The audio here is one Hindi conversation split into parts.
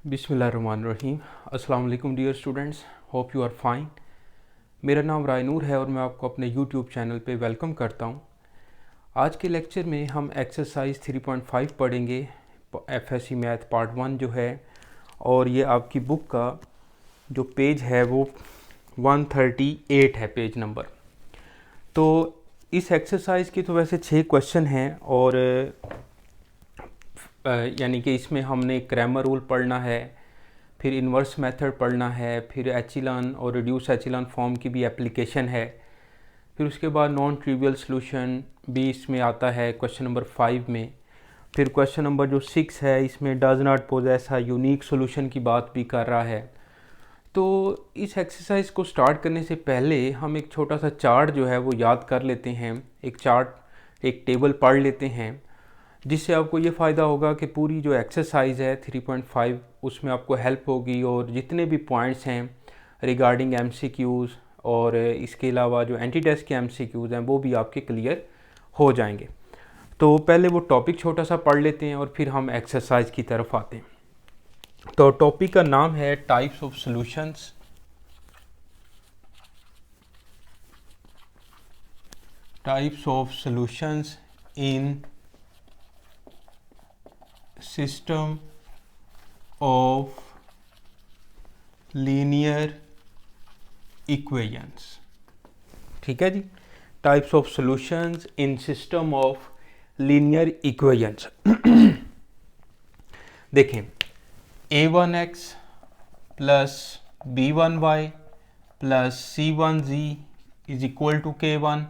बिस्मिल्लाहिर्रहमानिर्रहीम। अस्सलाम वालेकुम dear students, hope you are fine. मेरा नाम रायनूर है और मैं आपको अपने यूट्यूब चैनल पे वेलकम करता हूँ। आज के लेक्चर में हम एक्सरसाइज 3.5 पढ़ेंगे, एफएससी मैथ पार्ट 1 जो है, और ये आपकी बुक का जो पेज है वो 138 है, पेज नंबर। तो इस एक्सरसाइज की तो वैसे 6 क्वेश्चन हैं और यानी कि इसमें हमने ग्रामर रूल पढ़ना है, फिर इन्वर्स मेथड पढ़ना है, फिर एचिलॉन और रिड्यूस एचिलॉन फॉर्म की भी एप्लीकेशन है, फिर उसके बाद नॉन ट्रिवियल सॉल्यूशन भी इसमें आता है क्वेश्चन नंबर 5 में। फिर क्वेश्चन नंबर जो 6 है इसमें does not possess a unique solution की बात भी कर रहा है। तो इस एक्सरसाइज को स्टार्ट करने से पहले हम एक छोटा सा चार्ट जो है वो याद कर लेते हैं, एक टेबल पढ़ लेते हैं, जिससे आपको ये फ़ायदा होगा कि पूरी जो एक्सरसाइज है 3.5 उसमें आपको हेल्प होगी, और जितने भी पॉइंट्स हैं रिगार्डिंग एमसीक्यूज़ और इसके अलावा जो एंटी टेस्ट के एमसीक्यूज़ हैं वो भी आपके क्लियर हो जाएंगे। तो पहले वो टॉपिक छोटा सा पढ़ लेते हैं और फिर हम एक्सरसाइज की तरफ आते हैं। तो टॉपिक का नाम है types of solutions. Types of solutions in system of linear equations. ठीक है जी, types of solutions in system of linear equations. देखें, a1x plus b1y plus c1z is equal to k1,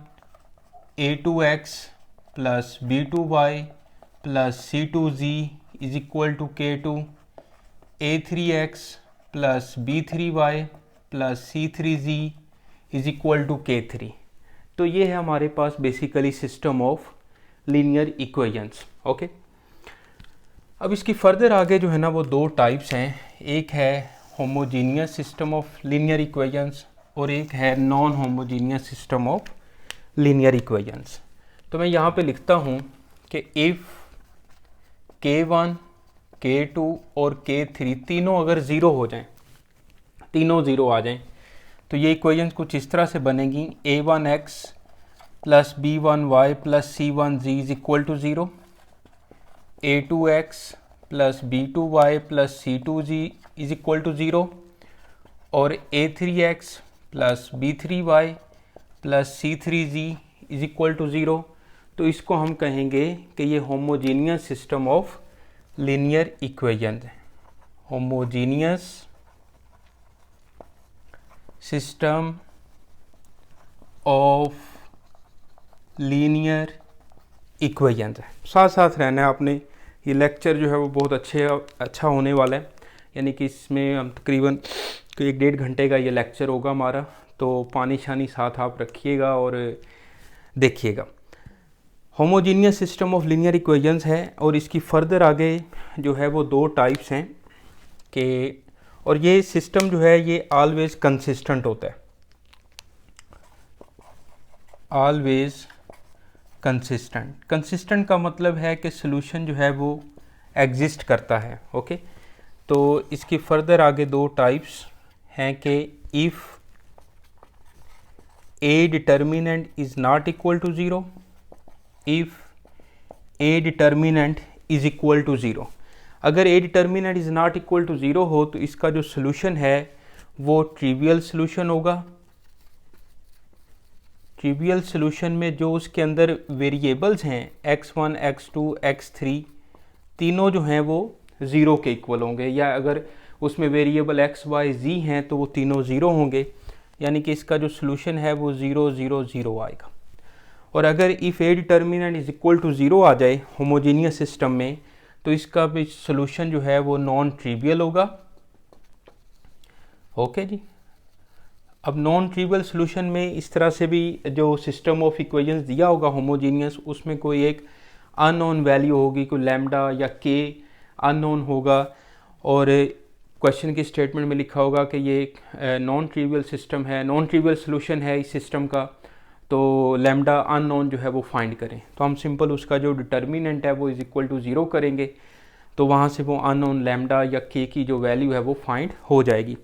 a2x plus b2y plus c2z is equal to k2, a3x plus b3y plus c3z is equal to k3। तो ये है हमारे पास basically system of linear equations. Okay, अब इसकी फर्दर आगे जो है ना वो दो टाइप्स हैं, एक है homogeneous system of linear equations और एक है non homogeneous system of linear equations. तो मैं यहाँ पे लिखता हूँ कि इफ़ k1, k2 और k3 तीनों अगर ज़ीरो हो जाएं, तीनों ज़ीरो आ जाएं, तो ये इक्वेशंस कुछ इस तरह से बनेगी, a1x plus b1y plus c1z is equal to zero, a2x plus b2y plus c2z is equal to zero, और a3x plus b3y plus c3z is equal to zero. तो इसको हम कहेंगे कि ये homogeneous system of linear equation है, homogeneous system of linear equation है। साथ साथ रहना है आपने, ये लेक्चर जो है वो बहुत अच्छा होने वाला है, यानी कि इसमें हम तकरीबन 1-1.5 घंटे का ये लेक्चर होगा हमारा। तो पानी शानी साथ आप रखिएगा और देखिएगा। Homogeneous system of linear equations है, और इसकी फर्दर आगे जो है वो दो टाइप्स हैं कि, और ये सिस्टम जो है ये ऑलवेज कंसिस्टेंट होता है, ऑलवेज कंसिस्टेंट। कंसिस्टेंट का मतलब है कि सॉल्यूशन जो है वो एग्जिस्ट करता है। ओके, तो इसकी फर्दर आगे दो टाइप्स हैं कि if A determinant is not equal to zero, if A determinant is equal to zero. अगर A determinant is not equal to zero हो तो इसका जो सॉल्यूशन है वो ट्रिवियल सॉल्यूशन होगा। ट्रिवियल सॉल्यूशन में जो उसके अंदर वेरिएबल्स हैं x1, x2, x3 तीनों जो हैं वो ज़ीरो के इक्वल होंगे, या अगर उसमें वेरिएबल x, y, z हैं तो वो तीनों ज़ीरो होंगे, यानी कि इसका जो सॉल्यूशन है वो 0, 0, 0 आएगा। और अगर if A determinant is equal to zero आ जाए होमोजीनियस सिस्टम में तो इसका भी सॉल्यूशन जो है वो नॉन ट्रिवियल होगा। ओके जी, अब नॉन ट्रिवियल सॉल्यूशन में इस तरह से भी जो सिस्टम ऑफ इक्वेशंस दिया होगा होमोजीनियस, उसमें कोई एक अननोन वैल्यू होगी, कोई लैम्डा या के अननोन होगा, और क्वेश्चन की स्टेटमेंट में लिखा होगा कि ये एक नॉन ट्रिवियल सिस्टम है, नॉन ट्रिवियल सॉल्यूशन है इस सिस्टम का, तो लैम्डा अननोन जो है वो फाइंड करें। तो हम सिंपल उसका जो डिटर्मिनेंट है वो इज़ इक्वल टू ज़ीरो करेंगे। तो वहाँ से वो अननोन लैम्डा या के की जो वैल्यू है वो फाइंड हो जाएगी।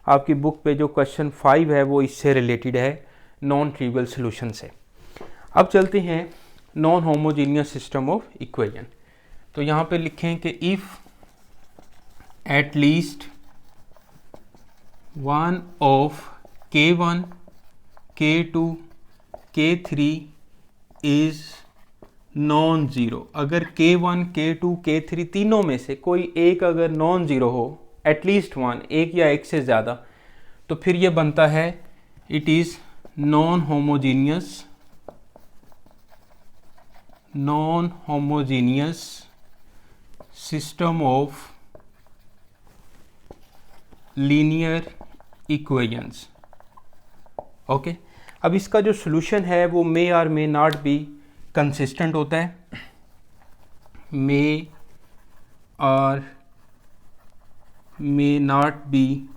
आपकी बुक पे जो क्वेश्चन 5 है वो इससे रिलेटेड है, नॉन ट्रिवियल सॉल्यूशन से। अब चलते हैं non homogeneous system of equation. तो यहाँ पे लिखें कि if at least one of K1, K2, K3 is non zero. अगर K1, K2, K3 तीनों में से कोई एक अगर नॉन ज़ीरो हो, एटलीस्ट वन, एक या एक से ज़्यादा, तो फिर ये बनता है it is non homogeneous system of linear equations. Okay, अब इसका जो सॉल्यूशन है वो मे और मे नॉट बी कंसिस्टेंट होता है, मे और मे नॉट बी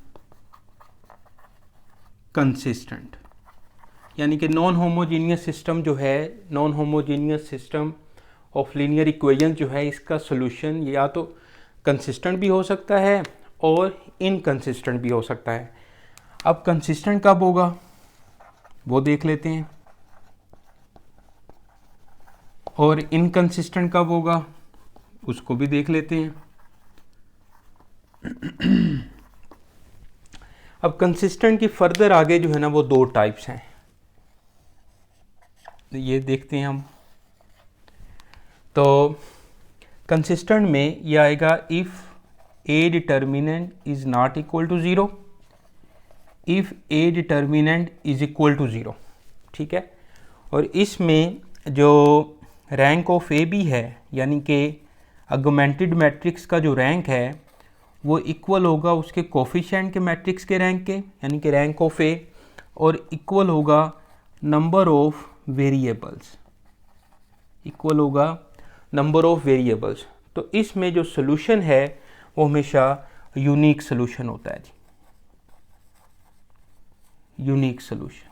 कंसिस्टेंट। यानी कि नॉन होमोजीनियस सिस्टम जो है, non homogeneous system of linear equation जो है, इसका सॉल्यूशन या तो कंसिस्टेंट भी हो सकता है और इनकंसिस्टेंट भी हो सकता है। अब कंसिस्टेंट कब होगा वो देख लेते हैं, और इनकंसिस्टेंट कब होगा उसको भी देख लेते हैं। अब कंसिस्टेंट की फर्दर आगे जो है ना वो दो टाइप्स हैं, ये देखते हैं हम। तो कंसिस्टेंट में ये आएगा if A determinant is not equal to zero, if A determinant is equal to zero. ठीक है, और इसमें जो रैंक ऑफ ए बी है, यानी कि ऑगमेंटेड मैट्रिक्स का जो रैंक है वो इक्वल होगा उसके कोफिशिएंट के मैट्रिक्स के रैंक के, यानी कि रैंक ऑफ ए, और इक्वल होगा नंबर ऑफ वेरिएबल्स, इक्वल होगा नंबर ऑफ वेरिएबल्स। तो इसमें जो सॉल्यूशन है वो हमेशा यूनिक सॉल्यूशन होता है जी, यूनिक सॉल्यूशन।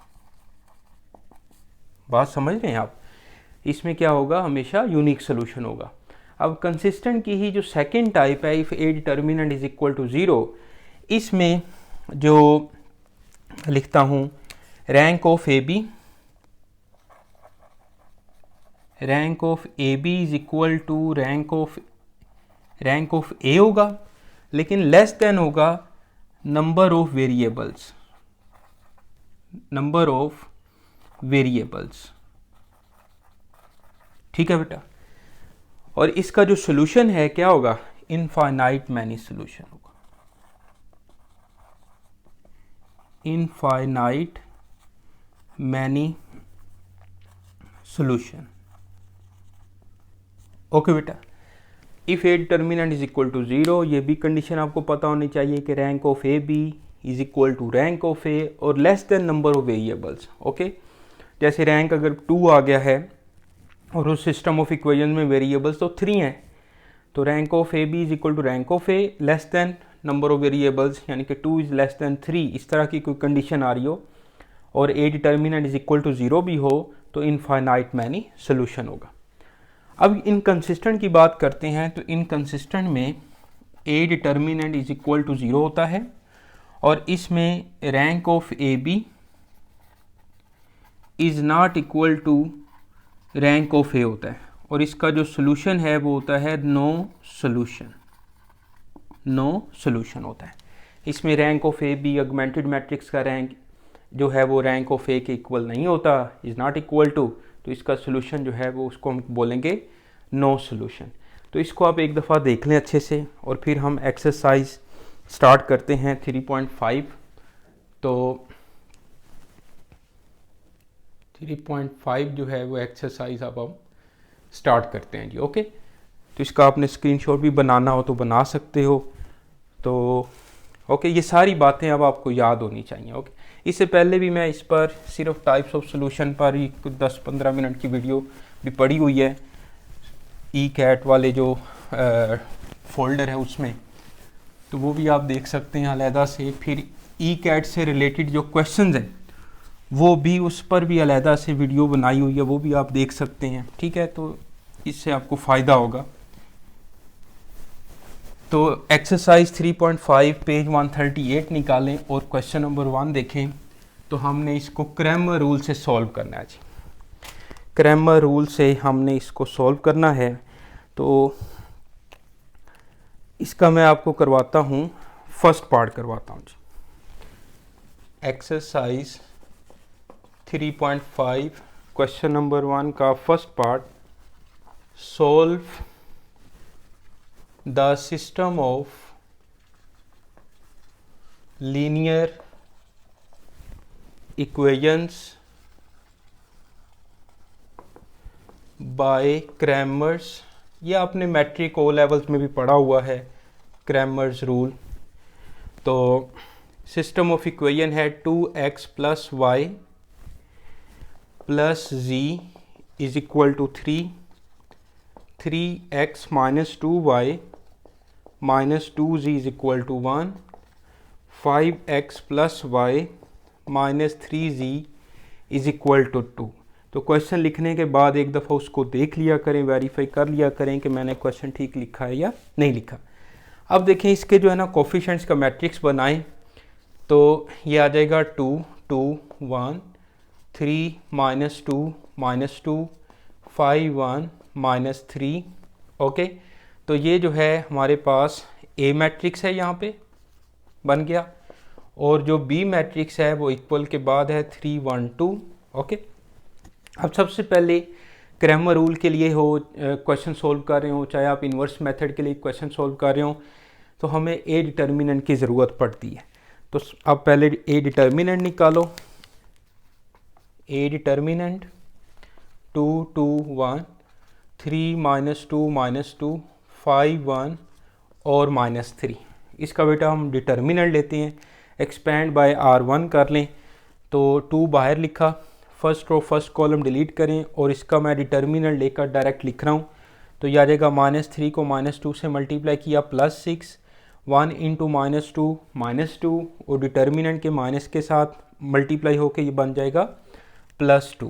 बात समझ रहे हैं आप, इसमें क्या होगा, हमेशा यूनिक सॉल्यूशन होगा। अब कंसिस्टेंट की ही जो सेकंड टाइप है, if A determinant is equal to zero, इसमें जो लिखता हूं rank of A B, rank of A B is equal to rank of A होगा, लेकिन लेस देन होगा number of variables, number of variables. ठीक है बेटा, और इसका जो सॉल्यूशन है क्या होगा, इनफाइनाइट मैनी सॉल्यूशन होगा, इनफाइनाइट मैनी सॉल्यूशन। ओके बेटा, if A determinant is equal to zero, ये भी कंडीशन आपको पता होनी चाहिए कि rank of A B is equal to rank of A और less than number of variables. Okay, जैसे रैंक अगर 2 आ गया है और उस सिस्टम ऑफ इक्वेशन में वेरिएबल्स तो 3 हैं, तो rank of A B is equal to rank of A less than number of variables, यानी कि 2 इज लेस देन 3, इस तरह की कोई कंडीशन आ रही हो और A determinant is equal to zero भी हो, तो इनफाइनाइट मैनी सोल्यूशन होगा। अब इनकंसिस्टेंट की बात करते हैं, तो इनकंसिस्टेंट में A determinant is equal to zero होता है और इसमें rank of A B is not equal to rank of A होता है, और इसका जो सोल्यूशन है वो होता है नो सोल्यूशन, नो सोल्यूशन होता है। इसमें rank of A B augmented matrix का रैंक जो है वो रैंक ऑफ ए के इक्वल नहीं होता, इज़ नॉट इक्वल टू, तो इसका सोल्यूशन जो है वो उसको हम बोलेंगे नो सोल्यूशन। तो इसको आप एक दफ़ा देख लें अच्छे से और फिर हम एक्सरसाइज स्टार्ट करते हैं 3.5। तो 3.5 जो है वो एक्सरसाइज अब हम स्टार्ट करते हैं जी। ओके, तो इसका आपने स्क्रीनशॉट भी बनाना हो तो बना सकते हो। तो ओके, ये सारी बातें अब आपको याद होनी चाहिए। ओके, इससे पहले भी मैं इस पर सिर्फ टाइप्स ऑफ सॉल्यूशन पर ही 10-15 मिनट की वीडियो भी पड़ी हुई है, ई कैट वाले जो फोल्डर है उसमें, तो वो भी आप देख सकते हैं अलहदा से। फिर ई कैट से रिलेटेड जो क्वेश्चंस हैं वो भी उस पर भी अलहदा से वीडियो बनाई हुई है, वो भी आप देख सकते हैं। ठीक है, तो इससे आपको फ़ायदा होगा। तो एक्सरसाइज 3.5 पेज 138 निकालें और क्वेश्चन नंबर 1 देखें। तो हमने इसको क्रैमर रूल से सॉल्व करना है जी। क्रैमर रूल से हमने इसको सॉल्व करना है। तो इसका मैं आपको करवाता हूँ, फर्स्ट पार्ट करवाता हूँ जी। एक्सरसाइज 3.5 क्वेश्चन नंबर 1 का first part, solve the system of linear equations by Cramer's। ये आपने मैट्रिक ओ लेवल्स में भी पढ़ा हुआ है, क्रैमर्स रूल। तो सिस्टम ऑफ इक्वेशन है 2x plus y plus z is equal to 3x minus 2y minus 2z is equal to 1, 5x plus y minus 3z is equal to 2। तो क्वेश्चन लिखने के बाद एक दफ़ा उसको देख लिया करें, वेरीफाई कर लिया करें कि मैंने क्वेश्चन ठीक लिखा है या नहीं लिखा। अब देखें इसके जो है ना कोफिशिएंट्स का मैट्रिक्स बनाएं। तो ये आ जाएगा 2 2 1 3 माइनस 2 माइनस 2 5 1 माइनस 3। ओके, तो ये जो है हमारे पास ए मैट्रिक्स है, यहाँ पे बन गया। और जो बी मैट्रिक्स है वो इक्वल के बाद है 3 1 2। ओके, अब सबसे पहले क्रैमर रूल के लिए हो क्वेश्चन सोल्व कर रहे हो, चाहे आप इन्वर्स मेथड के लिए क्वेश्चन सोल्व कर रहे हो, तो हमें ए डिटर्मिनेंट की ज़रूरत पड़ती है। तो अब पहले ए डिटर्मिनेंट निकालो। ए डिटर्मिनेंट 2 2 1 3 माइनस 2 माइनस 2 5 1 और माइनस 3। इसका बेटा हम डिटर्मिनेंट लेते हैं, एक्सपेंड बाय R1 कर लें। तो 2 बाहर लिखा, first row first column delete करें और इसका मैं डिटर्मिनेंट लेकर डायरेक्ट लिख रहा हूँ। तो यह आ जाएगा माइनस 3 को माइनस 2 से मल्टीप्लाई किया प्लस 6, 1 इंटू माइनस 2 माइनस 2 और डिटर्मिनेंट के माइनस के साथ मल्टीप्लाई होकर ये बन जाएगा प्लस 2।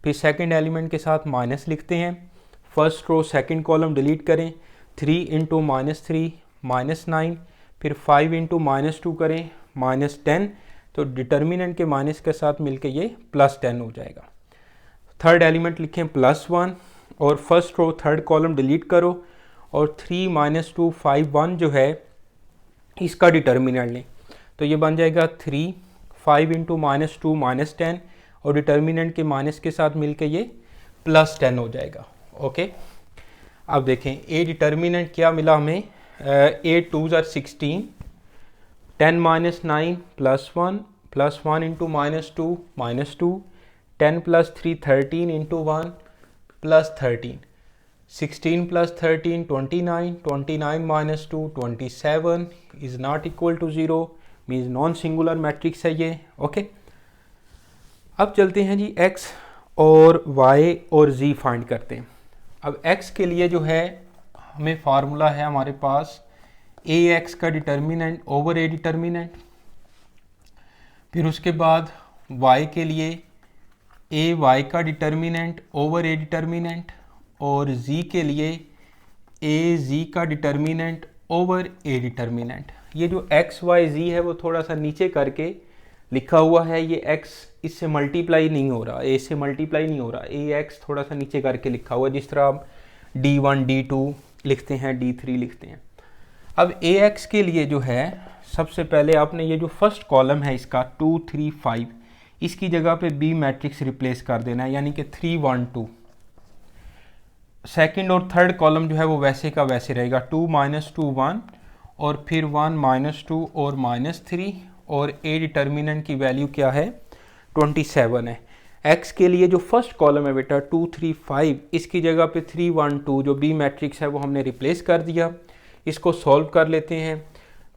फिर सेकंड एलिमेंट के साथ माइनस लिखते हैं, first row second column delete करें, 3 इंटू माइनस 3 माइनस 9, फिर 5 इंटू माइनस 2 करें माइनस 10। तो डिटर्मिनेंट के माइनस के साथ मिलके ये प्लस 10 हो जाएगा। थर्ड एलिमेंट लिखें प्लस 1 और first row third column delete करो और 3 माइनस 2 5 1 जो है इसका डिटर्मिनेंट लें। तो ये बन जाएगा 3 5 इंटू माइनस 2 माइनस 10 और डिटर्मिनेंट के माइनस के साथ मिलके ये प्लस 10 हो जाएगा। ओके, अब देखें ए डिटर्मिनेंट क्या मिला हमें। ए 2 ज़ार 16, 10 minus 9 plus 1 into minus 2 minus 2, 10 plus 3 13 into 1 plus 13, 16 plus 13 29, 29 minus 2 27 is not equal to 0, means non singular matrix है ये। ओके, अब चलते हैं जी x और y और z फाइंड करते हैं। अब x के लिए जो है हमें फार्मूला है हमारे पास ax का डिटर्मिनेंट ओवर a डिटर्मिनेंट, फिर उसके बाद y के लिए ay का डिटर्मिनेंट ओवर a डिटर्मिनेंट और z के लिए az का डिटर्मिनेंट ओवर a डिटर्मिनेंट। ये जो x y z है वो थोड़ा सा नीचे करके लिखा हुआ है, ये x इससे मल्टीप्लाई नहीं हो रहा, a से मल्टीप्लाई नहीं हो रहा, ax थोड़ा सा नीचे करके लिखा हुआ है, जिस तरह आप d1 d2 लिखते हैं, d3 लिखते हैं। अब ax के लिए जो है सबसे पहले आपने ये जो फर्स्ट कॉलम है इसका 2 3 5, इसकी जगह पे b मैट्रिक्स रिप्लेस कर देना है, यानी कि 3 1 2। सेकंड और थर्ड कॉलम जो है वो वैसे का वैसे रहेगा, 2 माइनस 2 1 और फिर 1 माइनस 2 और माइनस 3 और a डिटर्मिनेंट की वैल्यू क्या है 27 है। x के लिए जो फर्स्ट कॉलम है बेटा 2 3 5, इसकी जगह पे 3 1 2 जो b मैट्रिक्स है वो हमने रिप्लेस कर दिया। इसको सॉल्व कर लेते हैं।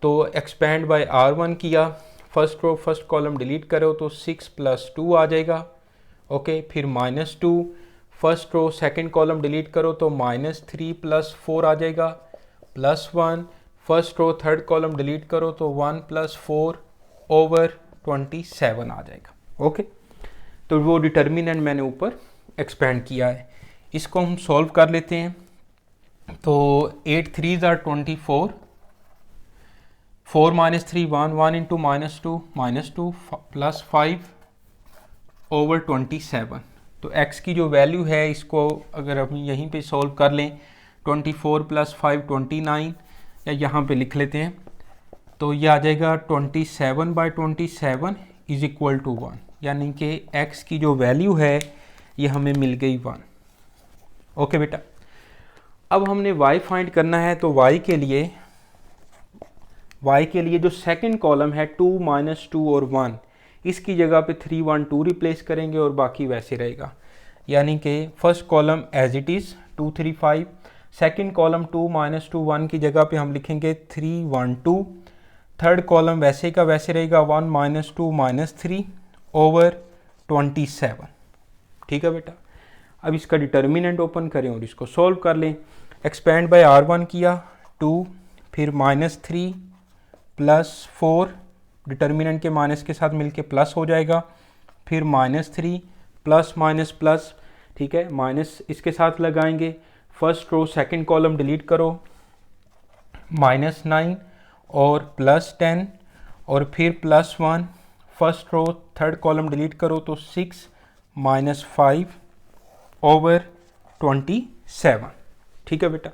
तो एक्सपेंड बाय R1 किया, first row first column delete करो तो 6 प्लस 2 आ जाएगा। ओके, फिर minus 2, first row second column delete करो तो माइनस 3 प्लस 4 आ जाएगा, plus 1, first row third column delete करो तो 1 प्लस 4 ओवर 27 आ जाएगा। ओके, तो वो डिटर्मिनेंट मैंने ऊपर एक्सपेंड किया है, इसको हम सॉल्व कर लेते हैं। तो 8 3s are 24, 4 minus 3 1, 1 into minus 2 plus 5 over 27। तो x की जो वैल्यू है इसको अगर हम यहीं पे सॉल्व कर लें 24 प्लस 5 29, या यहाँ पे लिख लेते हैं तो ये आ जाएगा 27/27 इज इक्वल टू 1, यानी कि x की जो वैल्यू है ये हमें मिल गई 1। ओके बेटा, अब हमने y फाइंड करना है। तो y के लिए जो सेकंड कॉलम है 2 -2 और 1, इसकी जगह पे 3 1 2 रिप्लेस करेंगे और बाकी वैसे रहेगा। यानी कि first column as it is 2 3 5, second column 2 -2 1 की जगह पे हम लिखेंगे 3 1 2, थर्ड कॉलम वैसे का वैसे रहेगा 1 -2 -3 ओवर 27। ठीक है बेटा, अब इसका डिटर्मिनेंट ओपन करें और इसको सॉल्व कर लें। एक्सपेंड बाय R1 किया 2, फिर -3 प्लस 4, डिटर्मिनेंट के माइनस के साथ मिलके प्लस हो जाएगा, फिर -3 प्लस माइनस प्लस, ठीक है, माइनस इसके साथ लगाएंगे। First row second column delete करो, -9 और +10 और फिर +1, first row third column delete करो तो 6 -5 ओवर 27। ठीक है बेटा,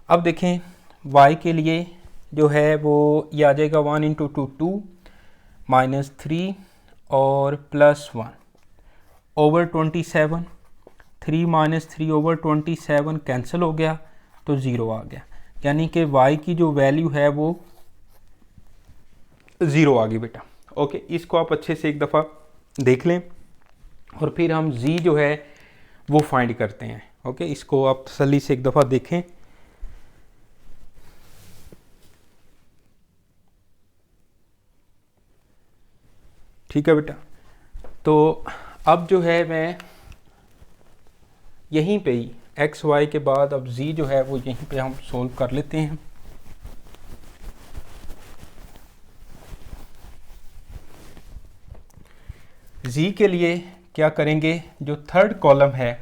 अब देखें y के लिए जो है वो ये आ जाएगा 1 इंटू 2 2 -3 और +1 ओवर 27। 3 -3 ओवर 27 कैंसिल हो गया तो 0 आ गया, यानी कि y की जो वैल्यू है वो 0 आ गई बेटा। ओके, इसको आप अच्छे से एक दफ़ा देख लें और फिर हम z जो है वो फाइंड करते हैं। ओके, इसको आप तसल्ली से एक दफ़ा देखें। ठीक है बेटा, तो अब जो है मैं यहीं पे ही एक्स वाई के बाद अब z जो है वो यहीं पे हम सोल्व कर लेते हैं। z के लिए क्या करेंगे, जो थर्ड कॉलम है,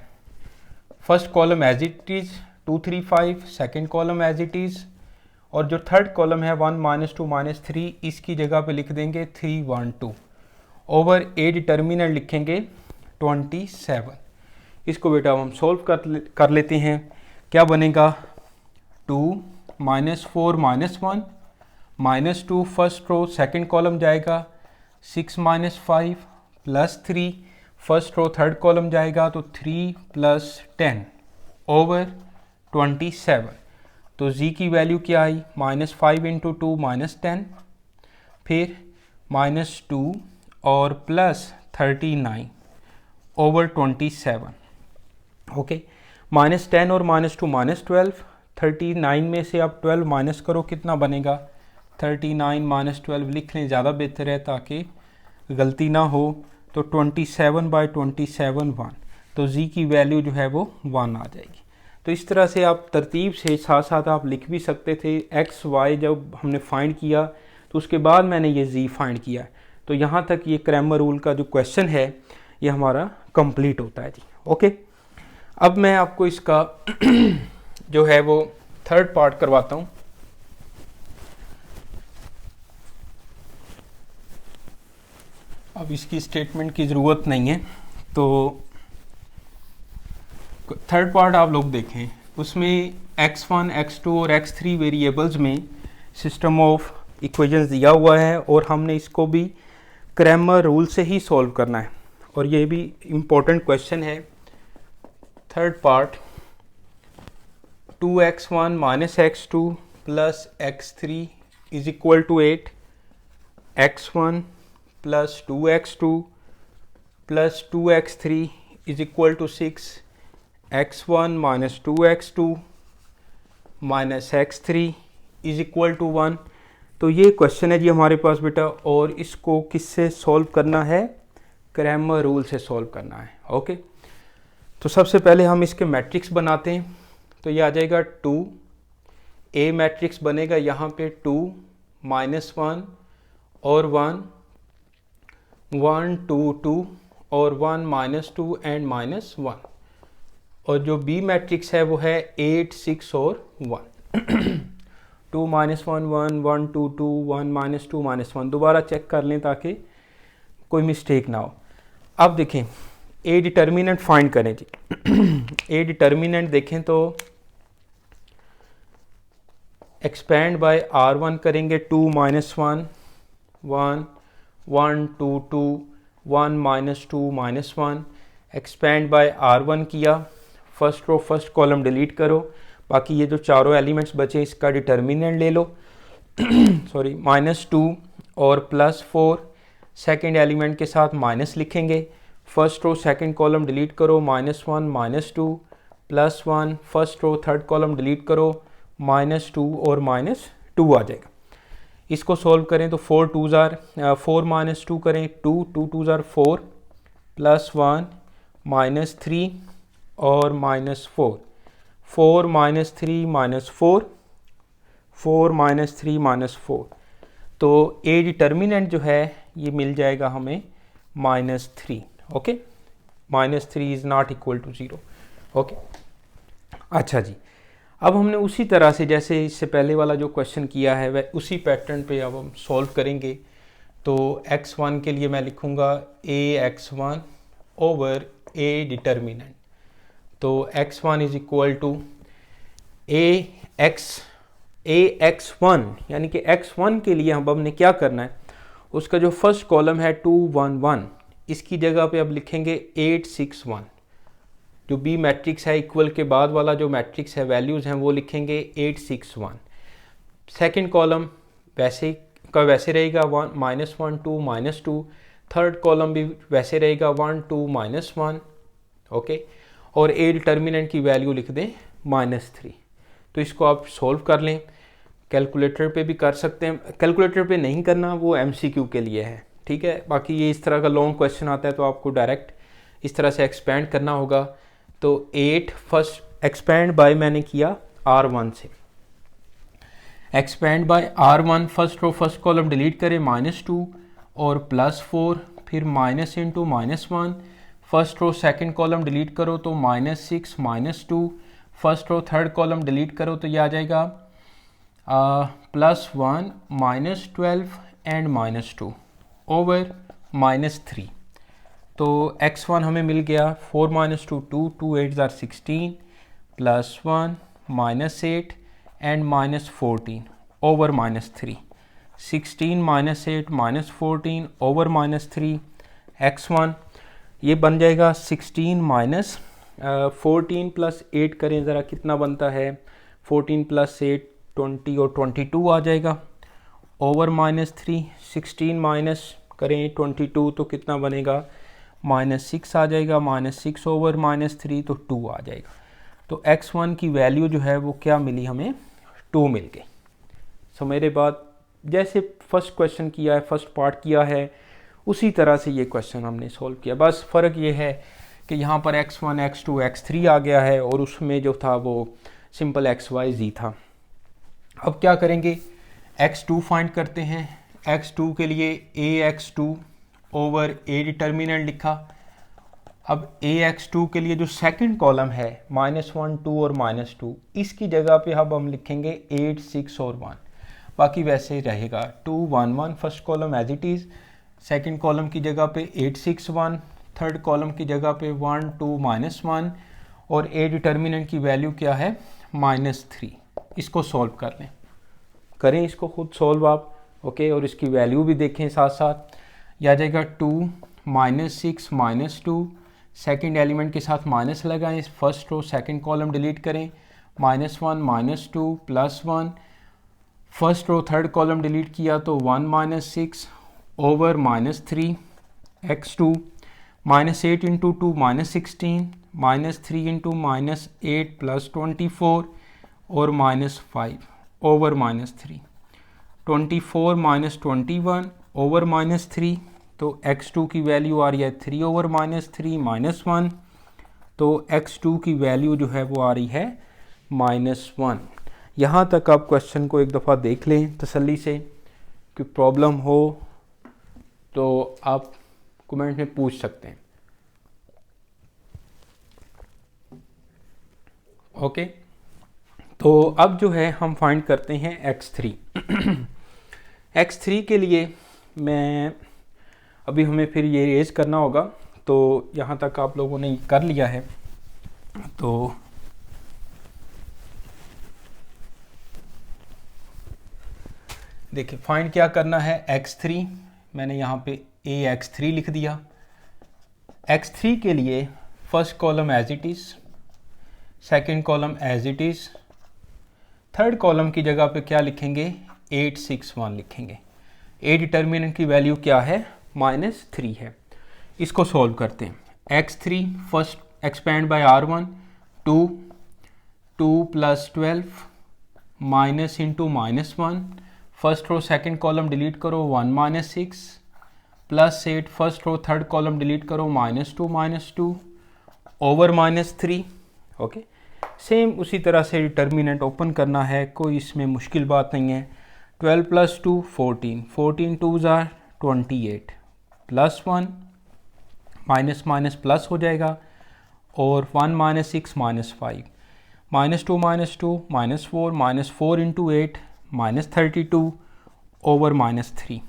first column as it is 2 3 5, second column as it is, और जो थर्ड कॉलम है 1 -2 -3, इसकी जगह पे लिख देंगे 3 1 2 ओवर ए डिटर्मिनेंट लिखेंगे 27। इसको बेटा हम सॉल्व कर लेते हैं। क्या बनेगा, 2 -4 -1 -2 फर्स्ट रो सेकंड कॉलम जाएगा, 6 -5 +3 फर्स्ट रो थर्ड कॉलम जाएगा तो 3 + 10 ओवर 27। तो z की वैल्यू क्या आई, -5 इंटू 2 -10, फिर -2 और +39 ओवर 27। ओके, -10 और -2 -12, 39 में से आप 12 माइनस करो, कितना बनेगा, 39 - 12 लिख लें, ज़्यादा बेहतर है ताकि गलती ना हो। तो 27/27 1, तो z की वैल्यू जो है वो 1 आ जाएगी। तो इस तरह से आप तरतीब से साथ साथ आप लिख भी सकते थे। एक्स वाई जब हमने फाइंड किया तो उसके बाद मैंने ये z फाइंड किया, तो यहाँ तक ये क्रैमर रूल का जो क्वेश्चन है ये हमारा कंप्लीट होता है जी। ओके, अब मैं आपको इसका जो है वो थर्ड पार्ट करवाता हूँ। अब इसकी स्टेटमेंट की ज़रूरत नहीं है, तो थर्ड पार्ट आप लोग देखें, उसमें x1 x2 और x3 वेरिएबल्स में सिस्टम ऑफ इक्वेशंस दिया हुआ है और हमने इसको भी क्रैमर रूल से ही सॉल्व करना है, और ये भी इम्पोर्टेंट क्वेश्चन है। Third part, 2x1 - x2 plus x3 is equal to 8, x1 plus 2x2 plus 2x3 is equal to 6, x1 - 2x2 minus x3 is equal to 1। तो ये क्वेश्चन है जी हमारे पास बेटा, और इसको किससे सॉल्व करना है, क्रैमर रूल से सॉल्व करना है। ओके, तो सबसे पहले हम इसके मैट्रिक्स बनाते हैं। तो ये आ जाएगा 2, ए मैट्रिक्स बनेगा यहाँ पे 2 -1 और 1 1 2 2 और 1 -2 एंड -1। और जो बी मैट्रिक्स है वो है 8 6 और 1 2 -1 1 1 2 2 1 -2 -1। दोबारा चेक कर लें ताकि कोई मिस्टेक ना हो। अब देखें ए डिटर्मिनेंट फाइंड करें जी। ए डिटर्मिनेंट देखें तो एक्सपेंड बाय R1 करेंगे 2 -1 1 1 2 2 1 -2 -1। एक्सपेंड बाय R1 किया, first row first column delete करो, बाकी ये जो चारों एलिमेंट्स बचे इसका डिटर्मिनेंट ले लो सॉरी -2 और +4 सेकेंड एलिमेंट के साथ माइनस लिखेंगे, first row second column delete करो, -1 -2 +1 first row third column delete करो, -2 और -2 आ जाएगा। इसको सॉल्व करें तो 4 2 ज़ार 4 -2 करें 2 2 2 ज़ार 4 +1 -3 और -4 4 -3 -4 4 -3 -4। तो ए डिटर्मिनेंट जो है ये मिल जाएगा हमें -3। Okay, -3 is not equal to 0। Okay, अच्छा जी, अब हमने उसी तरह से जैसे इससे पहले वाला जो क्वेश्चन किया है वह उसी पैटर्न पे अब हम सॉल्व करेंगे। तो x1 के लिए मैं लिखूँगा ax1 ओवर a डिटर्मिनेंट। तो x1 is equal to ax1 यानी कि x1 के लिए हम हमने क्या करना है, उसका जो फर्स्ट कॉलम है 2 1 1 इसकी जगह पे अब लिखेंगे 8 6 1। जो बी मैट्रिक्स है इक्वल के बाद वाला जो मैट्रिक्स है वैल्यूज़ हैं वो लिखेंगे 8 6 1। सेकेंड कॉलम वैसे का वैसे रहेगा 1 -1 2 -2। थर्ड कॉलम भी वैसे रहेगा 1 2 -1। ओके, और ए डिटर्मिनेंट की वैल्यू लिख दें -3। तो इसको आप सॉल्व कर लें, कैलकुलेटर पे भी कर सकते हैं, कैलकुलेटर पे नहीं करना, वो एमसीक्यू के लिए है, ठीक है। बाकी ये इस तरह का लॉन्ग क्वेश्चन आता है तो आपको डायरेक्ट इस तरह से एक्सपेंड करना होगा। तो 8 फर्स्ट एक्सपेंड बाय मैंने किया R1 से, expand by R1 first row first column delete करें -2 और +4 फिर minus into -1 first row second column delete करो तो -6 -2 first row third column delete करो तो ये आ जाएगा +1 -12 एंड -2 ओवर -3। तो x1 हमें मिल गया 4 -2 2 2 8 ज़ार 16 +1 -8 एंड -14 ओवर -3। 16 -8 -14 ओवर -3 x1 ये बन जाएगा 16 14 + 8 करें ज़रा कितना बनता है, 14 + 8 20 और 22 आ जाएगा ओवर -3। 16 माइनस करें 22 तो कितना बनेगा, -6 आ जाएगा, -6 ओवर -3 तो 2 आ जाएगा। तो x1 की वैल्यू जो है वो क्या मिली हमें, 2 मिल गई। सो मेरे बाद जैसे फर्स्ट क्वेश्चन किया है, फर्स्ट पार्ट किया है, उसी तरह से ये क्वेश्चन हमने सॉल्व किया। बस फ़र्क ये है कि यहाँ पर x1 x2 x3 आ गया है और उसमें जो था वो सिंपल x y z था। अब क्या करेंगे, x2 फाइंड करते हैं। x2 के लिए ax2 ओवर a डिटर्मिनेंट लिखा। अब ax2 के लिए जो सेकंड कॉलम है -1 2 और -2 इसकी जगह पे अब हम लिखेंगे 8 6 और 1, बाकी वैसे ही रहेगा 2 1 1 first column as it is, second column की जगह पे 8 6 1, थर्ड कॉलम की जगह पे 1 2 -1 और a डिटर्मिनेंट की वैल्यू क्या है -3। इसको सॉल्व कर लें, करें इसको खुद सॉल्व आप, ओके, और इसकी वैल्यू भी देखें साथ साथ। यह आ जाएगा 2 -6 -2, सेकेंड एलिमेंट के साथ माइनस लगाएं, first row second column delete करें, -1 -2 +1 first row third column delete किया तो 1 -6 ओवर -3 x2 -8 इंटू 2 -16 -3 इंटू -8 +24 और -5 ओवर -3 24 -21 ओवर -3। तो x2 की वैल्यू आ रही है 3 ओवर -3 -1, तो x2 की वैल्यू जो है वो आ रही है -1। यहाँ तक आप क्वेश्चन को एक दफ़ा देख लें तसल्ली से, कोई प्रॉब्लम हो तो आप कमेंट में पूछ सकते हैं। ओके, तो अब जो है हम फाइंड करते हैं x3। x3 के लिए मैं अभी हमें फिर ये रेज करना होगा, तो यहाँ तक आप लोगों ने कर लिया है। तो देखिए फाइंड क्या करना है, x3 मैंने यहाँ पे ax3 लिख दिया। x3 के लिए first column as it is, second column as it is, third column की जगह पे क्या लिखेंगे, 861 लिखेंगे। ए डिटर्मिनेंट की वैल्यू क्या है, -3 है। इसको सॉल्व करते हैं। x3 first expand by r1, 2 + 12 minus into -1, first row second column delete करो, 1 - 6 +8, first row third column delete करो, -2 ओवर -3। ओके, सेम उसी तरह से डिटर्मिनेंट ओपन करना है, कोई इसमें मुश्किल बात नहीं है। 12 + 2 14, 14 2s are 28, +1 minus minus plus हो जाएगा, और 1 - 6 -5, -2 -2 -4 इंटू 8 -32 ओवर -3,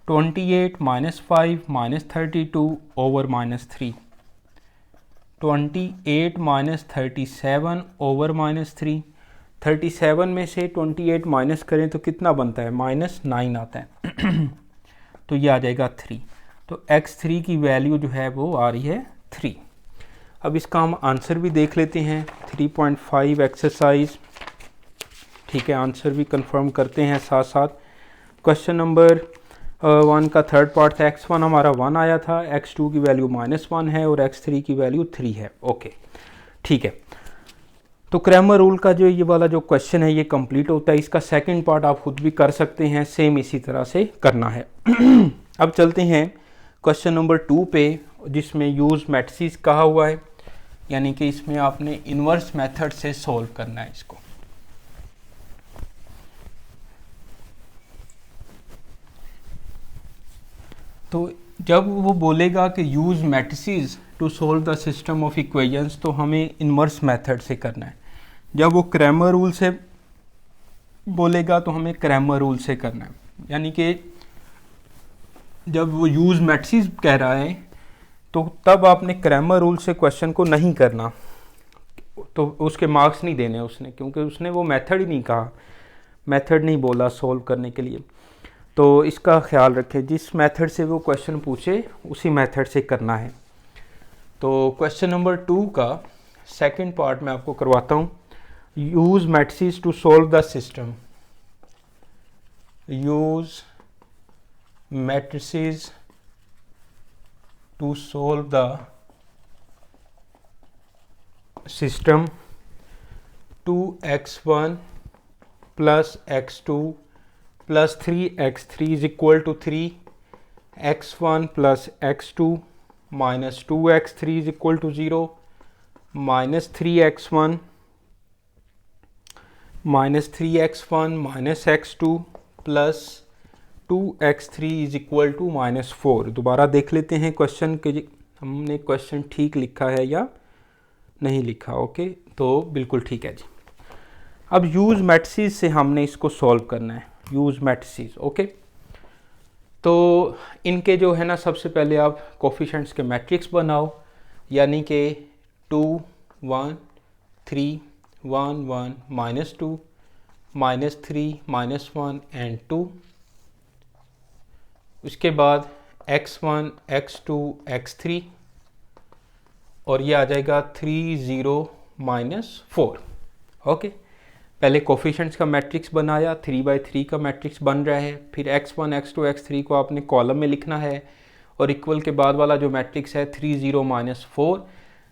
28 -5 -32 ओवर -3, 28 - 37 ओवर -3। 37 में से 28 माइनस करें तो कितना बनता है, -9 आता है। तो ये आ जाएगा 3। तो x3 की वैल्यू जो है वो आ रही है 3। अब इसका हम आंसर भी देख लेते हैं, 3.5 एक्सरसाइज। ठीक है, आंसर भी कंफर्म करते हैं साथ साथ। क्वेश्चन नंबर 1 का थर्ड पार्ट था, x1 हमारा 1 आया था, x2 की वैल्यू -1 है और x3 की वैल्यू 3 है। ओके, ठीक है। तो क्रैमर रूल का जो ये वाला जो क्वेश्चन है ये कंप्लीट होता है। इसका सेकंड पार्ट आप खुद भी कर सकते हैं, सेम इसी तरह से करना है। अब चलते हैं क्वेश्चन नंबर 2 पे, जिसमें यूज मैट्रिसेस कहा हुआ है, यानी कि इसमें आपने इन्वर्स मेथड से सॉल्व करना है इसको। तो जब वो बोलेगा कि use matrices to solve the system of equations, तो हमें इन्वर्स मेथड से करना है। जब वो क्रैमर रूल से बोलेगा तो हमें क्रैमर रूल से करना है। यानी कि जब वो यूज मैट्रिसेस कह रहा है तो तब आपने क्रैमर रूल से क्वेश्चन को नहीं करना, तो उसके मार्क्स नहीं देने उसने, क्योंकि उसने वो मेथड ही नहीं कहा, मेथड नहीं बोला सॉल्व करने के लिए। तो इसका ख्याल रखें, जिस मेथड से वो क्वेश्चन पूछे उसी मेथड से करना है। तो क्वेश्चन नंबर 2 का सेकंड पार्ट मैं आपको करवाता हूँ। Use matrices to solve the system, use matrices to solve the system 2x1 + x2 + 3x3 is equal to 3, x1 + x2 - 2x3 is equal to 0, -3x1 -x2 + 2x3 is equal to -4। दोबारा देख लेते हैं क्वेश्चन के, हमने क्वेश्चन ठीक लिखा है या नहीं लिखा। ओके, तो बिल्कुल ठीक है जी। अब यूज मैट्रिसेस से हमने इसको सॉल्व करना है, यूज मैट्रिसेस। ओके, तो इनके जो है ना, सबसे पहले आप कोफिशिएंट्स के मैट्रिक्स बनाओ, यानी कि 2 1 3 1 1 -2 -3 -1 एंड 2। उसके बाद x1 x2 x3, और ये आ जाएगा 3 0 -4। ओके, पहले कोफिशिएंट्स का मैट्रिक्स बनाया, 3/3 का मैट्रिक्स बन रहा है। फिर x1 x2 x3 को आपने कॉलम में लिखना है, और इक्वल के बाद वाला जो मैट्रिक्स है 3 0 -4,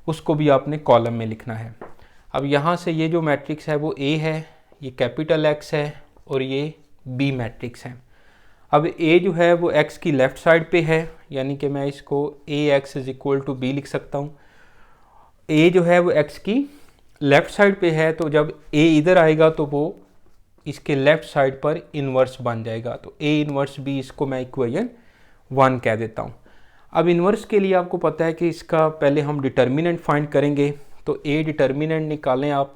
उसको भी आपने कॉलम में लिखना है। अब यहाँ से ये जो मैट्रिक्स है वो A है, ये कैपिटल X है, और ये B मैट्रिक्स है। अब A जो है वो X की लेफ़्ट साइड पे है, यानी कि मैं इसको AX = B लिख सकता हूँ। A जो है वो X की लेफ़्ट साइड पे है, तो जब A इधर आएगा तो वो इसके लेफ़्ट साइड पर इन्वर्स बन जाएगा। तो A इन्वर्स B, इसको मैं इक्वेशन 1 कह देता हूँ। अब इन्वर्स के लिए आपको पता है कि इसका पहले हम डिटर्मिनेंट फाइंड करेंगे, तो ए डिटर्मिनेंट निकालें आप।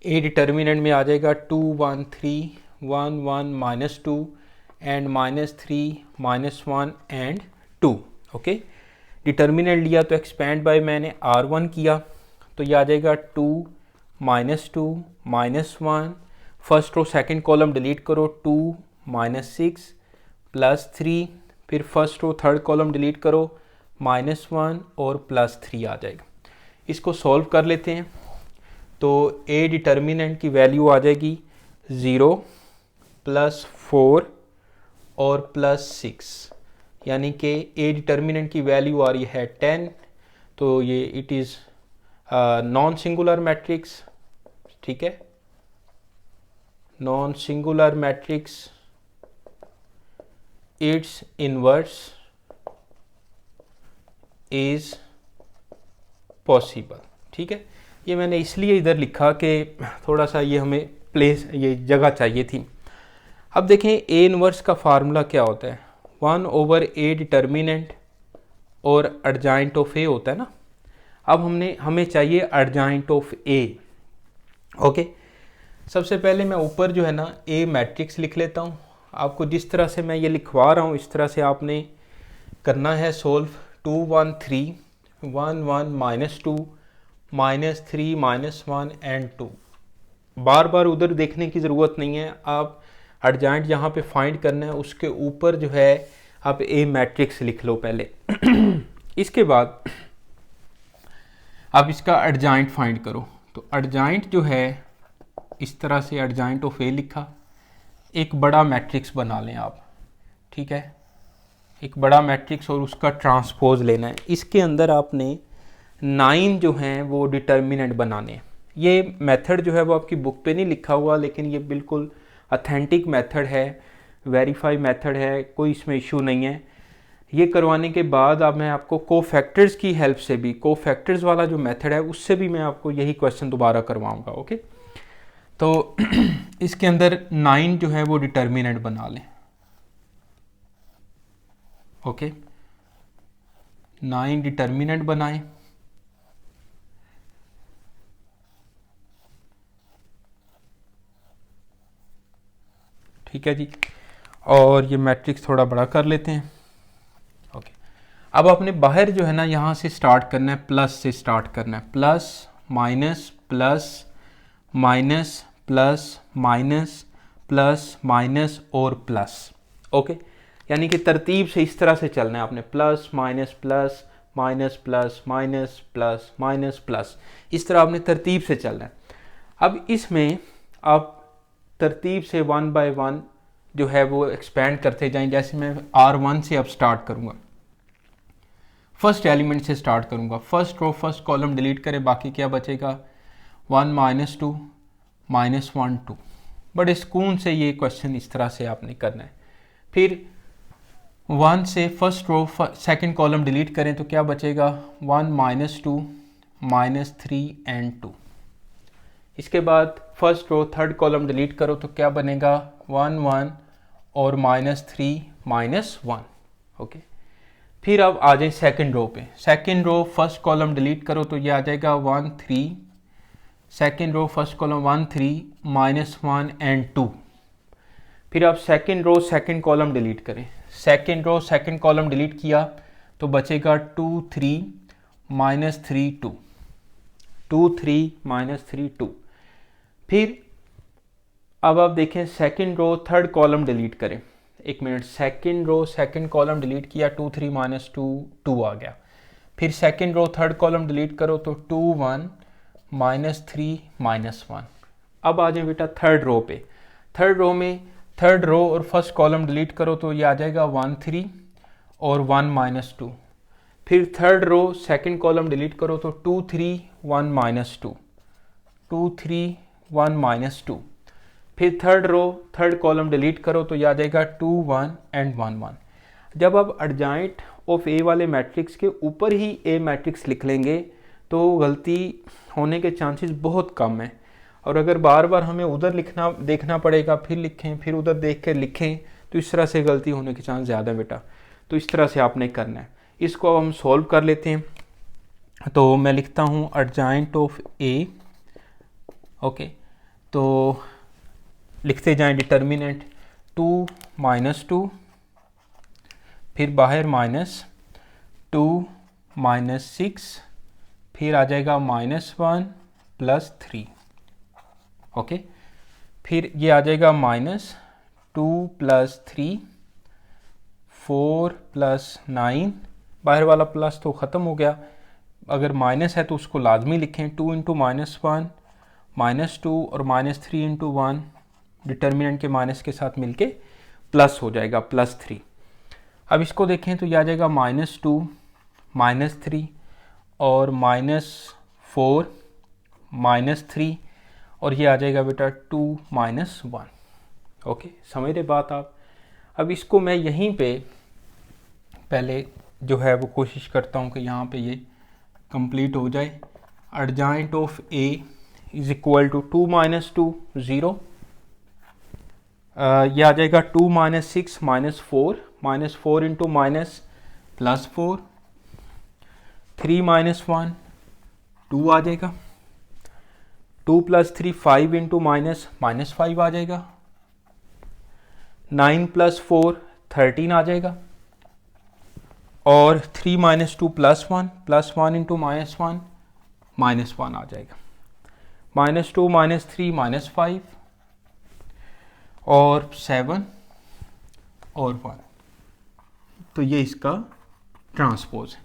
ए डिटर्मिनेंट में आ जाएगा 2 1 3 1 1 -2 एंड -3 -1 एंड 2। ओके, डिटर्मिनेंट लिया तो एक्सपेंड बाय मैंने R1 किया, तो ये आ जाएगा 2 -2 -1, first row second column delete करो, 2 -6 +3, फिर first row third column delete करो, -1 और +3 आ जाएगा। इसको सॉल्व कर लेते हैं, तो ए डिटर्मिनेंट की वैल्यू आ जाएगी 0 +4 और +6, यानी कि ए डिटर्मिनेंट की वैल्यू आ रही है 10। तो ये it is non singular matrix, ठीक है, non singular matrix, it's inverse is possible. ठीक है, ये मैंने इसलिए इधर लिखा कि थोड़ा सा ये हमें प्लेस, ये जगह चाहिए थी। अब देखें ए इनवर्स का फार्मूला क्या होता है, 1/a डिटर्मिनेंट और एडजॉइंट ऑफ ए होता है ना। अब हमें चाहिए एडजॉइंट ऑफ ए। ओके, सबसे पहले मैं ऊपर जो है ना ए मैट्रिक्स लिख लेता हूँ। आपको जिस तरह से मैं ये लिखवा रहा हूँ इस तरह से आपने करना है सॉल्व। 2 1 3 1 1 -2 -3 -1 एंड 2। बार बार उधर देखने की ज़रूरत नहीं है, आप एडजॉइंट यहाँ पे फाइंड करना है, उसके ऊपर जो है आप ए मैट्रिक्स लिख लो पहले। इसके बाद आप इसका एडजॉइंट फाइंड करो। तो एडजॉइंट जो है इस तरह से एडजॉइंट ऑफ ए लिखा, एक बड़ा मैट्रिक्स बना लें आप, ठीक है, एक बड़ा मैट्रिक्स और उसका ट्रांसपोज लेना है। इसके अंदर आपने 9 जो हैं वो डिटर्मिनेंट बनाने हैं। ये मेथड जो है वो आपकी बुक पे नहीं लिखा हुआ, लेकिन ये बिल्कुल ऑथेंटिक मेथड है, वेरीफाई मेथड है, कोई इसमें इशू नहीं है। ये करवाने के बाद अब मैं आपको कोफैक्टर्स की हेल्प से भी, कोफैक्टर्स वाला जो मेथड है उससे भी मैं आपको यही क्वेश्चन दोबारा करवाऊंगा। ओके, तो इसके अंदर 9 जो है वो डिटर्मिनेंट बना लें। ओके, 9 डिटर्मिनेंट बनाएं। ठीक है जी, और ये मैट्रिक्स थोड़ा बड़ा कर लेते हैं। ओके, अब आपने बाहर जो है ना यहाँ से स्टार्ट करना है, प्लस से स्टार्ट करना है, plus minus plus minus plus minus plus minus और प्लस। ओके, यानी कि तरतीब से इस तरह से चलना है आपने, plus minus plus minus plus minus plus minus plus, इस तरह आपने तरतीब से चलना है। अब इसमें आप तरतीब से 1 बाय 1 जो है वो एक्सपेंड करते जाएं। जैसे मैं R1 से अब स्टार्ट करूंगा, फर्स्ट एलिमेंट से स्टार्ट करूंगा, first row first column delete करें, बाकी क्या बचेगा 1 -2 -1 2। बड़े सुकून से ये क्वेश्चन इस तरह से आपने करना है। फिर 1 से first row second column delete करें तो क्या बचेगा 1 -2 -3 एंड 2। इसके बाद first row third column delete करो तो क्या बनेगा 1 1 और -3 -1। ओके, फिर अब आ जाए सेकंड रो पे। Second row first column delete करो तो ये आ जाएगा 1 3, second row first column 1 3 -1 and 2। फिर आप second row second column delete करें, second row second column delete किया तो बचेगा 2 3 -3 2, 2 3 -3 2। फिर अब आप देखें second row third column delete करें, एक minute, second row second column delete किया 2 3 -2 2 आ गया। फिर second row third column delete करो तो 2 1 -3 -1। अब आ जाए बेटा थर्ड रो पे। थर्ड रो में थर्ड रो और फर्स्ट कॉलम डिलीट करो तो ये आ जाएगा 1 3 और 1 -2। फिर third row second column delete करो तो 2 3 1 -2, 2 3 1 -2। फिर third row third column delete करो तो ये आ जाएगा 2 1 एंड 1 1। जब आप एडजॉइंट ऑफ ए वाले मैट्रिक्स के ऊपर ही ए मैट्रिक्स लिख लेंगे तो गलती होने के चांसेस बहुत कम हैं। और अगर बार बार हमें उधर लिखना देखना पड़ेगा, फिर लिखें, फिर उधर देख कर लिखें, तो इस तरह से गलती होने के चांस ज़्यादा बेटा। तो इस तरह से आपने करना है। इसको हम सॉल्व कर लेते हैं। तो मैं लिखता हूँ एडजॉइंट ऑफ ए। ओके, तो लिखते जाएं डिटर्मिनेंट 2 माइनस 2, फिर बाहर -2 -6, फिर आ जाएगा -1 +3। ओके, फिर ये आ जाएगा -2 +3 4 +9, बाहर वाला प्लस तो ख़त्म हो गया, अगर माइनस है तो उसको लाजमी लिखें। 2 × -1 -2 और -3 × 1 डिटर्मिनेंट के माइनस के साथ मिलके प्लस हो जाएगा +3। अब इसको देखें तो यह आ जाएगा -2 -3 और -4 -3 और ये आ जाएगा बेटा 2 -1। ओके, समझ रहे बात आप। अब इसको मैं यहीं पे पहले जो है वो कोशिश करता हूँ कि यहाँ पे ये कंप्लीट हो जाए। Adjoint of A is equal to 2 - 2 0, यह आ जाएगा 2 - 6 -4 -4 इंटू माइनस +4, 3 - 1 2 आ जाएगा, 2 + 3 5 इंटू माइनस -5 आ जाएगा, 9 + 4 13 आ जाएगा, और 3 - 2 +1 +1 इंटू -1 -1 आ जाएगा, -2 -3 -5 और 7 और 1। तो ये इसका ट्रांसपोज है।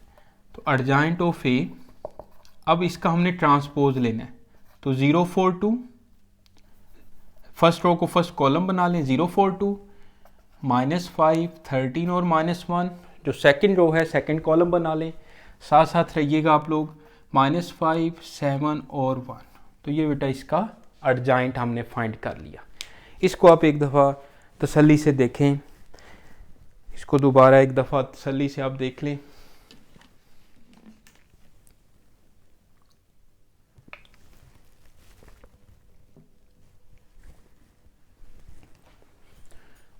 तो एडजॉइंट ऑफ ए, अब इसका हमने ट्रांसपोज लेना है, तो 0 4 2, फर्स्ट रो को फर्स्ट कॉलम बना लें, 0 4 2 -5 13 और -1, जो सेकंड रो है सेकंड कॉलम बना लें, साथ साथ रहिएगा आप लोग, -5 7 और 1। तो ये बेटा इसका एडजॉइंट हमने फाइंड कर लिया। इसको आप एक दफ़ा तसल्ली से देखें, इसको दोबारा एक दफ़ा तसल्ली से आप देख लें।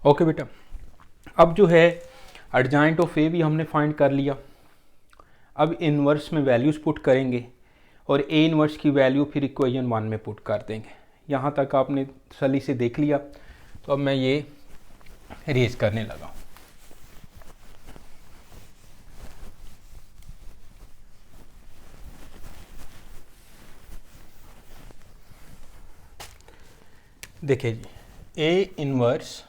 ओके बेटा, अब जो है एडजॉइंट ऑफ ए भी हमने फाइंड कर लिया। अब इन्वर्स में वैल्यूज़ पुट करेंगे और ए इन्वर्स की वैल्यू फिर इक्वेशन 1 में पुट कर देंगे। यहाँ तक आपने तसल्ली से देख लिया, तो अब मैं ये रेज करने लगा। देखिए जी, A inverse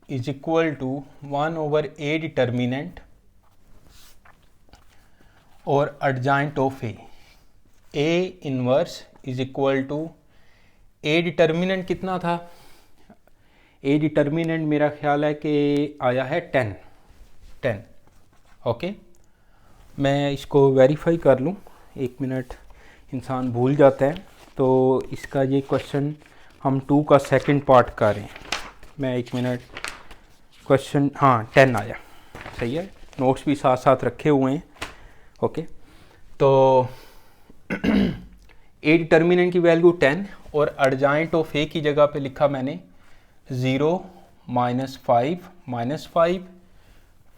is equal to 1/a determinant और adjoint of A inverse is equal to A determinant कितना था, ए डिटर्मिनेंट मेरा ख्याल है कि आया है 10। ओके, मैं इसको वेरीफाई कर लूँ, 1 मिनट, इंसान भूल जाता है। तो इसका ये क्वेश्चन हम 2 का सेकंड पार्ट करें, मैं 1 मिनट, क्वेश्चन हाँ 10 आया, सही है, नोट्स भी साथ साथ रखे हुए हैं। ओके, तो ए डिटर्मिनेंट की वैल्यू 10 और एडजॉइंट ऑफ ए की जगह पे लिखा मैंने 0 -5 -5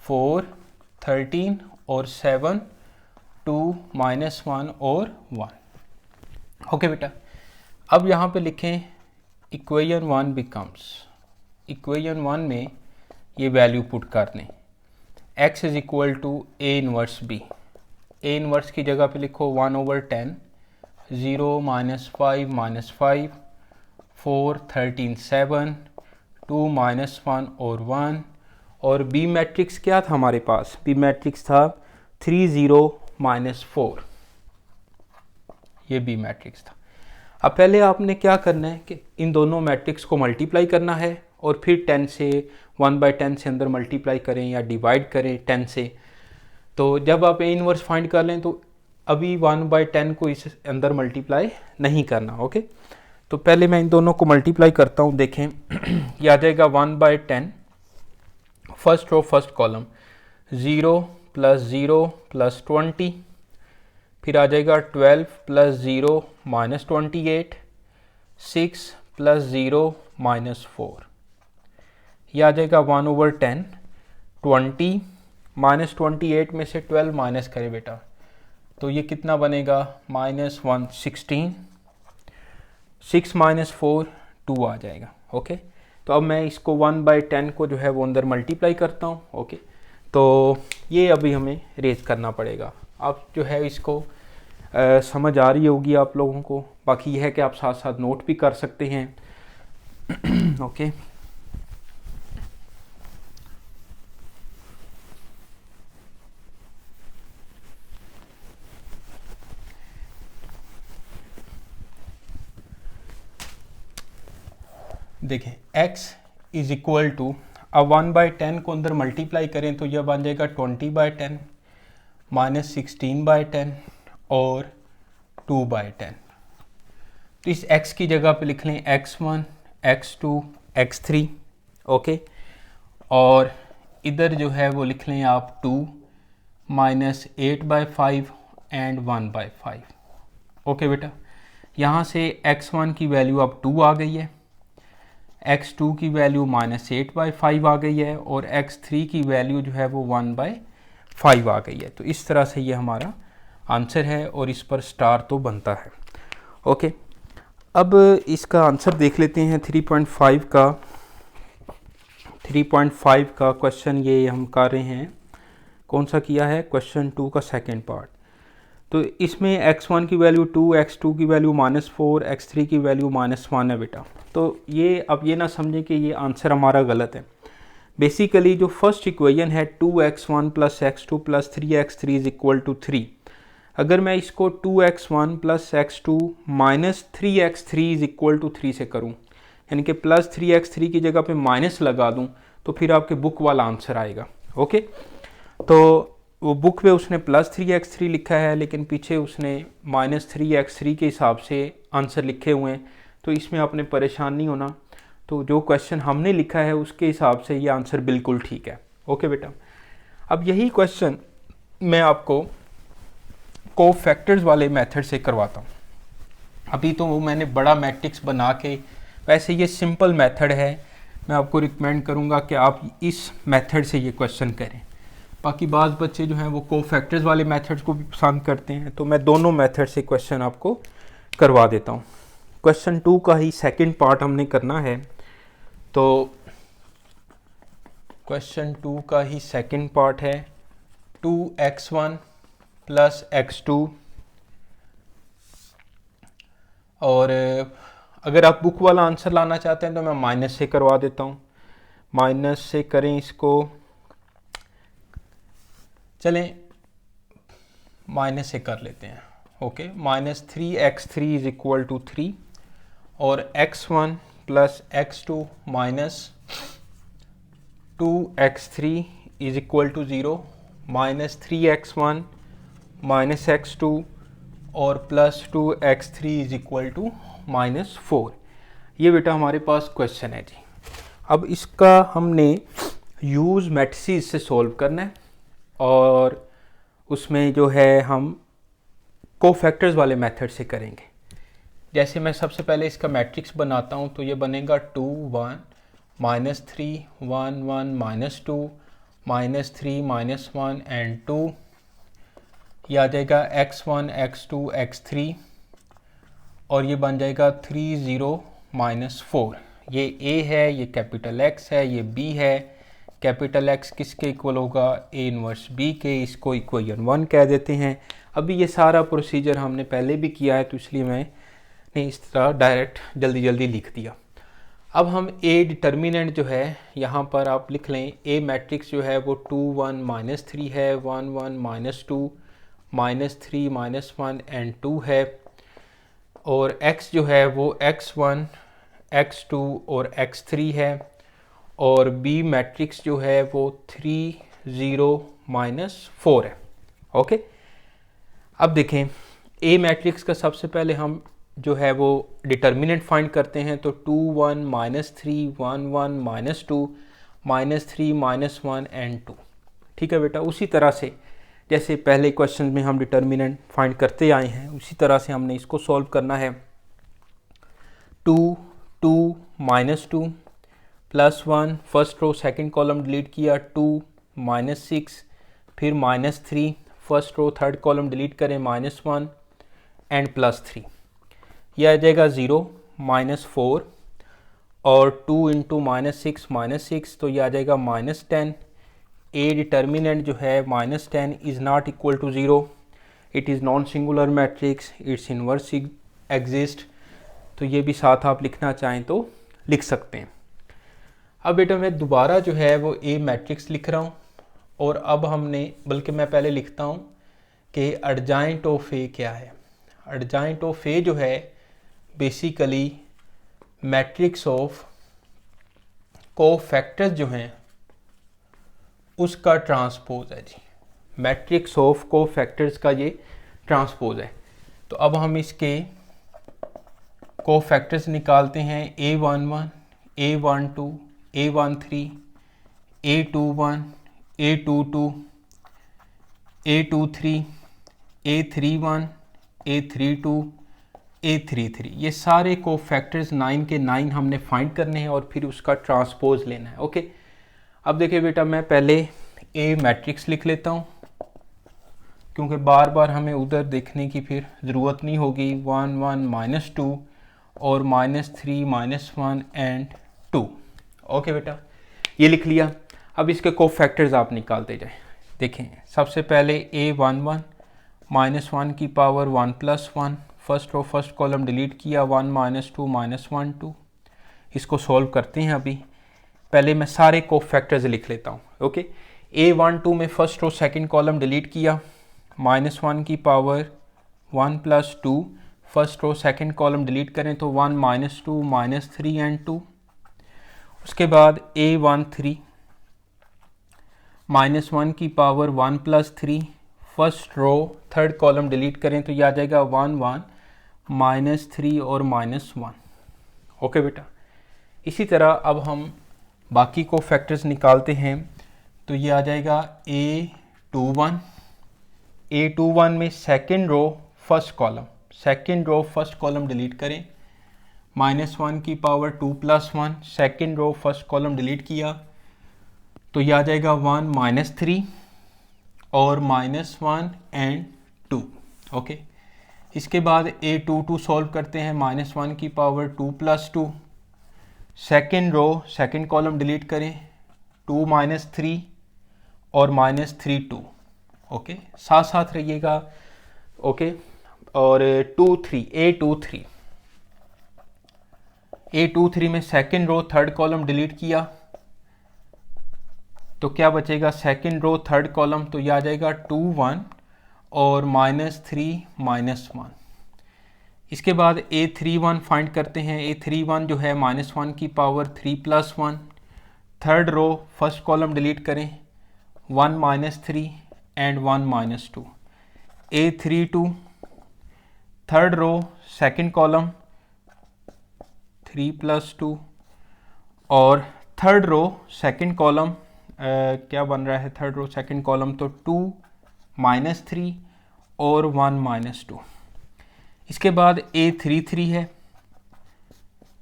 4 13 और 7 2 -1 और 1। ओके बेटा, अब यहाँ पे लिखें इक्वेशन 1 बिकम्स, इक्वेशन 1 में ये वैल्यू पुट कर दें, x is equal to A inverse B. A inverse की जगह पे लिखो 1/10, 0 -5 -5 4 13 7 2 -1 और 1। और बी मैट्रिक्स क्या था हमारे पास, बी मैट्रिक्स था 3 0 -4, ये बी मैट्रिक्स था। अब पहले आपने क्या करना है कि इन दोनों मैट्रिक्स को मल्टीप्लाई करना है और फिर 10 से 1/10 से अंदर मल्टीप्लाई करें या डिवाइड करें 10 से। तो जब आप ए इनवर्स फाइंड कर लें तो अभी 1/10 को इस अंदर मल्टीप्लाई नहीं करना। ओके, तो पहले मैं इन दोनों को मल्टीप्लाई करता हूँ, देखें यह आ जाएगा 1/10, फर्स्ट रो फर्स्ट कॉलम, 0 + 0 + 20, फिर आ जाएगा 12 + 0 -28, 6 + 0 -4, यह आ जाएगा 1/10। 20 -28 में से 12 माइनस करें बेटा, तो ये कितना बनेगा -116, 6 - 4 2 आ जाएगा। ओके, तो अब मैं इसको 1/10 को जो है वो अंदर मल्टीप्लाई करता हूँ। ओके, तो ये अभी हमें रेज करना पड़ेगा। अब जो है इसको समझ आ रही होगी आप लोगों को। बाकी यह है कि आप साथ साथ नोट भी कर सकते हैं। ओके, देखें x इज इक्वल टू, अब 1/10 को अंदर मल्टीप्लाई करें तो यह बन जाएगा 20/10 -16/10 और 2/10। तो इस x की जगह पे लिख लें x1 x2 x3। ओके, और इधर जो है वो लिख लें आप 2 -8/5 एंड 1/5। ओके बेटा, यहाँ से x1 की वैल्यू अब 2 आ गई है, x2 की वैल्यू -8/5 आ गई है और x3 की वैल्यू जो है वो 1/5 आ गई है। तो इस तरह से ये हमारा आंसर है और इस पर स्टार तो बनता है। ओके, अब इसका आंसर देख लेते हैं। 3.5 का क्वेश्चन ये हम कर रहे हैं। कौन सा किया है? क्वेश्चन 2 का सेकेंड पार्ट। तो इसमें x1 की वैल्यू 2, x2 की वैल्यू -4, x3 की वैल्यू -1 है बेटा। तो ये अब ये ना समझें कि ये आंसर हमारा गलत है। बेसिकली जो फर्स्ट इक्वेशन है 2x1 + x2 + 3x3 = 3, अगर मैं इसको 2x1 + x2 - 3x3 = 3 से करूं, यानी कि +3x3 की जगह पे माइनस लगा दूं, तो फिर आपके बुक वाला आंसर आएगा। ओके, तो वो बुक पे उसने +3x3 लिखा है लेकिन पीछे उसने -3x3 के हिसाब से आंसर लिखे हुए हैं, तो इसमें आपने परेशान नहीं होना। तो जो क्वेश्चन हमने लिखा है उसके हिसाब से ये आंसर बिल्कुल ठीक है। ओके बेटा, अब यही क्वेश्चन मैं आपको कोफैक्टर्स वाले मेथड से करवाता हूँ। अभी तो वो मैंने बड़ा मैट्रिक्स बना के, वैसे ये सिंपल मेथड है, मैं आपको रिकमेंड करूँगा कि आप इस मेथड से ये क्वेश्चन करें। बाकी बाज़ बच्चे जो हैं वो कोफैक्टर्स वाले मेथड्स को भी पसंद करते हैं, तो मैं दोनों मेथड से क्वेश्चन आपको करवा देता हूँ। क्वेश्चन 2 का ही सेकंड पार्ट हमने करना है। तो क्वेश्चन 2 का ही सेकंड पार्ट है 2x1 + x2, और अगर आप बुक वाला आंसर लाना चाहते हैं तो मैं माइनस से करवा देता हूँ। माइनस से करें इसको, चलें माइनस से कर लेते हैं। ओके, -3x3 = 3 और x1 + x2 - 2x3 = 0, -3x1 - x2 और +2x3 = -4। ये बेटा हमारे पास क्वेश्चन है जी। अब इसका हमने यूज़ मैट्रिसेस से सॉल्व करना है और उसमें जो है हम कोफैक्टर्स वाले मेथड से करेंगे। जैसे मैं सबसे पहले इसका मैट्रिक्स बनाता हूँ, तो ये बनेगा 2 1 -3 1 1 -2 -3 -1 एंड 2। ये आ जाएगा x1 x2 x3 और ये बन जाएगा 3 0 -4। ये a है, ये कैपिटल X है, ये b है। कैपिटल X किसके इक्वल होगा? a इनवर्स b के। इसको इक्वेशन 1 कह देते हैं। अभी ये सारा प्रोसीजर हमने पहले भी किया है, तो इसलिए मैंने इस तरह डायरेक्ट जल्दी जल्दी लिख दिया। अब हम a डिटर्मिनेंट जो है यहाँ पर आप लिख लें। a मैट्रिक्स जो है वो 2 1 -3 है, 1 1 -2 -3 -1 एंड 2 है, और x जो है वो x1 x2 और x3 है, और b मैट्रिक्स जो है वो 3 0 -4 है। ओके, अब देखें a मैट्रिक्स का सबसे पहले हम जो है वो डिटर्मिनेंट फाइंड करते हैं। तो 2 1 -3 1 1 -2 -3 -1 एंड 2। ठीक है बेटा, उसी तरह से जैसे पहले क्वेश्चन में हम डिटर्मिनेंट फाइंड करते आए हैं, उसी तरह से हमने इसको सॉल्व करना है। 2 2 -2 +1, first row second column delete किया, 2 -6, फिर -3 first row third column delete करें -1 एंड +3, यह आ जाएगा 0 -4 और 2 इंटू -6 तो यह आ जाएगा -10। ए डिटर्मिनेंट जो है -10 is not equal to 0, it is non singular matrix, it's inverse exist. तो ये भी साथ आप लिखना चाहें तो लिख सकते हैं। अब बेटा मैं दोबारा जो है वो ए मैट्रिक्स लिख रहा हूँ, और अब हमने, बल्कि मैं पहले लिखता हूँ कि एडजाइंट ऑफ ए क्या है। एडजाइंट ऑफ ए जो है बेसिकली मैट्रिक्स ऑफ कोफैक्टर्स जो हैं उसका ट्रांसपोज है जी। मैट्रिक्स ऑफ कोफैक्टर्स का ये ट्रांसपोज है। तो अब हम इसके कोफैक्टर्स निकालते हैं। A11, A12, A13, A21, A22, A23, A31, A32, A33, ये सारे कोफैक्टर्स 9 के 9 हमने फाइंड करने हैं और फिर उसका ट्रांसपोज लेना है। ओके, अब देखिए बेटा मैं पहले ए मैट्रिक्स लिख लेता हूँ, क्योंकि बार बार हमें उधर देखने की फिर ज़रूरत नहीं होगी। 1 1 -2 और -3 -1 एंड 2। ओके बेटा, ये लिख लिया। अब इसके कोफैक्टर्स आप निकालते जाएं। देखें सबसे पहले A11 -1 की power 1 + 1, first row first column delete किया, 1 -2 -1 2। इसको सॉल्व करते हैं। अभी पहले मैं सारे कोफैक्टर्स लिख लेता हूँ। ओके, A12 में first row second column delete किया, -1 की power 1 + 2, first row second column delete करें तो 1 -2 -3 एंड 2। उसके बाद A13 -1 की power 1 + 3, first row third column delete करें तो यह आ जाएगा 1 1 -3 और -1। ओके बेटा, इसी तरह अब हम बाकी को फैक्टर्स निकालते हैं। तो ये आ जाएगा A21 में second row first column delete करें, -1 की power 2 + 1, second row first column delete किया तो यह आ जाएगा 1 -3 और -1 एंड 2। ओके, इसके बाद A22 सॉल्व करते हैं, -1 की power 2 + 2, second row second column delete करें, 2 -3 और -3 2। ओके, साथ साथ रहिएगा। ओके, और A23 में second row third column delete किया तो क्या बचेगा, सेकंड रो थर्ड कॉलम, तो यह आ जाएगा 2 1 और -3 -1। इसके बाद A31 फाइंड करते हैं। A31 जो है -1 की power 3 + 1, third row first column delete करें, 1 -3 and 1 -2। A32 third row second column 3 + 2 और थर्ड रो सेकंड कॉलम क्या बन रहा है, थर्ड रो सेकंड कॉलम तो 2 -3 और 1 -2। इसके बाद A33 है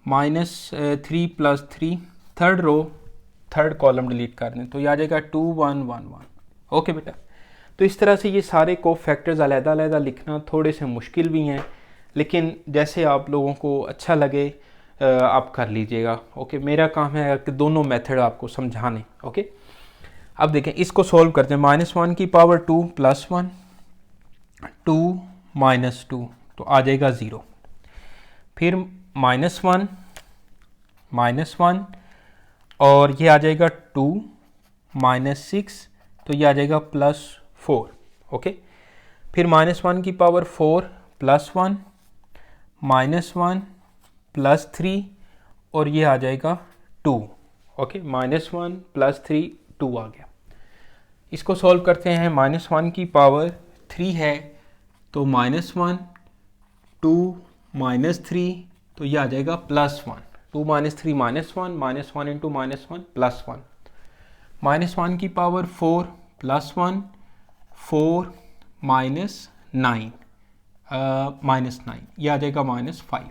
-3 + 3, third row third column delete कर दें तो यह आ जाएगा 2 1 1 1। ओके बेटा, तो इस तरह से ये सारे कोफैक्टर्स अलग-अलग लिखना थोड़े से मुश्किल भी हैं, लेकिन जैसे आप लोगों को अच्छा लगे आप कर लीजिएगा। ओके, मेरा काम है कि दोनों मेथड आपको समझाने। ओके, अब देखें इसको सॉल्व करते हैं। -1 की पावर 2 + 1, 2 -2 तो आ जाएगा 0। फिर -1 और ये आ जाएगा 2 -6 तो ये आ जाएगा +4। ओके, फिर -1 की पावर 4 + 1, -1 +3 और ये आ जाएगा 2। ओके, -1 +3 2 आ गया। इसको सॉल्व करते हैं। -1 की पावर 3 है तो -1 2 -3 तो ये आ जाएगा +1। 2 -3 -1, -1 इंटू -1 +1। -1 की पावर 4 +1, 4 -9 ये आ जाएगा -5।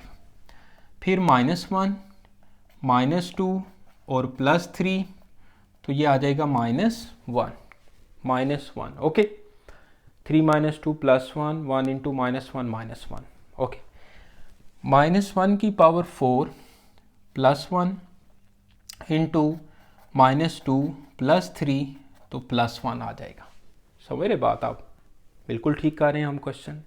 फिर -1 -2 और +3 तो ये आ जाएगा -1। Okay, 3 minus 2 plus 1, 1 into minus 1 minus 1। Okay, minus 1 की power 4 plus 1 into minus 2 plus 3, तो प्लस 1 आ जाएगा। समझ रहे बात आप? बिल्कुल ठीक कर रहे हैं हम क्वेश्चन।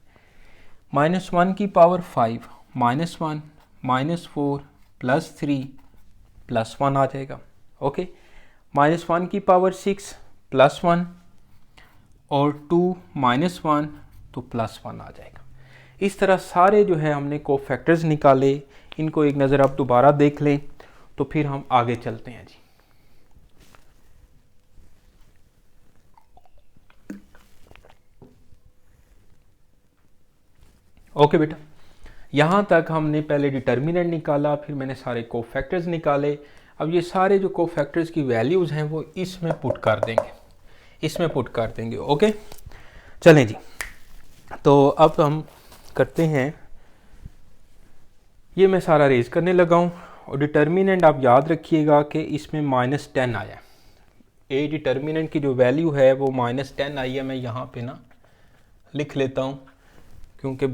माइनस 1 की power 5 minus 1 minus 4 plus 3 plus 1 आ जाएगा। ओके, माइनस 1 की पावर 6 प्लस 1 और 2 माइनस 1, तो प्लस 1 आ जाएगा। इस तरह सारे जो है हमने कोफैक्टर्स निकाले, इनको एक नज़र आप दोबारा देख लें तो फिर हम आगे चलते हैं जी। ओके बेटा, यहाँ तक हमने पहले डिटर्मिनेंट निकाला, फिर मैंने सारे कोफैक्टर्स निकाले। अब ये सारे जो कोफैक्टर्स की वैल्यूज़ हैं वो इसमें पुट कर देंगे, इसमें पुट कर देंगे। ओके, चलें जी। तो अब हम करते हैं, ये मैं सारा रेज करने लगा हूँ और डिटर्मिनेंट आप याद रखिएगा कि इसमें -10 आया। ए डिटर्मिनेंट की जो वैल्यू है वो -10 आई है। मैं यहाँ पे ना लिख लेता हूँ क्योंकि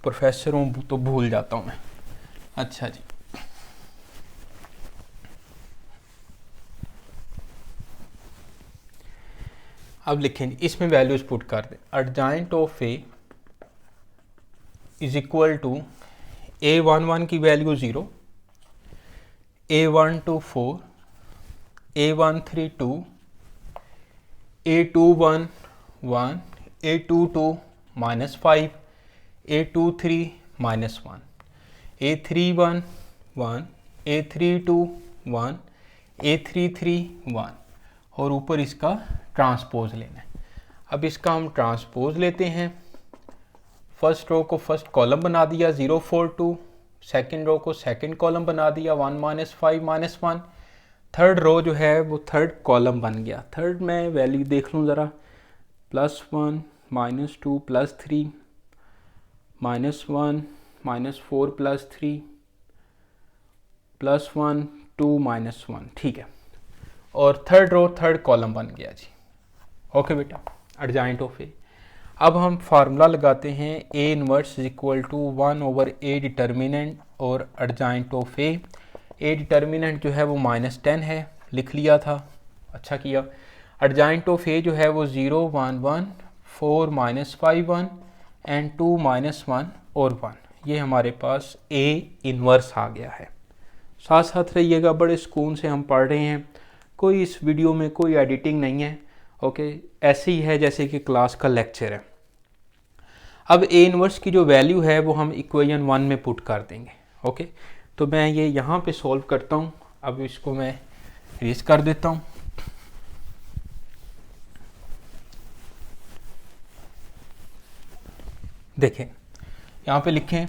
प्रोफेसर हूँ तो भूल जाता हूँ मैं। अच्छा जी, अब लिखें, इसमें वैल्यूज पुट कर दें। Adjoint of A is equal to A11 की value 0, A12 4, A13 2, A21 1, A22 -5, A23 -1, A31 1, A32 1, A33 1 और ऊपर इसका ट्रांसपोज लेना है। अब इसका हम ट्रांसपोज लेते हैं। फर्स्ट रो को फर्स्ट कॉलम बना दिया 0 4 2, सेकेंड रो को सेकेंड कॉलम बना दिया 1 -5 -1, थर्ड रो जो है वो थर्ड कॉलम बन गया। थर्ड में वैल्यू देख लूँ ज़रा, +1 -2 +3 -1 -4 +3 +1 2 -1, ठीक है। और थर्ड रो थर्ड कॉलम बन गया जी। ओके बेटा, एडजॉइंट ऑफ ए। अब हम फार्मूला लगाते हैं, A inverse is equal to 1/a determinant और adjoint of A. A determinant जो है वो -10 है, लिख लिया था, अच्छा किया। एडजॉइंट ऑफ ए जो है वो 0 1 1 4 -5 1 एंड 2 -1 और 1। ये हमारे पास ए इनवर्स आ गया है। साथ साथ रहिएगा, बड़े सुकून से हम पढ़ रहे हैं, कोई इस वीडियो में कोई एडिटिंग नहीं है। ओके, ऐसे ही है जैसे कि क्लास का लेक्चर है। अब ए इनवर्स की जो वैल्यू है वो हम इक्वेशन 1 में पुट कर देंगे। ओके, तो मैं ये यहाँ पे सॉल्व करता हूँ। अब इसको मैं रेज कर देता हूँ। देखें, यहाँ पे लिखें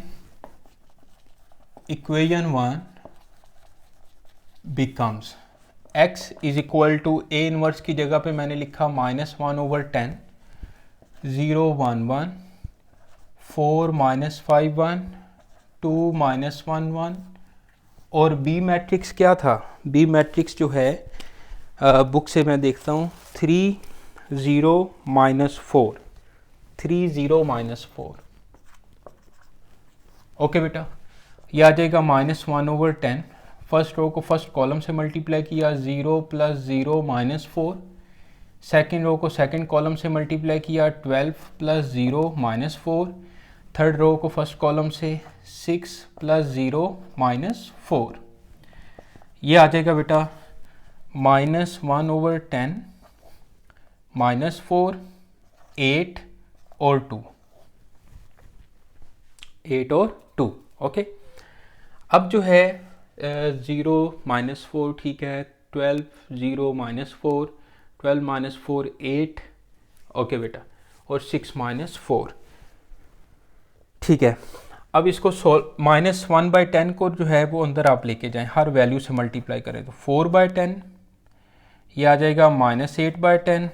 equation 1 becomes x is equal to A inverse की जगह पे मैंने लिखा -1/10 0 1 1 4 -5 1 2 -1 1 और बी मैट्रिक्स क्या था? बी मैट्रिक्स जो है बुक से मैं देखता हूँ 3 0 -4 3 0 -4। ओके बेटा, ये आ जाएगा -1/10। फर्स्ट रो को फर्स्ट कॉलम से मल्टीप्लाई किया 0 + 0 -4। सेकेंड रो को सेकेंड कॉलम से मल्टीप्लाई किया 12 + 0 -4। थर्ड रो को फर्स्ट कॉलम से 6 + 0 -4। ये आ जाएगा बेटा -1/10 -4 8 और 2 8 और 2। ओके, अब जो है 0 -4 ठीक है, 12 0 -4 12 -4 8। ओके बेटा, और 6 -4 ठीक है। अब इसको -1/10 को जो है वो अंदर आप लेके जाएं, हर वैल्यू से मल्टीप्लाई करें तो 4/10 ये आ जाएगा -8/10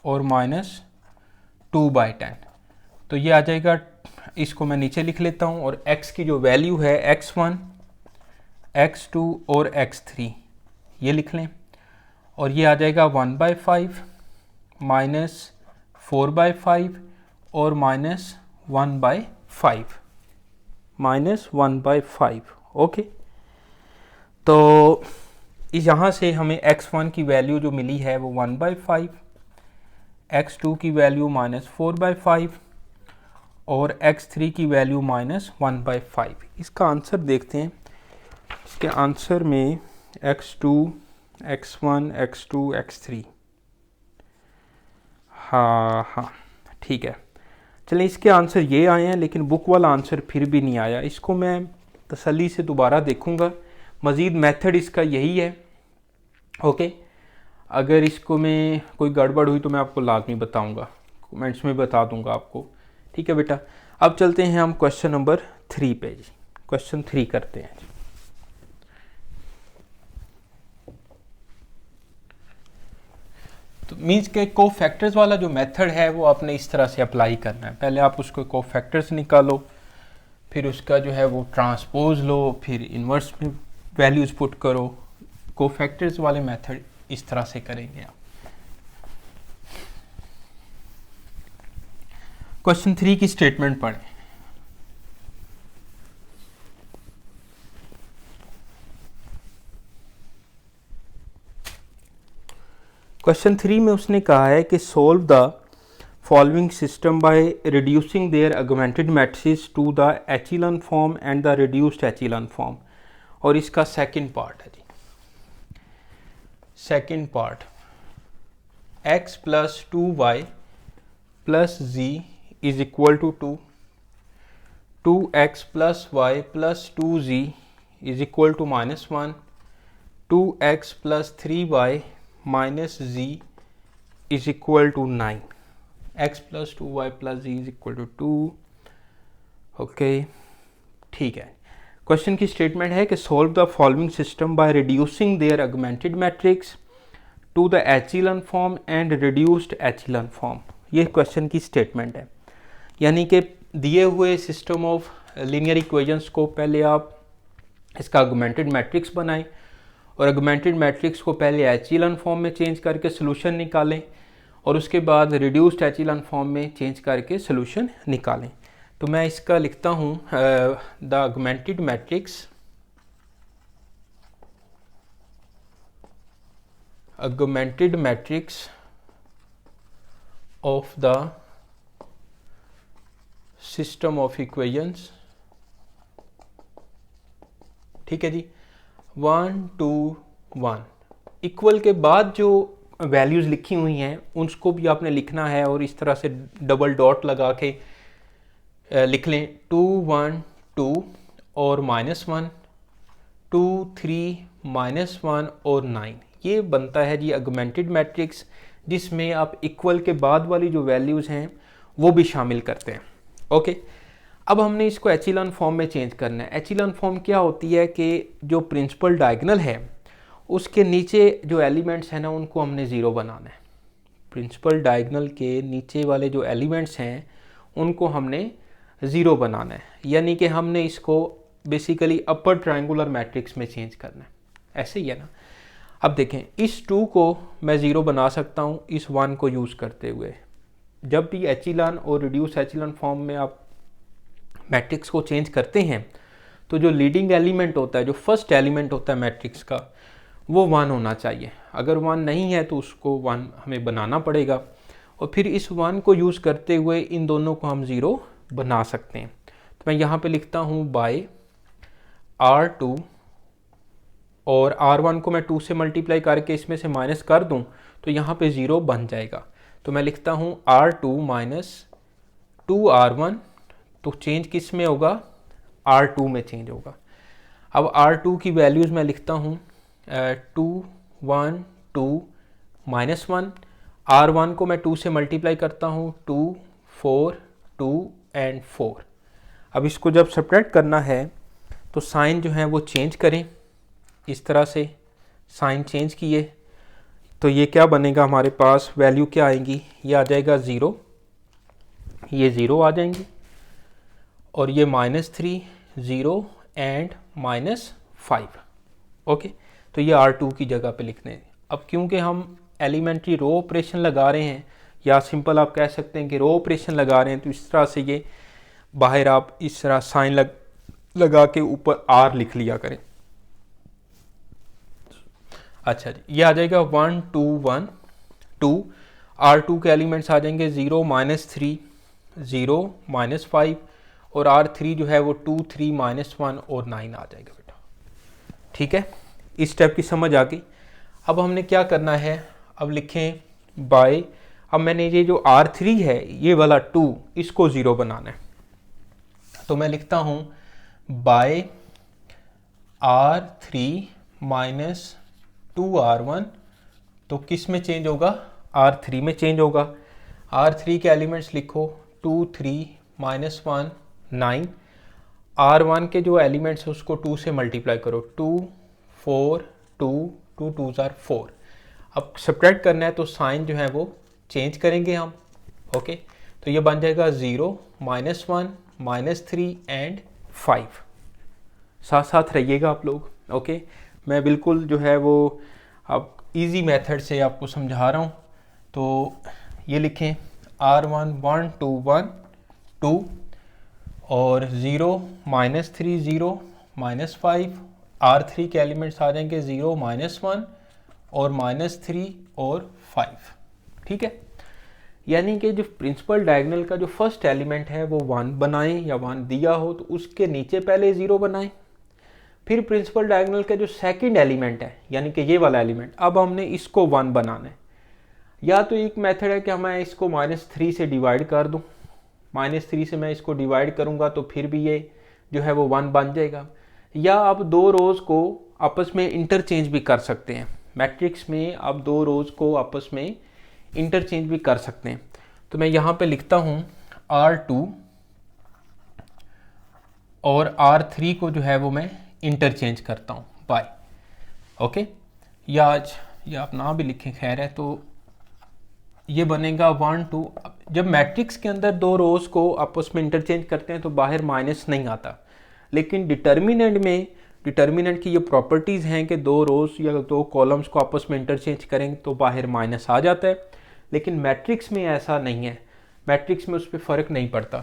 और -2/10, तो ये आ जाएगा। इसको मैं नीचे लिख लेता हूँ और x की जो वैल्यू है x1 x2 और x3 ये लिख लें, और ये आ जाएगा 1/5 -4/5 और -1/5, -1/5। ओके, तो यहाँ से हमें x1 की वैल्यू जो मिली है वो 1/5, x2 की वैल्यू -4/5 और x3 की वैल्यू -1/5। इसका आंसर देखते हैं। इसके आंसर में x2, x1, x2, x3, हाँ ठीक है। चलिए, इसके आंसर ये आए हैं, लेकिन बुक वाला आंसर फिर भी नहीं आया। इसको मैं तसल्ली से दोबारा देखूंगा। मज़ीद मेथड इसका यही है। ओके, अगर इसको में कोई गड़बड़ हुई तो मैं आपको लाजमी बताऊंगा, कमेंट्स में बता दूंगा आपको। ठीक है बेटा, अब चलते हैं हम क्वेश्चन नंबर 3 पे जी। क्वेश्चन 3 करते हैं। तो मीन्स के कोफैक्टर्स वाला जो मेथड है वो आपने इस तरह से अप्लाई करना है। पहले आप उसको कोफैक्टर्स निकालो, फिर उसका जो है वो ट्रांसपोज लो, फिर इन्वर्स में वैल्यूज़ पुट करो। कोफैक्टर्स वाले मेथड इस तरह से करेंगे आप। क्वेश्चन 3 की स्टेटमेंट पढ़ें। क्वेश्चन 3 में उसने कहा है कि solve the following system by reducing their augmented matrices to the echelon form and the reduced echelon form. और इसका सेकंड पार्ट है जी। Second part, x plus 2y plus z is equal to 2, 2x plus y plus 2z is equal to -1, 2x plus 3y minus z is equal to 9, x plus 2y plus z is equal to 2। Okay, ठीक है। क्वेश्चन की स्टेटमेंट है कि solve the following system by reducing their augmented matrix to the echelon form and reduced echelon form. ये क्वेश्चन की स्टेटमेंट है, यानी कि दिए हुए सिस्टम ऑफ लीनियर इक्वेशंस को पहले आप इसका ऑगमेंटेड मैट्रिक्स बनाएं और ऑगमेंटेड मैट्रिक्स को पहले एचेलॉन फॉर्म में चेंज करके सोल्यूशन निकालें और उसके बाद रिड्यूस्ड एचेलॉन फॉर्म में चेंज करके सोल्यूशन निकालें। तो मैं इसका लिखता हूँ the augmented matrix, augmented matrix of the system of equations. ठीक है जी, 1 2 1 इक्वल के बाद जो वैल्यूज़ लिखी हुई हैं उसको भी आपने लिखना है और इस तरह से डबल डॉट लगा के लिख लें। 2 1 2 और -1, 2 3 -1 और 9। ये बनता है जी ऑगमेंटेड मैट्रिक्स, जिसमें आप इक्वल के बाद वाली जो वैल्यूज़ हैं वो भी शामिल करते हैं। ओके, अब हमने इसको एचेलॉन फॉर्म में चेंज करना है। एचेलॉन फॉर्म क्या होती है कि जो प्रिंसिपल डायगोनल है उसके नीचे जो एलिमेंट्स हैं ना उनको हमने ज़ीरो बनाना है। प्रिंसिपल डायगोनल के नीचे वाले जो एलिमेंट्स हैं उनको हमने ज़ीरो बनाना है, यानी कि हमने इसको बेसिकली अपर ट्रायंगुलर मैट्रिक्स में चेंज करना है। ऐसे ही है ना। अब देखें, इस 2 को मैं ज़ीरो बना सकता हूँ इस 1 को यूज़ करते हुए। जब भी एचेलॉन और रिड्यूस एचेलॉन फॉर्म में आप मैट्रिक्स को चेंज करते हैं तो जो लीडिंग एलिमेंट होता है, जो फर्स्ट एलिमेंट होता है मैट्रिक्स का, वो 1 होना चाहिए। अगर 1 नहीं है तो उसको 1 हमें बनाना पड़ेगा और फिर इस 1 को यूज़ करते हुए इन दोनों को हम ज़ीरो बना सकते हैं। तो मैं यहाँ पे लिखता हूँ बाय R2, और R1 को मैं 2 से मल्टीप्लाई करके इसमें से माइनस कर दूँ तो यहाँ पे 0 बन जाएगा। तो मैं लिखता हूँ R2 माइनस 2R1, तो चेंज किस में होगा, R2 में चेंज होगा। अब R2 की वैल्यूज़ मैं लिखता हूँ 2 1 2 -1, R1 को मैं 2 से मल्टीप्लाई करता हूँ 2 4 2 एंड 4। अब इसको जब सब्ट्रैक्ट करना है तो साइन जो है वो चेंज करें, इस तरह से साइन चेंज किए तो ये क्या बनेगा, हमारे पास वैल्यू क्या आएंगी, ये आ जाएगा 0, ये 0 आ जाएंगी और ये -3 0 एंड -5। ओके, तो ये R2 की जगह पे लिखने हैं। अब क्योंकि हम एलिमेंट्री रो ऑपरेशन लगा रहे हैं या सिंपल आप कह सकते हैं कि रो ऑपरेशन लगा रहे हैं तो इस तरह से ये बाहर आप इस तरह साइन लगा के ऊपर आर लिख लिया करें। अच्छा जी, ये आ जाएगा 1 2 1 2। R2 के एलिमेंट्स आ जाएंगे 0 -3 0 -5 और R3 जो है वो 2 3 -1 और 9 आ जाएगा बेटा। ठीक है, इस स्टेप की समझ आ गई। अब हमने क्या करना है, अब लिखें बाय, अब मैंने ये जो R3 है ये वाला 2 इसको 0 बनाना है, तो मैं लिखता हूँ बाय R3 - 2R1, तो किस में चेंज होगा, R3 में चेंज होगा। R3 के एलिमेंट्स लिखो 2 3 -1 9, R1 के जो एलिमेंट्स है उसको 2 से मल्टीप्लाई करो, 2 4 2 2 2 4। अब सब्ट्रैक्ट करना है तो साइन जो है वो चेंज करेंगे हम। ओके, तो ये बन जाएगा 0 -1 -3 एंड 5। साथ साथ रहिएगा आप लोग। ओके, मैं बिल्कुल जो है वो अब इजी मेथड से आपको समझा रहा हूँ। तो ये लिखें R1 1 2 1 2 और 0 -3 0 -5, R3 के एलिमेंट्स आ जाएंगे 0 -1 और -3 और 5। ठीक है, यानी कि जो प्रिंसिपल डायगोनल का जो फर्स्ट एलिमेंट है वो 1 बनाएं या 1 दिया हो तो उसके नीचे पहले 0 बनाएं, फिर प्रिंसिपल डायगोनल का जो सेकंड एलिमेंट है यानी कि ये वाला एलिमेंट, अब हमने इसको 1 बनाना है। या तो एक मेथड है कि मैं इसको -3 से डिवाइड कर दूं, -3 से मैं इसको डिवाइड करूंगा तो फिर भी ये जो है वो 1 बन जाएगा। या आप दो रोज़ को आपस में इंटरचेंज भी कर सकते हैं, मैट्रिक्स में आप दो रोज़ को आपस में इंटरचेंज भी कर सकते हैं। तो मैं यहाँ पे लिखता हूँ R2 और R3 को जो है वो मैं इंटरचेंज करता हूँ बाय। ओके, या आज या आप ना भी लिखें खैर है, तो ये बनेगा 1 2। जब मैट्रिक्स के अंदर दो रोज़ को आपस में इंटरचेंज करते हैं तो बाहर माइनस नहीं आता, लेकिन डिटर्मिनेंट में डिटर्मिनेंट की ये प्रॉपर्टीज़ हैं कि दो रोज़ या दो कॉलम्स को आपस में इंटरचेंज करें तो बाहर माइनस आ जाता है, लेकिन मैट्रिक्स में ऐसा नहीं है, मैट्रिक्स में उस पर फ़र्क नहीं पड़ता।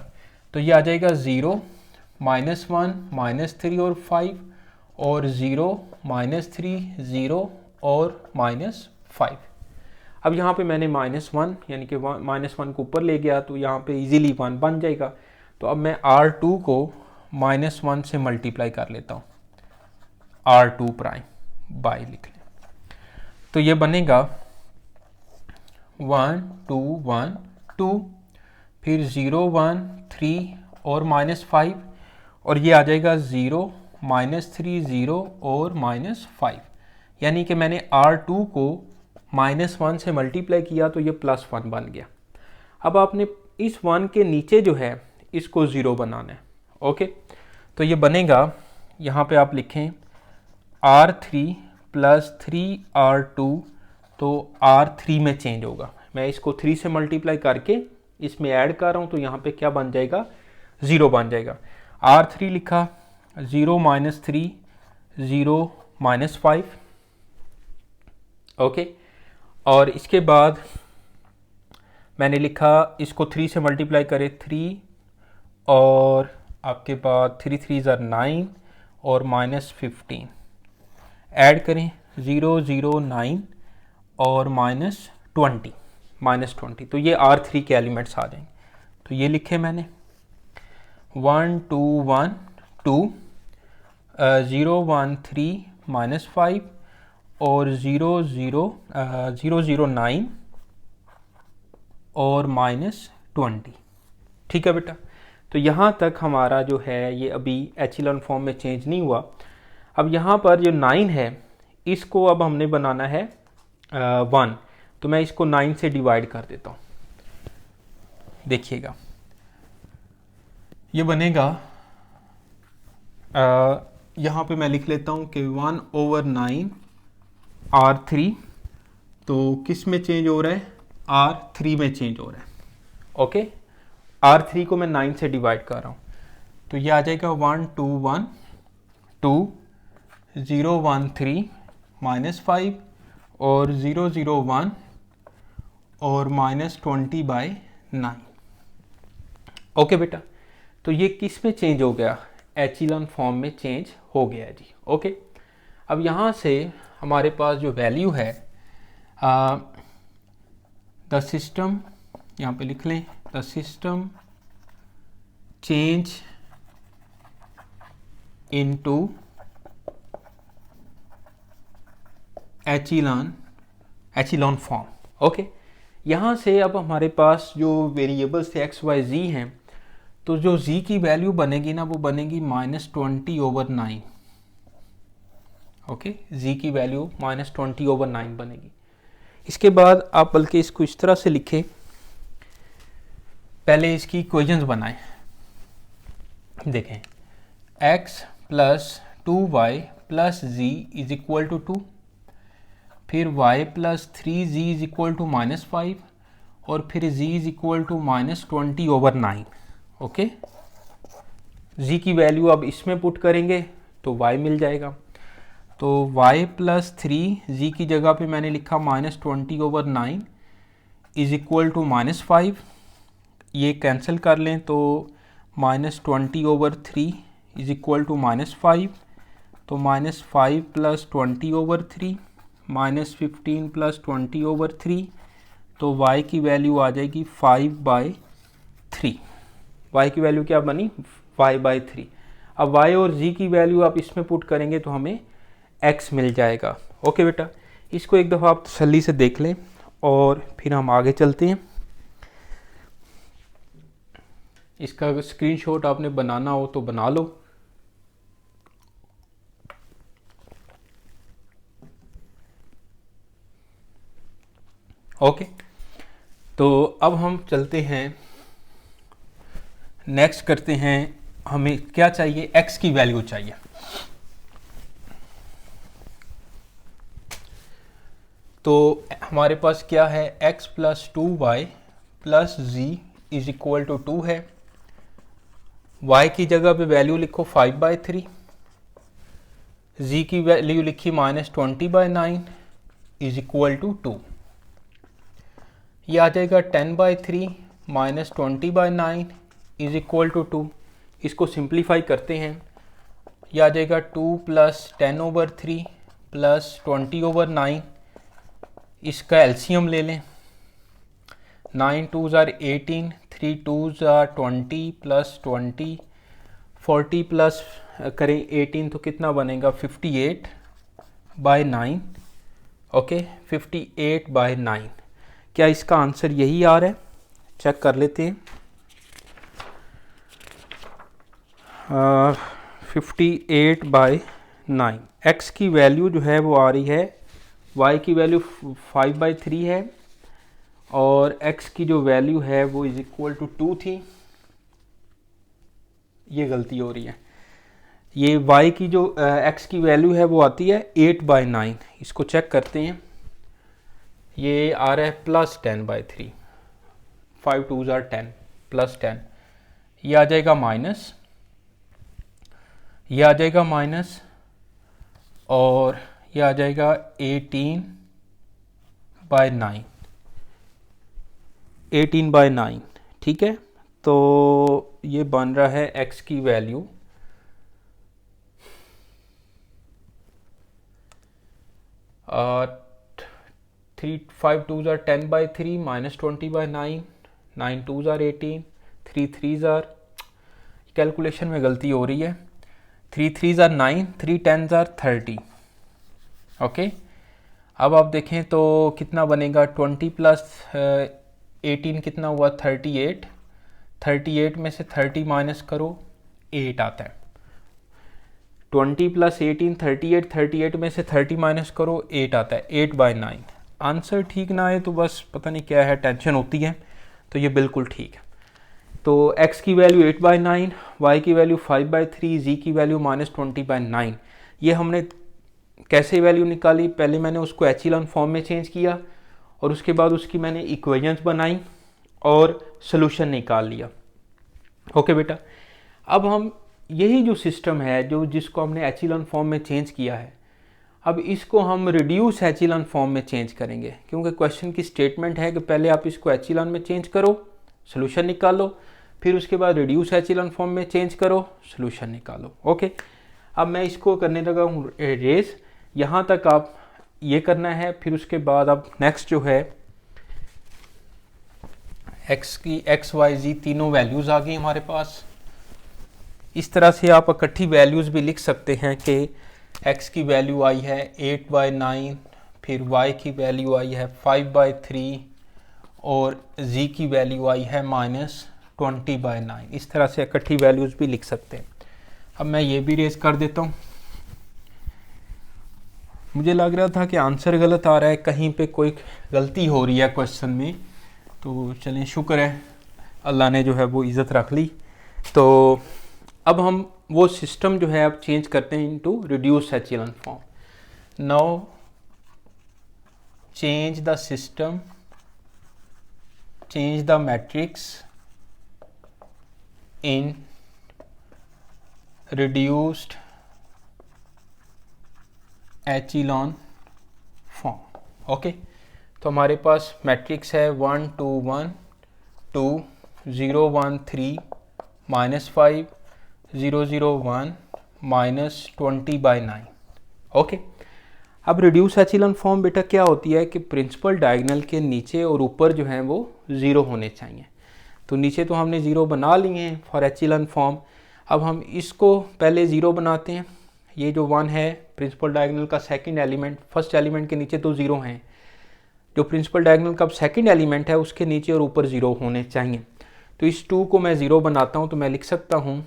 तो ये आ जाएगा 0 -1 -3 और 5 और 0 -3 0 और -5। अब यहाँ पे मैंने -1 यानी कि -1 को ऊपर ले गया तो यहाँ पे इजीली 1 बन जाएगा। तो अब मैं R2 को -1 से मल्टीप्लाई कर लेता हूँ, R2 प्राइम बाय लिख लें, तो ये बनेगा 1 2 1 2, फिर 0 1 3 और -5 और ये आ जाएगा 0 -3 0 और -5, यानी कि मैंने R2 को -1 से मल्टीप्लाई किया तो ये +1 बन गया। अब आपने इस 1 के नीचे जो है इसको 0 बनाना है। ओके, तो ये बनेगा, यहाँ पे आप लिखें R3 + 3R2, तो R3 में चेंज होगा। मैं इसको 3 से मल्टीप्लाई करके इसमें ऐड कर रहा हूँ तो यहाँ पे क्या बन जाएगा, 0 बन जाएगा। R3 लिखा 0 -3 0 -5। ओके, और इसके बाद मैंने लिखा इसको 3 से मल्टीप्लाई करें 3 और आपके पास 3 3 = 9 और -15 ऐड करें 0 0 9 और -20, तो ये R3 के एलिमेंट्स आ जाएंगे। तो ये लिखे मैंने 1 2 1 2 0 1 3 -5 और 0 0 0 9 और -20। ठीक है बेटा, तो यहाँ तक हमारा जो है ये अभी एचेलॉन फॉर्म में चेंज नहीं हुआ। अब यहाँ पर जो 9 है इसको अब हमने बनाना है 1, तो मैं इसको 9 से डिवाइड कर देता हूँ। देखिएगा ये बनेगा, यहाँ पे मैं लिख लेता हूँ कि 1/9 R3, तो किस में चेंज हो रहा है, R3 में चेंज हो रहा है। ओके, R3 को मैं 9 से डिवाइड कर रहा हूँ, तो ये आ जाएगा 1 2 1 2 0 1 3 -5 और 0 0 1 और -20/9। ओके बेटा, तो ये किस में चेंज हो गया? एचिलॉन फॉर्म में चेंज हो गया जी। ओके, अब यहाँ से हमारे पास जो वैल्यू है द सिस्टम, यहाँ पे लिख लें, the system change into echelon form. Okay, यहाँ से अब हमारे पास जो वेरिएबल्स थे एक्स वाई जी हैं, तो जो z की वैल्यू बनेगी ना वो बनेगी -20/9। ओके, z की वैल्यू -20/9 बनेगी। इसके बाद आप बल्कि इसको इस तरह से लिखें, पहले इसकी इक्वेशंस बनाएं। देखें, x + 2y + z = 2, फिर y + 3z = -5 और फिर z = -20/9। ओके, z की वैल्यू अब इसमें पुट करेंगे तो y मिल जाएगा। तो y + 3z की जगह पे मैंने लिखा -20/9 = -5। ये कैंसिल कर लें तो -20/3 = -5, तो -5 + 20/3 -15 + 20/3, तो y की वैल्यू आ जाएगी 5/3। y की वैल्यू क्या बनी? 5/3। अब y और z की वैल्यू आप इसमें पुट करेंगे तो हमें x मिल जाएगा। ओके बेटा, इसको एक दफ़ा आप तसल्ली से देख लें और फिर हम आगे चलते हैं। इसका अगर स्क्रीनशॉट आपने बनाना हो तो बना लो। ओके, तो अब हम चलते हैं, नेक्स्ट करते हैं। हमें क्या चाहिए? x की वैल्यू चाहिए। तो हमारे पास क्या है? x + 2y + z = 2 है। y की जगह पे वैल्यू लिखो 5/3, z की वैल्यू लिखी -20/9 = 2। ये आ जाएगा 10/3 -20/9 = 2। इसको सिंप्लीफाई करते हैं, यह आ जाएगा 2 + 10/3 + 20/9। इसका एलसीएम ले लें, 9 2s are 18, 3 2s are 20 + 20, 40 plus करें 18 तो कितना बनेगा? 58/9। ओके, 58/9। क्या इसका आंसर यही आ रहा है? चेक कर लेते हैं। 58/9। x की वैल्यू जो है वो आ रही है, y की वैल्यू 5/3 है और x की जो वैल्यू है वो = 2 थी। ये गलती हो रही है, ये y की जो x की वैल्यू है वो आती है 8/9। इसको चेक करते हैं, ये आ रहा है +10/3, 5 2s are 10 +10, ये आ जाएगा माइनस, ये आ जाएगा माइनस और ये आ जाएगा 18/9, 18/9। ठीक है, तो ये बन रहा है x की value 5 2s are 10/3 -20/9, 9 2s are 18, 3 3s are, calculation में गलती हो रही है, 3 3s are 9, 3 10s are 30। Okay, अब आप देखें तो कितना बनेगा? 20 + 18 कितना हुआ? 38। 38 में से 30 माइनस करो, 8 आता है। 20 + 18 38, 38 में से 30 माइनस करो, 8 आता है। 8/9। आंसर ठीक ना आए तो बस पता नहीं क्या है, टेंशन होती है। तो ये बिल्कुल ठीक है। तो x की वैल्यू 8/9, y की वैल्यू 5/3, z की वैल्यू -20/9। ये हमने कैसे वैल्यू निकाली? पहले मैंने उसको एचिलॉन फॉर्म में चेंज किया और उसके बाद उसकी मैंने इक्वेशंस बनाई और सॉल्यूशन निकाल लिया। ओके बेटा, अब हम यही जो सिस्टम है जिसको हमने एचिलॉन फॉर्म में चेंज किया है, अब इसको हम रिड्यूस एचिलॉन फॉर्म में चेंज करेंगे, क्योंकि क्वेश्चन की स्टेटमेंट है कि पहले आप इसको एचिलॉन में चेंज करो, सोल्यूशन निकालो, फिर उसके बाद रिड्यूस एचिलॉन फॉर्म में चेंज करो, सोल्यूशन निकालो। ओके, अब मैं इसको करने लगा हूँ रेस, यहाँ तक आप ये करना है। फिर उसके बाद अब नेक्स्ट जो है x की x y z तीनों वैल्यूज़ आ गई हमारे पास। इस तरह से आप इकट्ठी वैल्यूज़ भी लिख सकते हैं कि x की वैल्यू आई है 8/9, फिर y की वैल्यू आई है 5/3 और z की वैल्यू आई है -20/9। इस तरह से इकट्ठी वैल्यूज़ भी लिख सकते हैं। अब मैं ये भी रेज कर देता हूँ। मुझे लग रहा था कि आंसर गलत आ रहा है, कहीं पे कोई गलती हो रही है क्वेश्चन में, तो चलें शुक्र है अल्लाह ने जो है वो इज़्ज़त रख ली। तो अब हम वो सिस्टम जो है अब चेंज करते हैं into reduce echelon form. Now change the system, change the matrix in reduced echelon form. Okay, तो हमारे पास मैट्रिक्स है 1 2 1 2 0 1 3 -5 0 0 1 -20/9। ओके, अब रिड्यूस एचिलॉन फॉर्म बेटा क्या होती है कि प्रिंसिपल डायगोनल के नीचे और ऊपर जो है वो ज़ीरो होने चाहिए। तो नीचे तो हमने ज़ीरो बना लिए हैं फॉर एचिलॉन फॉर्म। अब हम इसको पहले ज़ीरो बनाते हैं। ये जो 1 है प्रिंसिपल डायगोनल का सेकंड एलिमेंट, फर्स्ट एलिमेंट के नीचे तो ज़ीरो हैं, जो प्रिंसिपल डायगोनल का सेकंड एलिमेंट है उसके नीचे और ऊपर ज़ीरो होने चाहिए। तो इस 2 को मैं ज़ीरो बनाता हूँ, तो मैं लिख सकता हूँ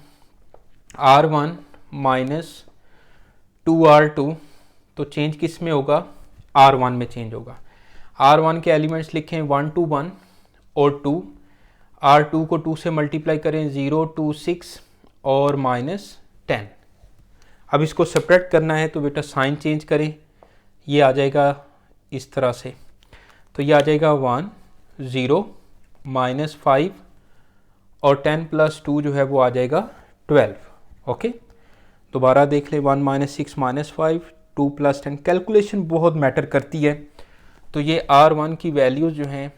R1 - 2R2। तो चेंज किस में होगा? R1 में चेंज होगा। R1 के एलिमेंट्स लिखें 1 2 1 और 2। R2 को 2 से मल्टीप्लाई करें 0 2 6 और -10। अब इसको सेपरेट करना है तो बेटा साइन चेंज करें, ये आ जाएगा इस तरह से। तो ये आ जाएगा 1 0 -5 और 10 + 2 जो है वो आ जाएगा 12। ओके, दोबारा देख लें 1 - 6 -5 2 + 10। कैलकुलेशन बहुत मैटर करती है। तो ये R1 की वैल्यूज़ जो हैं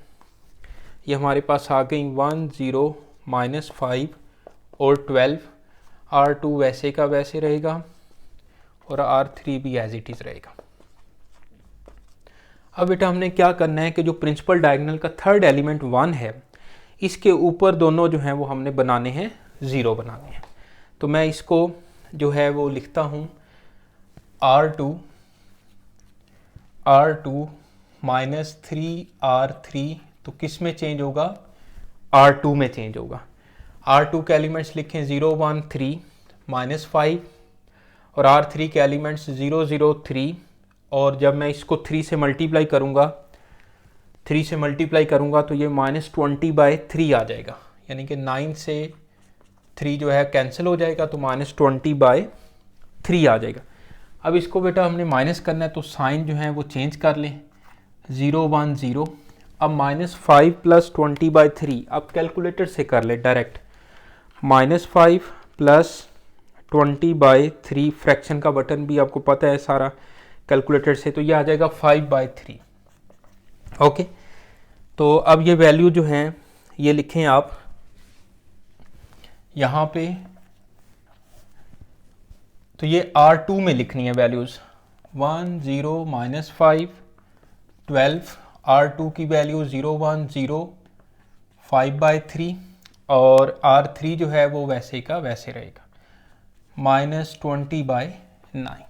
ये हमारे पास आ गई 1 0 -5 और 12। R2 वैसे का वैसे रहेगा और R3 भी एज इट इज़ रहेगा। अब बेटा हमने क्या करना है कि जो प्रिंसिपल डायगोनल का थर्ड एलिमेंट 1 है, इसके ऊपर दोनों जो हैं वो हमने बनाने हैं ज़ीरो बनाने हैं। तो मैं इसको जो है वो लिखता हूँ R2 -3R3। तो किस में चेंज होगा? R2 में चेंज होगा। R2 के एलिमेंट्स लिखें 0 1 3 -5 और R3 के एलिमेंट्स 0 0 3। और जब मैं इसको 3 से मल्टीप्लाई करूँगा तो ये -20/3 आ जाएगा, यानी कि 9 से 3 जो है कैंसिल हो जाएगा, तो -20/3 आ जाएगा। अब इसको बेटा हमने माइनस करना है, तो साइन जो है वो चेंज कर लें 0 1 0। अब -5 + 20/3 अब कैलकुलेटर से कर ले डायरेक्ट। -5 + 20/3 फ्रैक्शन का बटन भी आपको पता है सारा कैलकुलेटर से, तो ये आ जाएगा 5/3। ओके, तो अब ये वैल्यू जो हैं ये लिखें आप यहाँ पे। तो ये R2 में लिखनी है वैल्यूज़ 1 0 -5 12। R2 की वैल्यू 0 1 0 5/3 और R3 जो है वो वैसे का वैसे रहेगा -20/9।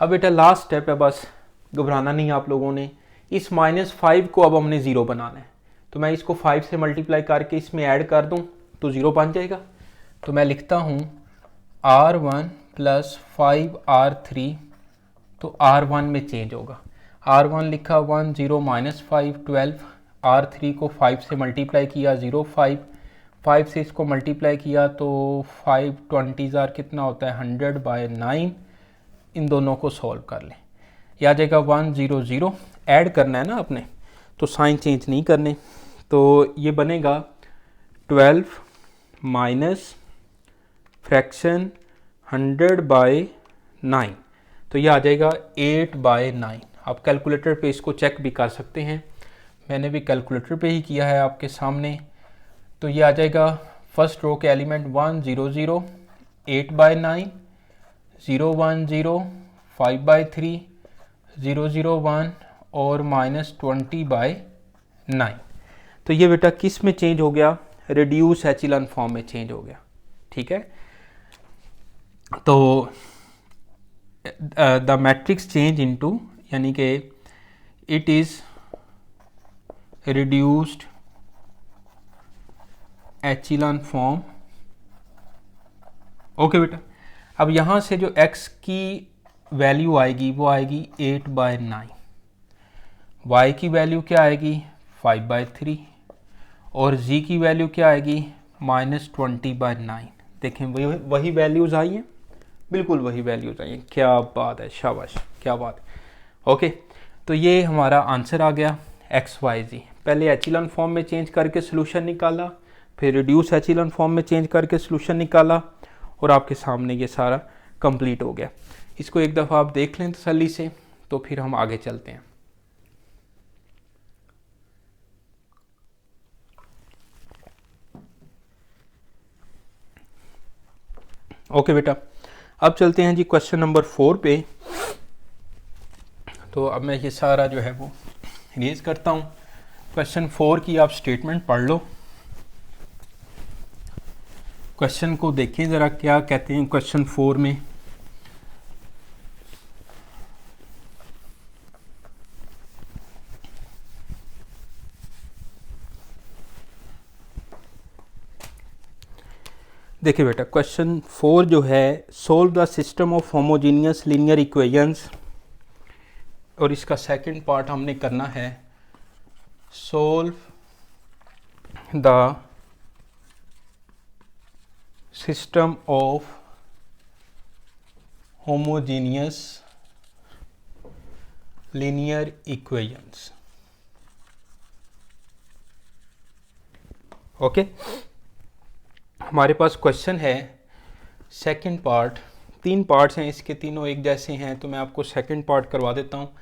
अब बेटा लास्ट स्टेप है, बस घबराना नहीं आप लोगों ने। इस -5 को अब हमने ज़ीरो बनाना है, तो मैं इसको 5 से मल्टीप्लाई करके इसमें ऐड कर दूं तो ज़ीरो बन जाएगा। तो मैं लिखता हूँ R1 + 5R3। तो R1 में चेंज होगा। R1 लिखा 1 0 -5 12। R3 को 5 से मल्टीप्लाई किया 0 5 से इसको मल्टीप्लाई किया तो 5 20 कितना होता है 100/9। इन दोनों को सॉल्व कर लें, यह आ जाएगा 1 0 0। ऐड करना है ना आपने, तो साइन चेंज नहीं करने। तो ये बनेगा 12 माइनस फ्रैक्शन 100/9। तो ये आ जाएगा 8/9। आप कैलकुलेटर पे इसको चेक भी कर सकते हैं, मैंने भी कैलकुलेटर पे ही किया है आपके सामने। तो ये आ जाएगा फर्स्ट रो के एलिमेंट 1 0 0 8/9 0 1 0 5/3 0 0 1 और -20/9। तो ये बेटा किस में चेंज हो गया? रिड्यूस एचिलन फॉर्म में चेंज हो गया। ठीक है, तो द मैट्रिक्स चेंज इनटू, यानी कि it is reduced echelon form. Okay बेटा, अब यहां से जो x की वैल्यू आएगी वो आएगी 8/9, y की वैल्यू क्या आएगी 5/3 और z की वैल्यू क्या आएगी -20/9। देखें वही वैल्यूज आई हैं, बिल्कुल वही वैल्यूज आई हैं। क्या बात है, शाबाश, क्या बात है। ओके, तो ये हमारा आंसर आ गया एक्स वाई जी। पहले एचिलन फॉर्म में चेंज करके सोल्यूशन निकाला, फिर रिड्यूस एचिलन फॉर्म में चेंज करके सोल्यूशन निकाला और आपके सामने ये सारा कंप्लीट हो गया। इसको एक दफ़ा आप देख लें तसल्ली से, तो फिर हम आगे चलते हैं। ओके बेटा, अब चलते हैं जी क्वेश्चन नंबर 4 पे। तो अब मैं ये सारा जो है वो रेज करता हूँ। क्वेश्चन 4 की आप स्टेटमेंट पढ़ लो, क्वेश्चन को देखें ज़रा क्या कहते हैं क्वेश्चन 4 में। देखिए बेटा, क्वेश्चन 4 जो है, solve the system of homogeneous linear equations, और इसका सेकंड पार्ट हमने करना है solve the system of homogeneous linear equations. Okay, हमारे पास क्वेश्चन है सेकंड पार्ट, 3 पार्ट्स हैं इसके, तीनों एक जैसे हैं, तो मैं आपको सेकंड पार्ट करवा देता हूँ।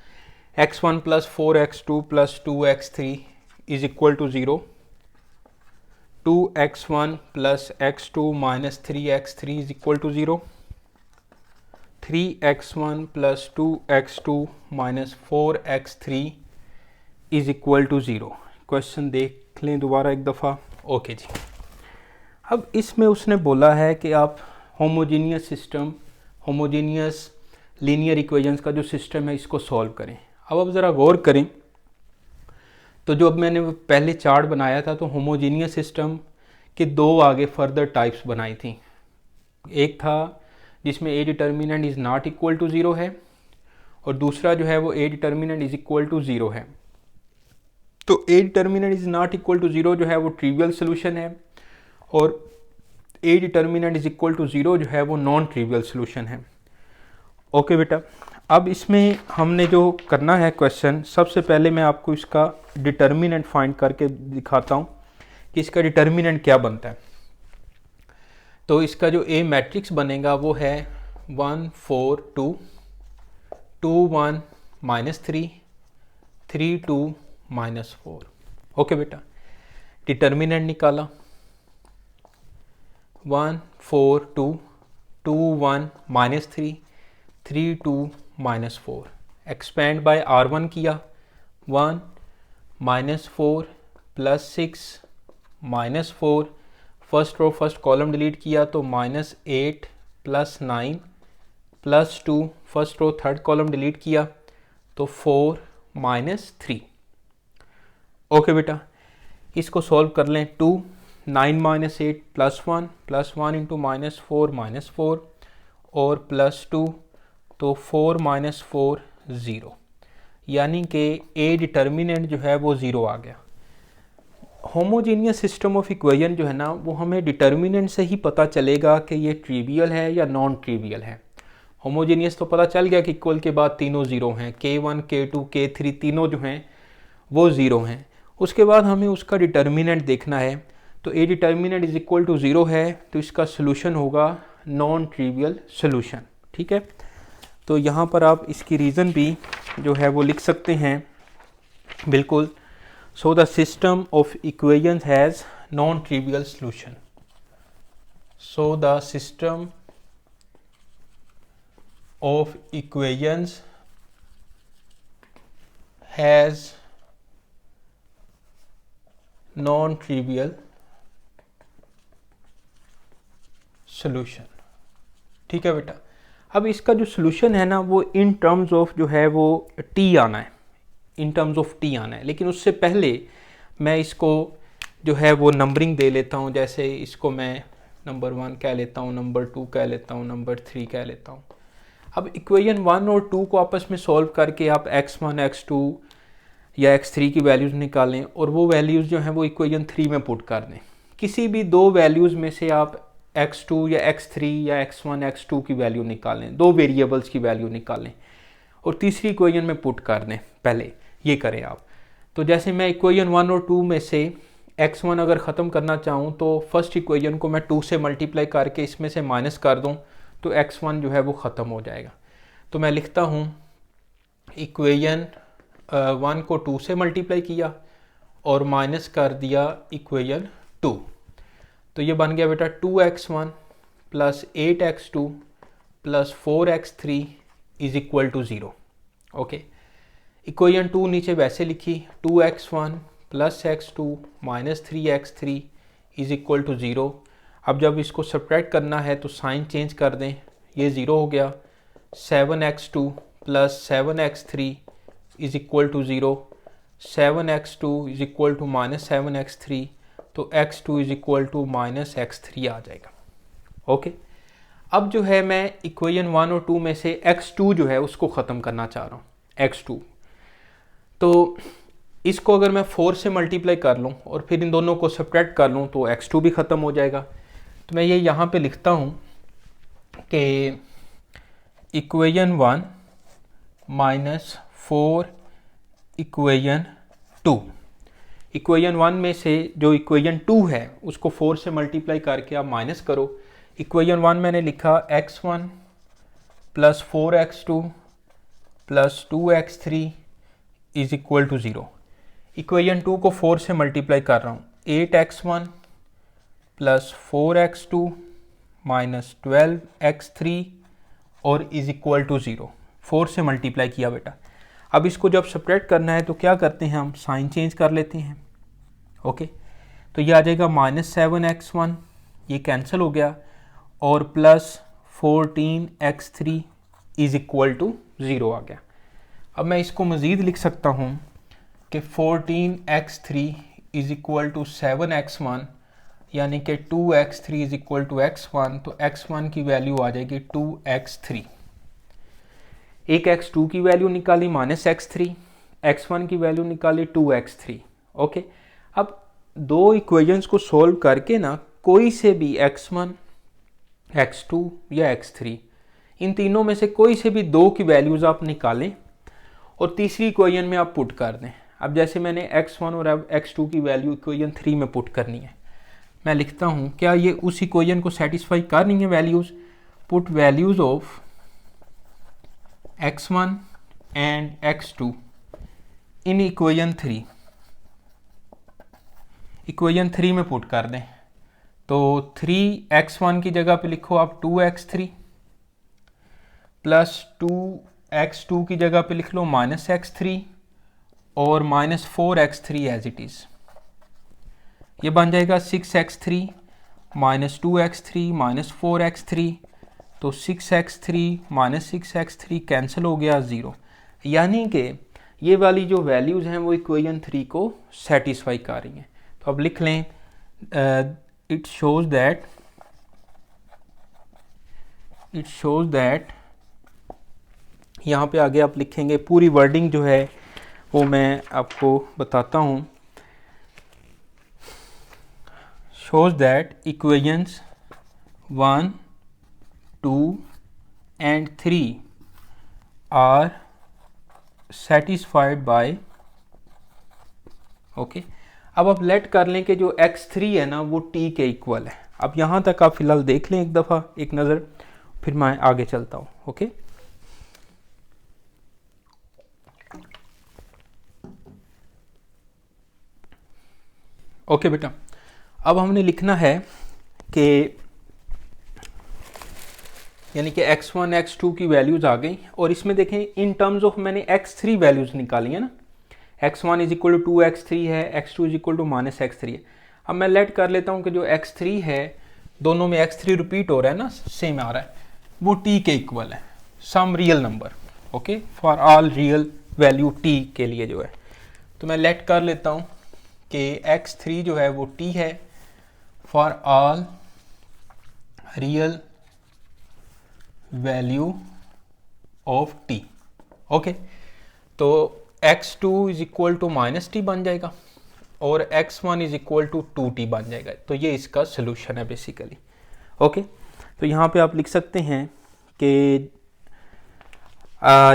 x1 + 4x2 + 2x3 is equal to 0, 2x1 + x2 - 3x3 is equal to 0, 3x1 + 2x2 - 4x3 is equal to 0। Question देख लें दोबारा एक दफ़ा। ओके जी, अब इसमें उसने बोला है कि आप homogeneous system, homogeneous linear equations का जो सिस्टम है इसको सॉल्व करें। अब आप ज़रा गौर करें, तो जो अब मैंने पहले चार्ट बनाया था, तो होमोजीनियस सिस्टम के 2 आगे फर्दर टाइप्स बनाई थी। एक था जिसमें A determinant is not equal to 0 है, और दूसरा जो है वो A determinant is equal to 0 है। तो A determinant is not equal to 0 जो है वो ट्रिवियल सोल्यूशन है, और A determinant is equal to 0 जो है वो नॉन ट्रिवियल सोल्यूशन है। ओके बेटा, अब इसमें हमने जो करना है क्वेश्चन, सबसे पहले मैं आपको इसका डिटर्मिनेंट फाइंड करके दिखाता हूँ कि इसका डिटर्मिनेंट क्या बनता है। तो इसका जो ए मैट्रिक्स बनेगा वो है 1 4 2 2 1 -3 3 2 -4। ओके बेटा, डिटर्मिनेंट निकाला, 1 4 2 2 1 -3 3 2 -4। एक्सपेंड बाय R1 किया, 1 -4 + 6 -4, first row first column delete किया तो -8 + 9 + 2, first row third column delete किया तो 4 -3। ओके बेटा, इसको सॉल्व कर लें। 2 9 - 8 +1 +1 × -4 -4 और +2, तो 4 -4 0, यानी कि ए डिटर्मिनेंट जो है वो 0 आ गया। होमोजीनियस सिस्टम ऑफ इक्वेशन जो है ना, वो हमें डिटर्मिनेंट से ही पता चलेगा कि ये ट्रिवियल है या नॉन ट्रिवियल है। होमोजीनियस तो पता चल गया कि इक्वल के बाद तीनों 0 हैं, K1 K2 K3 तीनों जो हैं वो 0 हैं। उसके बाद हमें उसका डिटर्मिनेंट देखना है, तो A determinant is equal to 0 है, तो इसका सोल्यूशन होगा नॉन ट्रिवियल सोल्यूशन। ठीक है, तो यहाँ पर आप इसकी रीज़न भी जो है वो लिख सकते हैं बिल्कुल। So the system of equations has non trivial solution. So the system of equations has non trivial solution. ठीक है बेटा। अब इसका जो सॉल्यूशन है ना वो इन टर्म्स ऑफ जो है वो टी आना है, इन टर्म्स ऑफ टी आना है। लेकिन उससे पहले मैं इसको जो है वो नंबरिंग दे लेता हूँ। जैसे इसको मैं नंबर 1 कह लेता हूँ, नंबर 2 कह लेता हूँ, नंबर 3 कह लेता हूँ। अब इक्वेशन 1 और 2 को आपस में सॉल्व करके आप x1 x2 या x3 की वैल्यूज़ निकालें और वो वैल्यूज़ जो हैं वो इक्वेशन 3 में पुट कर दें। किसी भी दो वैल्यूज़ में से आप x2 या x3 या x1 x2 की वैल्यू निकालें, दो वेरिएबल्स की वैल्यू निकालें और तीसरी इक्वेशन में पुट कर दें। पहले ये करें आप। तो जैसे मैं इक्वेशन 1 और 2 में से x1 अगर ख़त्म करना चाहूँ तो फर्स्ट इक्वेशन को मैं 2 से मल्टीप्लाई करके इसमें से माइनस कर दूँ तो x1 जो है वो ख़त्म हो जाएगा। तो मैं लिखता हूँ इक्वेशन 1 को 2 से मल्टीप्लाई किया और माइनस कर दिया इक्वेशन 2। तो ये बन गया बेटा 2x1 plus 8x2 plus 4x3 is equal to 0। Okay, equation 2 नीचे वैसे लिखी 2x1 plus x2 minus 3x3 is equal to 0। अब जब इसको सब्ट्रैक्ट करना है तो साइन चेंज कर दें, ये 0 हो गया। 7x2 plus 7x3 is equal to 0। 7x2 is equal to minus 7x3, तो x2 is equal to minus x3 आ जाएगा। ओके, अब जो है मैं इक्वेशन 1 और 2 में से x2 जो है उसको ख़त्म करना चाह रहा हूँ। x2 तो इसको अगर मैं 4 से मल्टीप्लाई कर लूँ और फिर इन दोनों को सब्ट्रैक्ट कर लूँ तो x2 भी ख़त्म हो जाएगा। तो मैं ये यहाँ पे लिखता हूँ कि इक्वेशन 1 माइनस 4 इक्वेशन 2। इक्वेशन 1 में से जो इक्वेशन 2 है उसको 4 से मल्टीप्लाई करके आप माइनस करो। इक्वेशन 1 मैंने लिखा x1 plus 4x2 plus 2x3 is equal to 0। Equation 2 को 4 से मल्टीप्लाई कर रहा हूँ। 8x1 plus 4x2 minus 12x3 और इज इक्वल टू 0। 4 से मल्टीप्लाई किया बेटा। अब इसको जब सब्ट्रैक्ट करना है तो क्या करते हैं, हम साइन चेंज कर लेते हैं। ओके, तो ये आ जाएगा माइनस 7x1, ये कैंसिल हो गया, और plus 14x3 is equal to 0 आ गया। अब मैं इसको मज़ीद लिख सकता हूँ कि 14x3 is equal to 7x1, यानी कि 2x3 is equal to x1, तो x1 की वैल्यू आ जाएगी 2x3। एक x2 की वैल्यू निकाली माइनस x3, x1 की वैल्यू निकाली 2x3। ओके, अब दो इक्वेशंस को सॉल्व करके ना कोई से भी x1, x2 या x3, इन तीनों में से कोई से भी दो की वैल्यूज़ आप निकालें और तीसरी इक्वेशन में आप पुट कर दें। अब जैसे मैंने x1 और x2 की वैल्यू इक्वेशन 3 में पुट करनी है, मैं लिखता हूँ क्या ये उस इक्वेशन को सेटिस्फाई कर रही है values. Put values of x1 and x2 in equation 3, equation 3 में पुट कर दें। तो 3x1 की जगह पे लिखो आप 2x3 प्लस 2x2 की जगह पे लिख लो माइनस x3 और minus 4x3 as it is. ये बन जाएगा 6x3 minus 2x3 minus 4x3, तो 6x3 माइनस 6x3 कैंसिल हो गया 0। यानी कि ये वाली जो वैल्यूज़ हैं वो इक्वेशन 3 को सेटिस्फाई कर रही हैं। तो अब लिख लें इट शोज़ दैट यहाँ पे आगे आप लिखेंगे, पूरी वर्डिंग जो है वो मैं आपको बताता हूँ। shows that equations 1, 2 and 3 are satisfied by। Okay, अब आप लेट कर लें कि जो x3 है ना वो t के इक्वल है। अब यहाँ तक आप फिलहाल देख लें एक दफ़ा एक नज़र, फिर मैं आगे चलता हूँ। ओके, ओके बेटा, अब हमने लिखना है कि यानी कि x1 x2 की वैल्यूज़ आ गई, और इसमें देखें इन टर्म्स ऑफ मैंने x3 वैल्यूज़ निकाली है ना, x1 is equal to 2x3 है, x2 is equal to -x3 है। अब मैं लेट कर लेता हूँ कि जो x3 है दोनों में x3 रिपीट हो रहा है ना, सेम आ रहा है, वो t के इक्वल है, some real number, okay, for all real value t के लिए जो है। तो मैं लेट कर लेता हूँ कि x3 जो है वो t है for all real value of t, okay. तो x2 is equal to -t बन जाएगा और x1 is equal to 2t बन जाएगा। तो ये इसका सोल्यूशन है बेसिकली, ओके। तो यहाँ पे आप लिख सकते हैं कि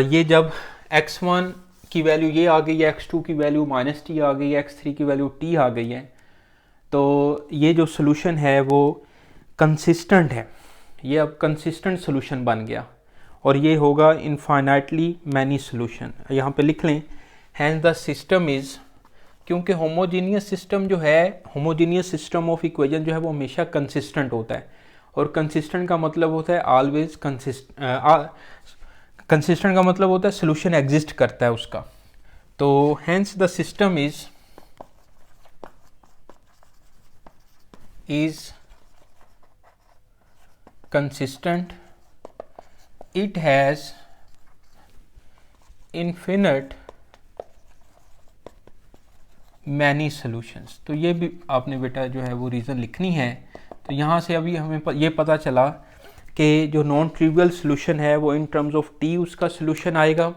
ये जब x1 की वैल्यू ये आ गई है, x2 की वैल्यू -t आ गई है, x3 की वैल्यू t आ गई है, तो ये जो सोल्यूशन है वो कंसिस्टेंट है, ये अब कंसिस्टेंट सोल्यूशन बन गया, और ये होगा इनफाइनाइटली मैनी सोल्यूशन। यहाँ पे लिख लें हैंस द सिस्टम इज़, क्योंकि होमोजीनियस सिस्टम जो है, होमोजीनियस सिस्टम ऑफ इक्वेशन जो है वो हमेशा कंसिस्टेंट होता है, और कंसिस्टेंट का मतलब होता है ऑलवेज कंसिस्टेंट का मतलब होता है सोल्यूशन एग्जिस्ट करता है उसका। तो hence the system is consistent, it has infinite many solutions। तो ये भी आपने बेटा जो है वो रीज़न लिखनी है। तो यहाँ से अभी हमें ये पता चला कि जो नॉन ट्रिवियल सोल्यूशन है वो इन टर्म्स ऑफ t उसका सोल्यूशन आएगा,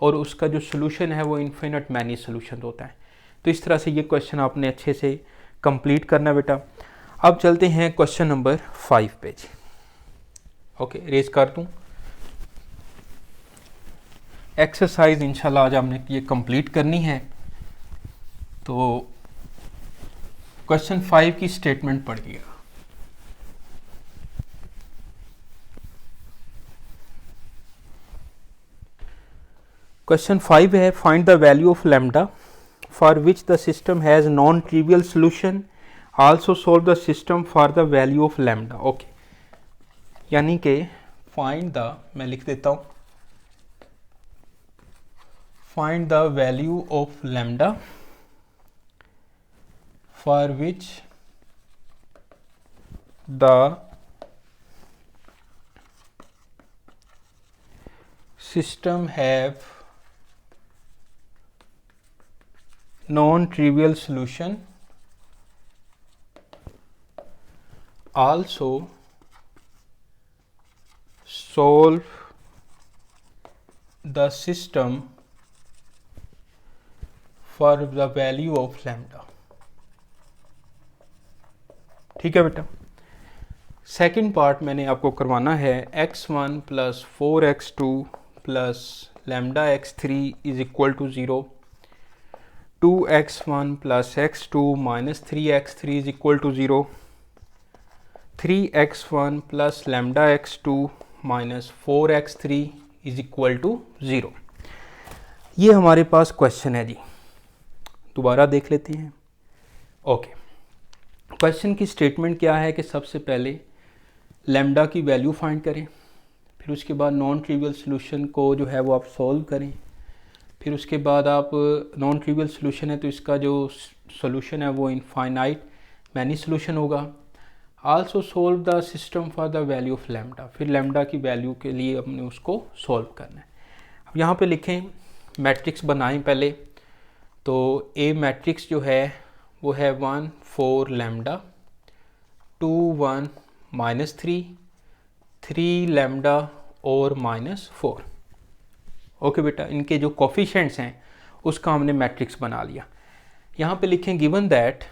और उसका जो सोल्यूशन है वो इन्फिनिट मैनी सोल्यूशन होता है। तो इस तरह से ये क्वेश्चन आपने अच्छे से कंप्लीट करना बेटा। अब चलते हैं क्वेश्चन नंबर 5 पे जी, ओके, रेज कर दूँ। एक्सरसाइज इंशाल्लाह आज हमने ये कंप्लीट करनी है। तो क्वेश्चन 5 की स्टेटमेंट पढ़िएगा। क्वेश्चन 5 है find the value of lambda for which the system has non trivial solution, also solve the system for the value of lambda, okay. यानी कि फाइंड द, मैं लिख देता हूँ, find the value of lambda for which the system have non-trivial solution, also solve the system for the value of lambda। ठीक है बेटा। सेकंड पार्ट मैंने आपको करवाना है x1 plus 4x2 plus lambda x3 is equal to 0, 2x1 plus x2 minus 3x3 is equal to 0, 3x1 plus lambda x2 minus 4x3 is equal to 0। ये हमारे पास क्वेश्चन है जी, दोबारा देख लेते हैं। ओके, क्वेश्चन की स्टेटमेंट क्या है कि सबसे पहले लैम्डा की वैल्यू फाइंड करें, फिर उसके बाद नॉन ट्रिवियल सोल्यूशन को जो है वो आप सॉल्व करें, फिर उसके बाद आप नॉन ट्रिवियल सोल्यूशन है तो इसका जो सोल्यूशन है वो इनफाइनाइट मैनी सोल्यूशन होगा, also solve the system for the value of lambda, फिर लैम्डा की वैल्यू के लिए हमने उसको सॉल्व करना है। अब यहाँ पे लिखें, मैट्रिक्स बनाएं पहले। तो ए मैट्रिक्स जो है वो है 1 4 लैम्डा, 2 1 -3, 3 लैम्डा और -4। ओके बेटा, इनके जो कोफिशिएंट्स हैं उसका हमने मैट्रिक्स बना लिया। यहाँ पे लिखें given that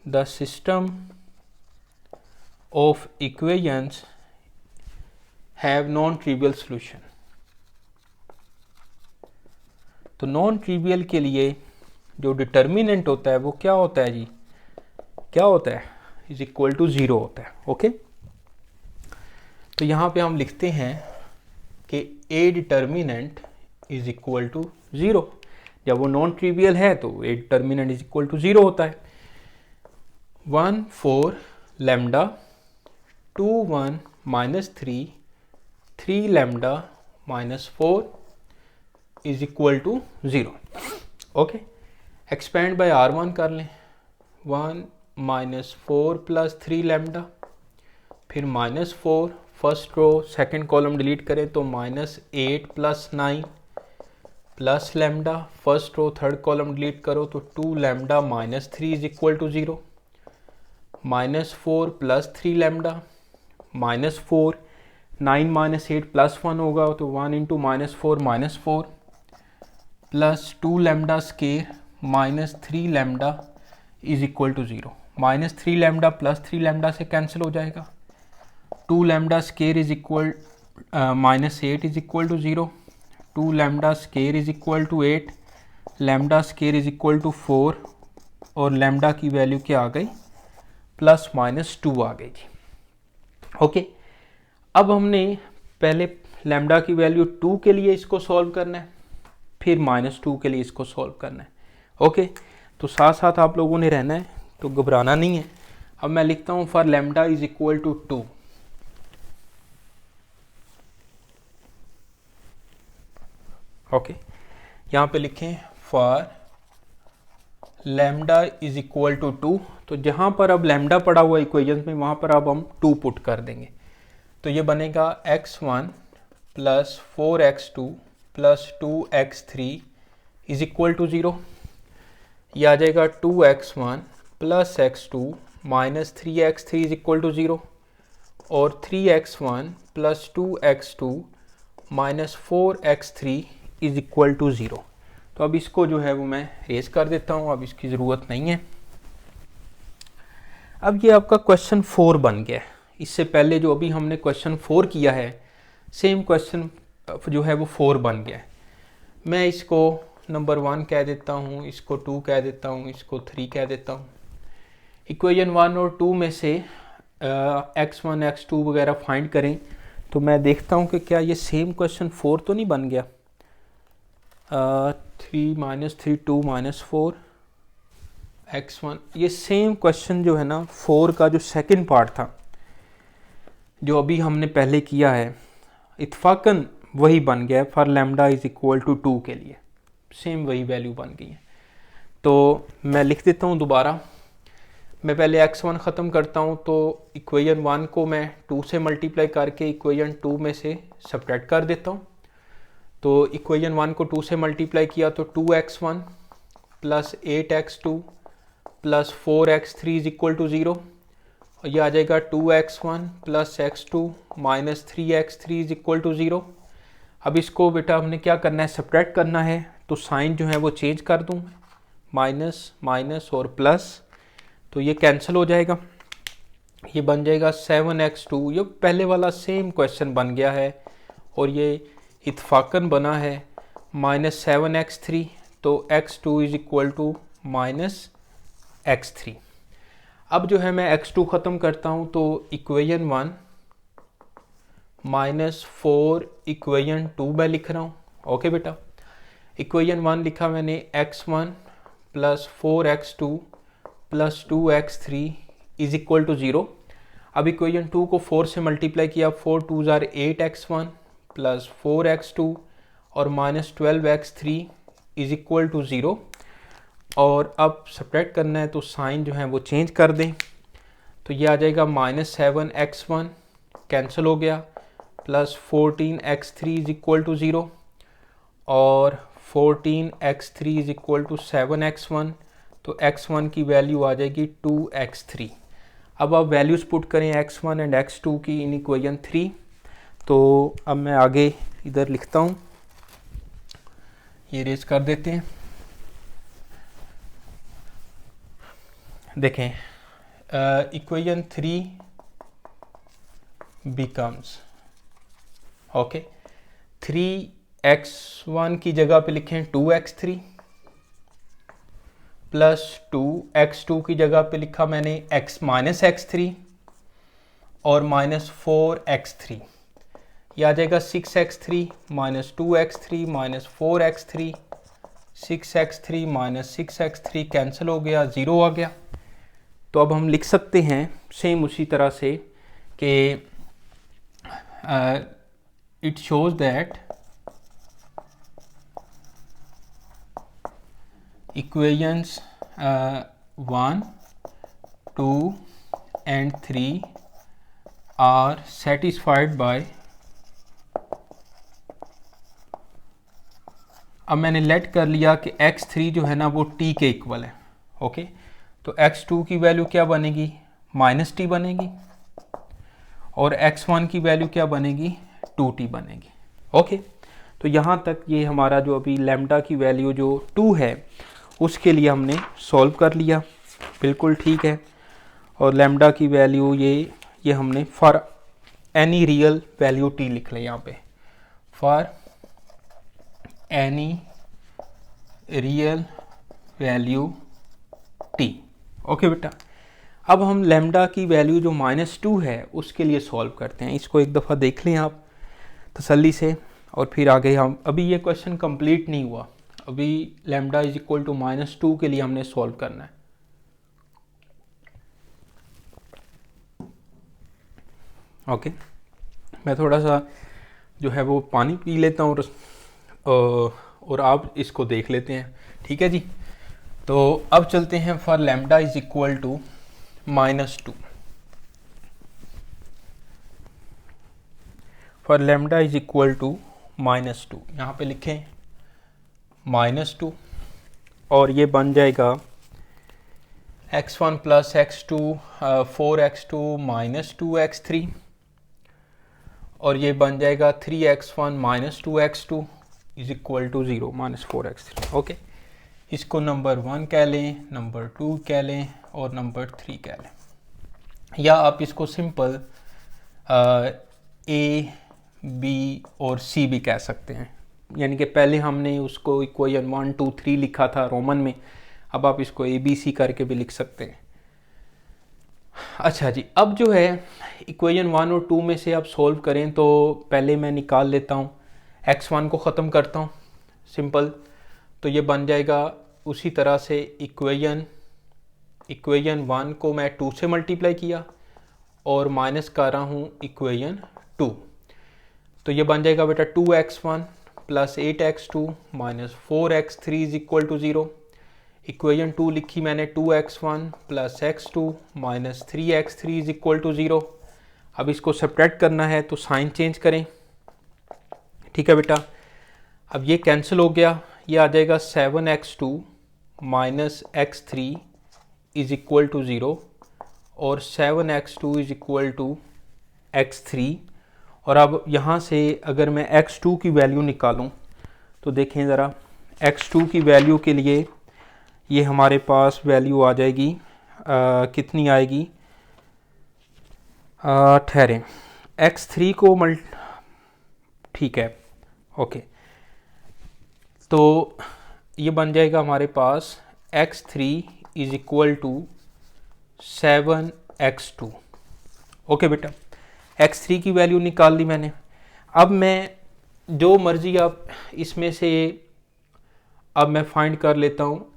the system of equations have non trivial solution. तो नॉन ट्रिवियल के लिए जो डिटर्मिनेंट होता है वो क्या होता है जी, क्या होता है, इज इक्वल टू 0 होता है। ओके, तो यहाँ पे हम लिखते हैं कि A determinant is equal to 0। जब वो नॉन ट्रिवियल है तो A determinant is equal to 0 होता है। 1 4 lambda 2 1 minus 3 3 lambda minus 4 is equal to 0। Okay, expand by R1 कर लें। 1 माइनस 4 प्लस 3 लैम्डा, फिर minus 4, first row second column delete करें तो minus 8 plus 9 plus lambda, first row third column delete करो तो 2 lambda minus 3 is equal to 0। Minus 4 plus 3 lambda minus 4, 9 minus 8 plus 1 होगा तो 1 into minus 4 plus 2 lambda square minus 3 lambda is equal to 0। Minus 3 lambda plus 3 lambda से कैंसिल हो जाएगा। 2 lambda square is equal minus 8 is equal to 0। 2 lambda square is equal to 8, lambda square is equal to 4 और लैम्डा की वैल्यू क्या आ गई, प्लस माइनस 2 आ गई जी। ओके, अब हमने पहले लैम्डा की वैल्यू 2 के लिए इसको सॉल्व करना है, फिर माइनस 2 के लिए इसको सॉल्व करना है। ओके, तो साथ साथ आप लोगों ने रहना है, तो घबराना नहीं है। अब मैं लिखता हूँ for lambda is equal to 2। Okay, यहाँ पे लिखें for lambda is equal to 2। तो जहाँ पर अब लैम्डा पड़ा हुआ इक्वेशन में वहाँ पर अब हम 2 पुट कर देंगे। तो ये बनेगा x1 plus 4x2 plus 2x3 is equal to 0। ये आ जाएगा 2x1 plus x2 minus 3x3 is equal to 0 और 3x1 plus 2x2 minus 4x3 is equal to 0। तो अब इसको जो है वो मैं रेज कर देता हूँ, अब इसकी ज़रूरत नहीं है। अब ये आपका क्वेश्चन 4 बन गया। इससे पहले जो अभी हमने क्वेश्चन 4 किया है, सेम क्वेश्चन जो है वो 4 बन गया है। मैं इसको नंबर 1 कह देता हूँ, इसको 2 कह देता हूँ, इसको 3 कह देता हूँ। इक्वेशन 1 और 2 में से x1 x2 वगैरह फाइंड करें तो मैं देखता हूँ कि क्या ये सेम क्वेश्चन 4 तो नहीं बन गया। 3 माइनस 3 2 माइनस 4 x1, ये सेम क्वेश्चन जो है ना 4 का जो सेकंड पार्ट था जो अभी हमने पहले किया है, इत्फाकन वही बन गया है for lambda is equal to 2 के लिए, सेम वही वैल्यू बन गई है। तो मैं लिख देता हूँ दोबारा। मैं पहले x1 ख़त्म करता हूँ तो इक्वेशन 1 को मैं 2 से मल्टीप्लाई करके इक्वेशन 2 में से सब्ट्रैक्ट कर देता हूँ। तो इक्वेशन 1 को 2 से मल्टीप्लाई किया तो 2x1 plus 8x2 plus 4x3 is equal to 0 और ये आ जाएगा 2x1 plus x2 minus 3x3 is equal to 0। अब इसको बेटा हमने क्या करना है, सब्ट्रैक्ट करना है। तो साइन जो है वो चेंज कर दूँ, माइनस माइनस और प्लस, तो ये कैंसिल हो जाएगा। ये बन जाएगा 7x2। ये पहले वाला सेम क्वेश्चन बन गया है और ये इत्फाकन बना है माइनस 7x3। तो x2 is equal to minus x3। अब जो है मैं x2 ख़त्म करता हूँ तो इक्वेशन 1 माइनस 4 इक्वेशन 2 मैं लिख रहा हूँ। ओके बेटा, इक्वेशन 1 लिखा मैंने x1 plus 4x2 plus 2x3 is equal to 0। अब इक्वेशन 2 को 4 से मल्टीप्लाई किया, 4 2 ज़ार 8x1 प्लस 4x2 और minus 12x3 is equal to 0। और अब सब्ट्रैक्ट करना है तो साइन जो है वो चेंज कर दें। तो ये आ जाएगा माइनस 7x1 कैंसिल हो गया, plus 14x3 is equal to 0 और 14x3 is equal to 7x1। तो x1 की वैल्यू आ जाएगी 2x3। अब आप वैल्यूज़ पुट करें x1 एंड x2 की इन इक्वेशन 3। तो अब मैं आगे इधर लिखता हूँ, ये रेज कर देते हैं। देखें इक्वेशन 3 बिकम्स ओके 3x1 की जगह पे लिखें 2x3 प्लस 2x2 की जगह पे लिखा मैंने x माइनस x3 और माइनस 4x3। ये आ जाएगा 6x3 minus 2x3 minus 4x3, 6x3 minus 6x3 cancel हो गया, 0 आ गया। तो अब हम लिख सकते हैं सेम उसी तरह से कि it shows that equations 1, 2 and 3 are satisfied by। अब मैंने लेट कर लिया कि x3 जो है ना वो t के इक्वल है। ओके, तो x2 की वैल्यू क्या बनेगी, -t बनेगी, और x1 की वैल्यू क्या बनेगी, 2t बनेगी। ओके, तो यहाँ तक ये हमारा जो अभी लैम्डा की वैल्यू जो 2 है उसके लिए हमने सॉल्व कर लिया, बिल्कुल ठीक है। और लैम्डा की वैल्यू ये हमने for any real value t लिख लें यहाँ पे, for any real value t। Okay बेटा, अब हम लैम्डा की वैल्यू जो -2 है उसके लिए सॉल्व करते हैं। इसको एक दफ़ा देख लें आप तसल्ली से, और फिर आगे हम, अभी ये क्वेश्चन कंप्लीट नहीं हुआ, अभी लैम्डा इज इक्वल टू -2 के लिए हमने सॉल्व करना है। ओके, मैं थोड़ा सा जो है वो पानी पी लेता हूँ और आप इसको देख लेते हैं, ठीक है जी। तो अब चलते हैं for lambda is equal to -2। For lambda is equal to -2, यहाँ पे लिखें -2, और ये बन जाएगा x1 plus x2 4x2 minus 2x3, और ये बन जाएगा 3x1 minus 2x2 is equal to 0 minus 4x3। Okay, इसको नंबर 1 कह लें, नंबर 2 कह लें, और नंबर 3 कह लें, या आप इसको सिंपल A, B और C भी कह सकते हैं। यानी कि पहले हमने उसको इक्वेशन 1, 2, 3 लिखा था रोमन में, अब आप इसको ABC करके भी लिख सकते हैं। अच्छा जी, अब जो है इक्वेशन 1 और 2 में से आप सोल्व करें, तो पहले मैं निकाल लेता हूँ, x1 को ख़त्म करता हूँ, सिंपल। तो ये बन जाएगा उसी तरह से इक्वेशन 1 को मैं 2 से मल्टीप्लाई किया और माइनस कर रहा हूँ इक्वेशन 2। तो ये बन जाएगा बेटा 2x1 plus 8x2 minus 4x3 is equal to 0। Equation 2 लिखी मैंने 2x1 plus x2 minus 3x3 is equal to 0। अब इसको सब्ट्रैक्ट करना है तो साइन चेंज करें, ठीक है बेटा। अब ये कैंसिल हो गया, ये आ जाएगा 7x2 minus x3 is equal to 0, और 7x2 is equal to x3। और अब यहाँ से अगर मैं x2 की वैल्यू निकालूं तो देखें ज़रा, x2 की वैल्यू के लिए ये हमारे पास वैल्यू आ जाएगी, कितनी आएगी, ठहरें, x3 को ठीक है, ओके, तो ये बन जाएगा हमारे पास x3 is equal to 7x2। Okay बेटा, x3 की वैल्यू निकाल ली मैंने। अब मैं जो मर्जी आप इसमें से अब मैं फाइंड कर लेता हूँ,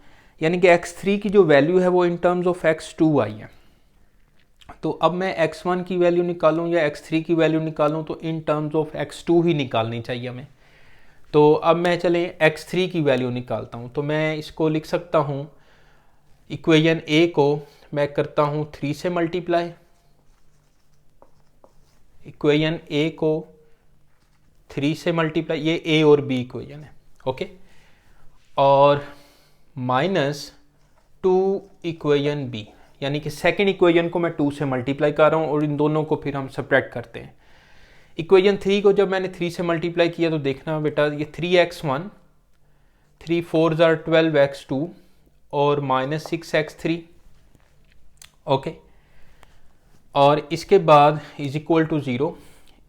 यानी कि x3 की जो वैल्यू है वो इन टर्म्स ऑफ x2 आई है। तो अब मैं x1 की वैल्यू निकालूं या x3 की वैल्यू निकालूं तो इन टर्म्स ऑफ x2 ही निकालनी चाहिए हमें। तो अब मैं चलें x3 की वैल्यू निकालता हूं, तो मैं इसको लिख सकता हूं, इक्वेशन A को मैं करता हूं 3 से मल्टीप्लाई, इक्वेशन A को 3 से मल्टीप्लाई, ये A और B इक्वेशन है, ओके, और माइनस 2 इक्वेशन B, यानी कि सेकेंड इक्वेशन को मैं 2 से मल्टीप्लाई कर रहा हूँ और इन दोनों को फिर हम सब्ट्रैक्ट करते हैं। इक्वेशन 3 को जब मैंने 3 से मल्टीप्लाई किया तो देखना बेटा, ये 3x1, 3 4 12x2 और माइनस 6x3, ओके, और इसके बाद is equal to 0।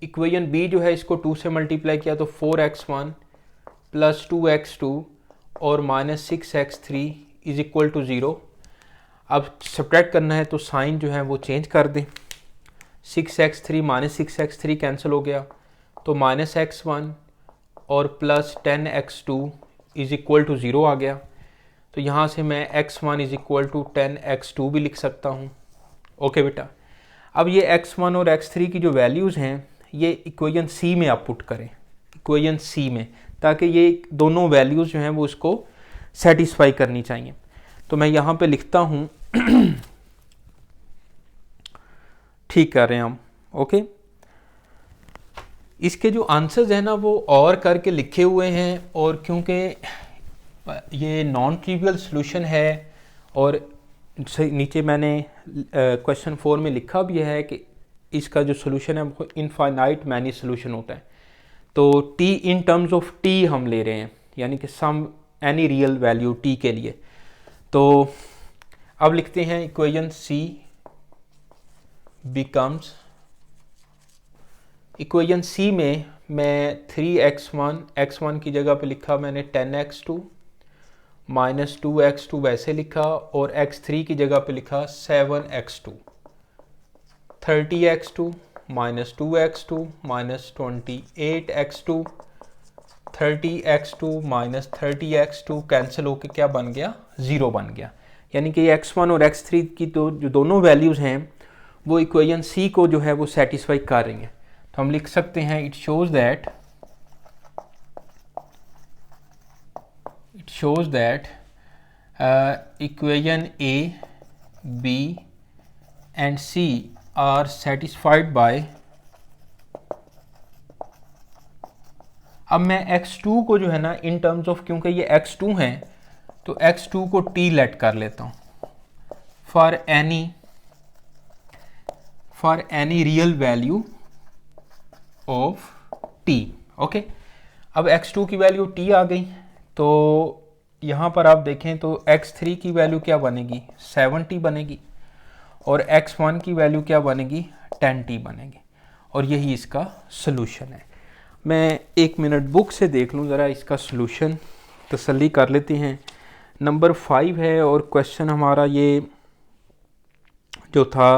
Equation B जो है इसको 2 से मल्टीप्लाई किया तो 4x1 प्लस 2x2 और minus 6x3 is equal to 0। अब सब्ट्रैक्ट करना है तो साइन जो है वो चेंज कर दें, 6x3 माइनस 6x3 कैंसिल हो गया, तो -x1 और plus 10x2 is equal to 0 आ गया। तो यहाँ से मैं x1 is equal to 10x2 भी लिख सकता हूँ। ओके बेटा, अब ये x1 और x3 की जो वैल्यूज़ हैं ये इक्वेशन सी में आप पुट करें, इक्वेशन सी में, ताकि ये दोनों वैल्यूज़ जो हैं वो इसको सेटिस्फाई करनी चाहिए। तो मैं यहाँ पे लिखता हूँ ठीक कर रहे हैं हम। ओके, इसके जो आंसर्स हैं ना वो और करके लिखे हुए हैं, और क्योंकि ये नॉन ट्रिवियल सॉल्यूशन है और नीचे मैंने क्वेश्चन 4 में लिखा भी है कि इसका जो सॉल्यूशन है वो इनफाइनाइट मैनी सॉल्यूशन होता है। तो t in terms of t हम ले रहे हैं, यानी कि some any real value t के लिए। तो अब लिखते हैं equation c becomes, equation c में मैं 3x1 की जगह पे लिखा मैंने 10x2 माइनस 2x2 वैसे लिखा, और x3 की जगह पे लिखा 7x2, 30x2 minus 2x2 minus 28x2, 30x2 minus 30x2 cancel होके क्या बन गया, 0 बन गया। यानी कि x1 और x3 की तो जो दोनों वैल्यूज़ हैं वो इक्वेशन c को जो है वो सेटिस्फाई कर रही हैं। तो हम लिख सकते हैं it shows that equation a, b and c are satisfied by, अब मैं x2 को जो है ना इन टर्म्स ऑफ, क्योंकि ये x2 हैं तो x2 को t लेट कर लेता हूँ, for any real value of t। Okay, अब x2 की वैल्यू t आ गई, तो यहाँ पर आप देखें तो x3 की वैल्यू क्या बनेगी, 70 बनेगी, और x1 की वैल्यू क्या बनेगी, 10t बनेगी, और यही इसका सॉल्यूशन है। मैं 1 मिनट बुक से देख लूँ ज़रा इसका सॉल्यूशन, तसल्ली कर लेते हैं। नंबर 5 है और क्वेश्चन हमारा ये जो था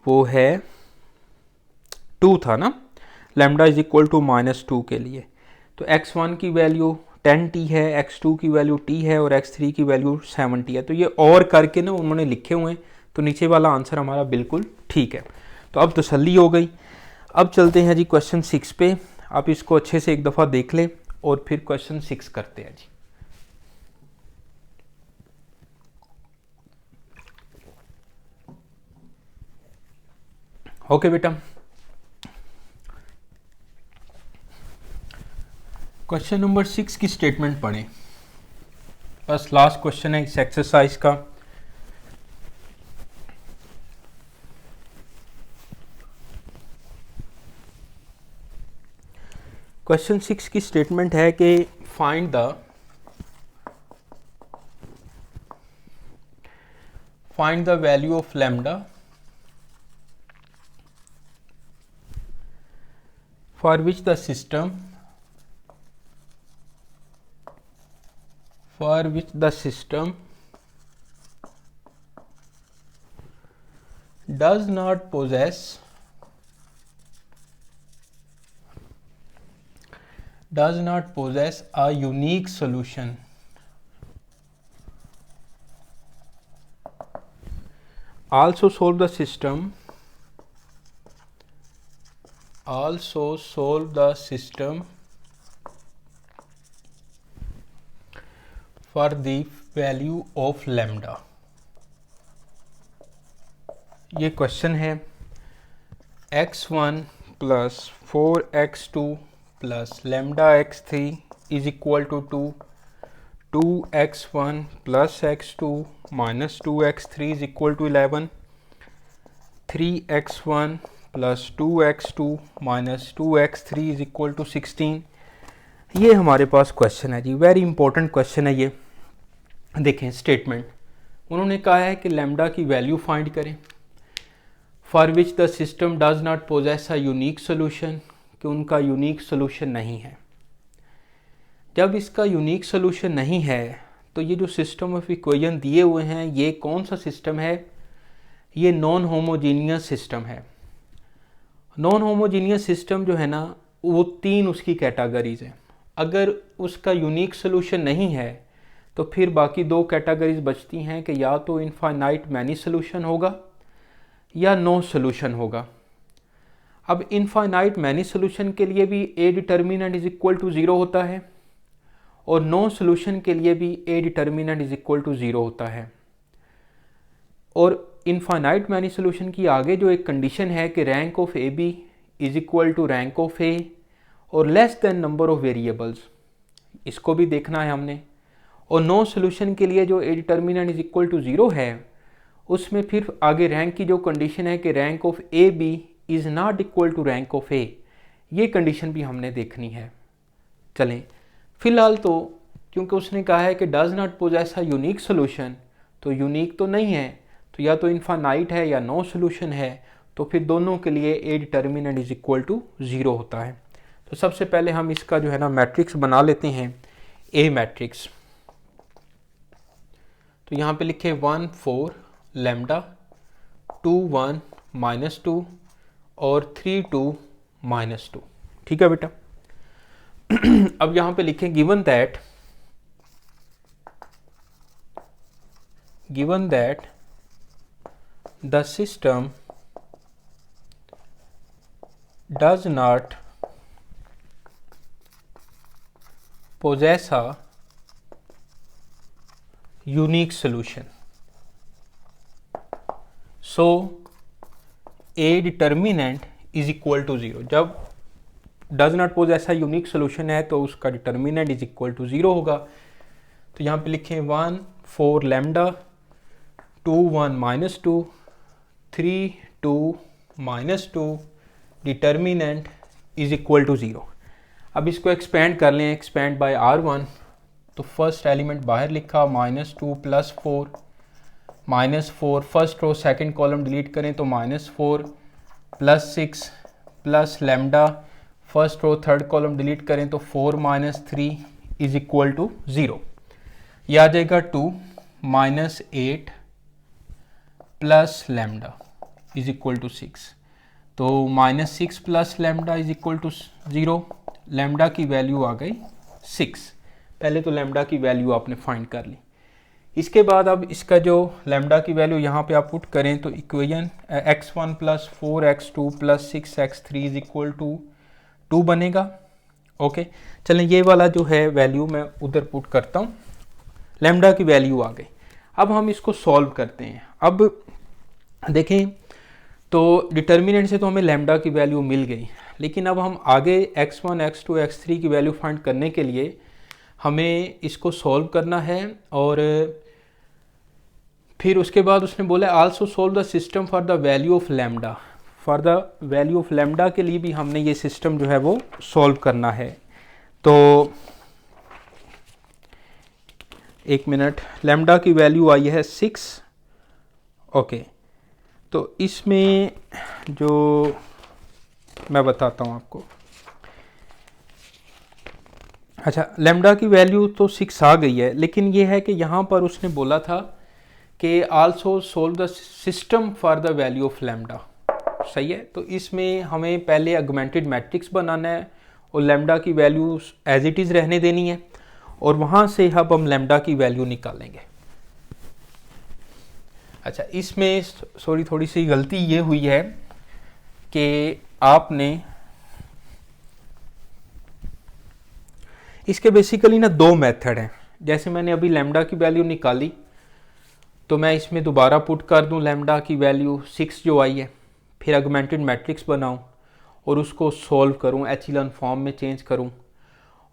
वो है 2 था ना, लैम्डा इज इक्वल टू -2 के लिए। तो x1 की वैल्यू 10t है, x2 की वैल्यू t है और x3 की वैल्यू 70 है। तो ये और करके ना उन्होंने लिखे हुए हैं, तो नीचे वाला आंसर हमारा बिल्कुल ठीक है। तो अब तसल्ली हो गई। अब चलते हैं जी क्वेश्चन 6 पे। आप इसको अच्छे से एक दफ़ा देख लें और फिर क्वेश्चन 6 करते हैं जी। ओके बेटा, क्वेश्चन नंबर 6 की स्टेटमेंट पढ़ें, बस लास्ट क्वेश्चन है इस एक्सरसाइज का। क्वेश्चन 6 की स्टेटमेंट है कि find the value of lambda for which the system does not possess a unique solution. Also solve the system for the value of lambda। ये क्वेश्चन है x1 plus 4x2 plus lambda x3 is equal to 2x1 plus x2 minus 2x3 is equal to 11, 3x1 plus 2x2 minus 2x3 is equal to 16। ये हमारे पास क्वेश्चन है जी, वेरी इंपॉर्टेंट क्वेश्चन है ये। देखें स्टेटमेंट, उन्होंने कहा है कि लैम्डा की वैल्यू फाइंड करें for which the system does not possess a unique solution, कि उनका यूनिक सोल्यूशन नहीं है। जब इसका यूनिक सोल्यूशन नहीं है तो ये जो सिस्टम ऑफ इक्वेशन दिए हुए हैं ये कौन सा सिस्टम है, ये नॉन होमोजीनियस सिस्टम है। नॉन होमोजीनियस सिस्टम जो है ना वो 3 उसकी कैटेगरीज हैं। अगर उसका यूनिक सोल्यूशन नहीं है तो फिर बाकी 2 कैटेगरीज बचती हैं कि या तो इनफाइनाइट मैनी सोल्यूशन होगा या नो सोल्यूशन होगा। अब इनफाइनाइट मैनी सोल्यूशन के लिए भी A determinant is equal to 0 होता है और नो सोल्यूशन के लिए भी A determinant is equal to 0 होता है। और इनफाइनाइट मैनी सोल्यूशन की आगे जो एक कंडीशन है कि rank of A B is equal to rank of A और less than number of variables, इसको भी देखना है हमने। और नो सोल्यूशन के लिए जो A determinant is equal to 0 है उसमें फिर आगे रैंक की जो कंडीशन है कि rank of A B is not equal to rank of A, ये कंडीशन भी हमने देखनी है। चलें, फिलहाल तो क्योंकि उसने कहा है कि does not possess a unique solution, तो यूनिक तो नहीं है, तो या तो इनफाइनाइट है या नो सोल्यूशन है, तो फिर दोनों के लिए A determinant is equal to 0 होता है। तो सबसे पहले हम इसका जो है ना मैट्रिक्स बना लेते हैं, ए मैट्रिक्स। तो यहाँ पे लिखे 1 4 लैम्डा 2 1 -2 और 3 2 -2। ठीक है बेटा। अब यहाँ पे लिखें given that the system does not possess a unique solution, so a determinant is equal to 0। जब does not possess a unique solution है तो उसका determinant is equal to 0 होगा। तो यहाँ पे लिखें 1 4 lambda 2 1 -2 3 2 -2 determinant is equal to 0। अब इसको एक्सपेंड कर लें, एक्सपेंड बाय R1। तो फर्स्ट एलिमेंट बाहर लिखा -2 + 4 -4, first row second column delete करें तो -4 + 6 plus lambda, first row third column delete करें तो 4 - 3 इज इक्वल टू 0। यह आ जाएगा 2 -8 plus lambda is equal to 6। तो -6 plus lambda is equal to 0। Lambda की वैल्यू आ गई 6। पहले तो लैम्डा की वैल्यू आपने फाइंड कर ली। इसके बाद अब इसका जो लैम्डा की वैल्यू यहाँ पे आप पुट करें तो equation x1 + 4x2 + 6x3 is equal to 2 बनेगा। ओके, चलें ये वाला जो है वैल्यू मैं उधर पुट करता हूँ। लैम्डा की वैल्यू आ गई। अब हम इसको सॉल्व करते हैं। अब देखें तो डिटर्मिनेंट से तो हमें लैम्डा की वैल्यू मिल गई, लेकिन अब हम आगे x1 x2 x3 की वैल्यू फाइंड करने के लिए हमें इसको सॉल्व करना है। और फिर उसके बाद उसने बोला also solve the system for the value of lambda. For the value of lambda के लिए भी हमने ये सिस्टम जो है वो सॉल्व करना है। तो एक मिनट, लैम्डा की वैल्यू आई है 6। ओके, तो इसमें जो मैं बताता हूँ आपको। अच्छा, लैम्डा की वैल्यू तो 6 आ गई है, लेकिन ये है कि यहाँ पर उसने बोला था कि also solve the system for the value of lambda. सही है। तो इसमें हमें पहले ऑगमेंटेड मैट्रिक्स बनाना है और लैम्डा की वैल्यू एज इट इज़ रहने देनी है और वहाँ से अब हम लैम्डा की वैल्यू निकालेंगे। अच्छा, इसमें सॉरी थोड़ी सी गलती ये हुई है कि आपने इसके बेसिकली ना 2 मेथड हैं। जैसे मैंने अभी लैम्डा की वैल्यू निकाली तो मैं इसमें दोबारा पुट कर दूं लैम्डा की वैल्यू 6 जो आई है, फिर ऑगमेंटेड मैट्रिक्स बनाऊं और उसको सॉल्व करूं, एचेलॉन फॉर्म में चेंज करूं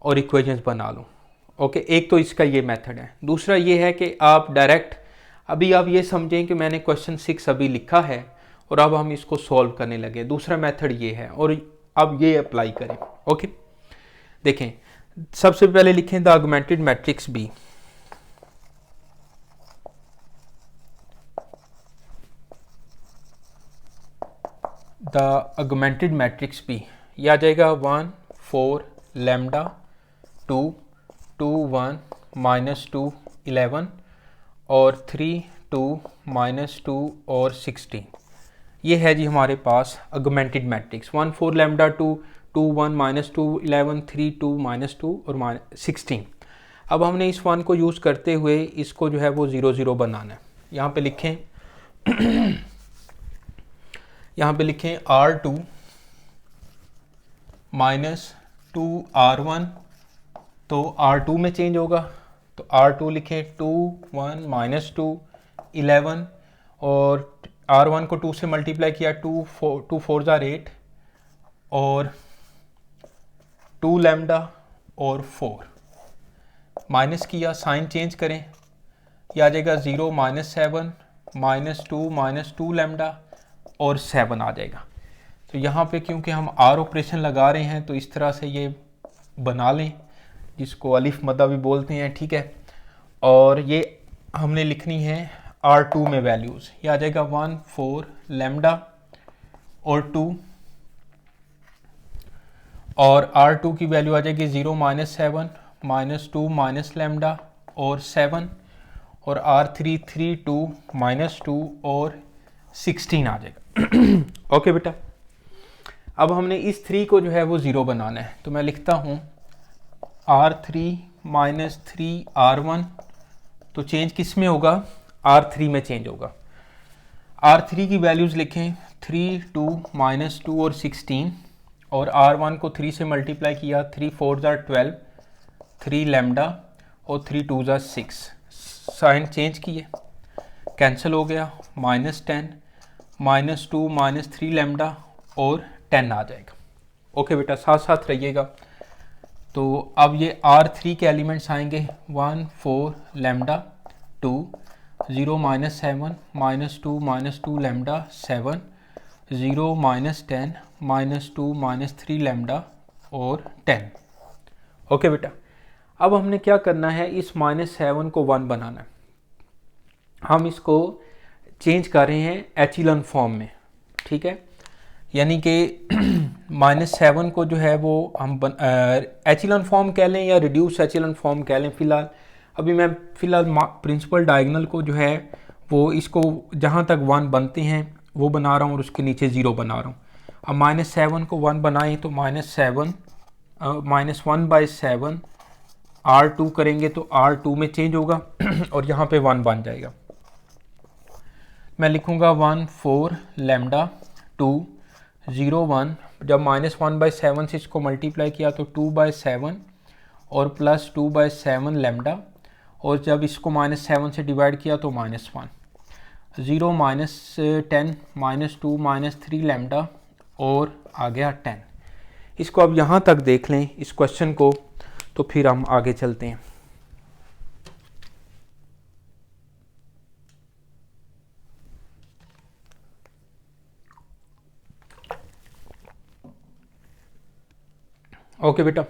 और इक्वेशंस बना लूं। ओके, एक तो इसका ये मेथड है। दूसरा ये है कि आप डायरेक्ट अभी आप ये समझें कि मैंने क्वेश्चन 6 अभी लिखा है और अब हम इसको सॉल्व करने लगे। दूसरा मेथड ये है और अब ये अप्लाई करें। ओके, देखें सबसे पहले लिखें the augmented matrix B. The augmented matrix B यह आ जाएगा 1 4 लैम्डा 2 2 1 -2 11 और 3 2 -2 और 16। ये है जी हमारे पास augmented matrix. 1 4 lambda 2 2 1 minus 2 11 3 2 minus 2 और -16। अब हमने इस 1 को यूज़ करते हुए इसको जो है वो 0 0 बनाना है। यहाँ पे लिखें यहाँ पे लिखें R2 माइनस 2R1, तो R2 में चेंज होगा, तो R2 लिखें 2 1 माइनस 2 11 और R1 को 2 से मल्टीप्लाई किया, 2 4 ज़ार 8 और 2 लैम्डा और 4 माइनस किया, साइन चेंज करें, यह आ जाएगा 0 -7 -2 लैम्डा और 7 आ जाएगा। तो यहाँ पे क्योंकि हम आर ऑपरेशन लगा रहे हैं तो इस तरह से ये बना लें, जिसको अलिफ मदा भी बोलते हैं, ठीक है। और ये हमने लिखनी है R2 में वैल्यूज़, ये आ जाएगा 1 4 लैम्डा और 2, और R2 की वैल्यू आ जाएगी 0 -7 -2 माइनस लैम्डा और 7, और R3 3 2 -2 और 16 आ जाएगा। ओके बेटा, अब हमने इस 3 को जो है वो 0 बनाना है, तो मैं लिखता हूँ R3 माइनस 3R1, तो चेंज किस में होगा, R3 में चेंज होगा। R3 की वैल्यूज़ लिखें 3 2 -2 और 16, और R1 को 3 से मल्टीप्लाई किया, 3 4 ज़ार 12 3 लैम्डा और 3 2 ज़ार 6, साइन चेंज किए, कैंसिल हो गया, -10 -2 -3 लैम्डा और 10 आ जाएगा। ओके बेटा, साथ साथ रहिएगा। तो अब ये R3 के एलिमेंट्स आएंगे 1 4 लैम्डा 2 0 -7 -2 लैम्डा 7 0 -10 -2 -3 लैम्डा और 10। ओके बेटा, अब हमने क्या करना है, इस -7 को 1 बनाना है। हम इसको चेंज कर रहे हैं एचिलन फॉर्म में, ठीक है, यानी कि -7 को जो है वो हम एचिलन फॉर्म कह लें या रिड्यूस एचिलन फॉर्म कह लें। फ़िलहाल अभी मैं प्रिंसिपल डायगोनल को जो है वो इसको जहाँ तक 1 बनते हैं वो बना रहा हूँ और उसके नीचे 0 बना रहा हूँ। अब -7 को 1 बनाएं तो -7 -1/7 R2 करेंगे तो R2 में चेंज होगा और यहाँ पे 1 बन जाएगा। मैं लिखूँगा 1 4 लैम्डा 2 0 1, जब -1/7 से इसको मल्टीप्लाई किया तो 2/7 और प्लस 2/7 लैम्डा, और जब इसको -7 से डिवाइड किया तो -1 0 -10 -2 -3 लैम्डा और आ गया 10। इसको अब यहाँ तक देख लें इस क्वेश्चन को, तो फिर हम आगे चलते हैं। ओके बेटा,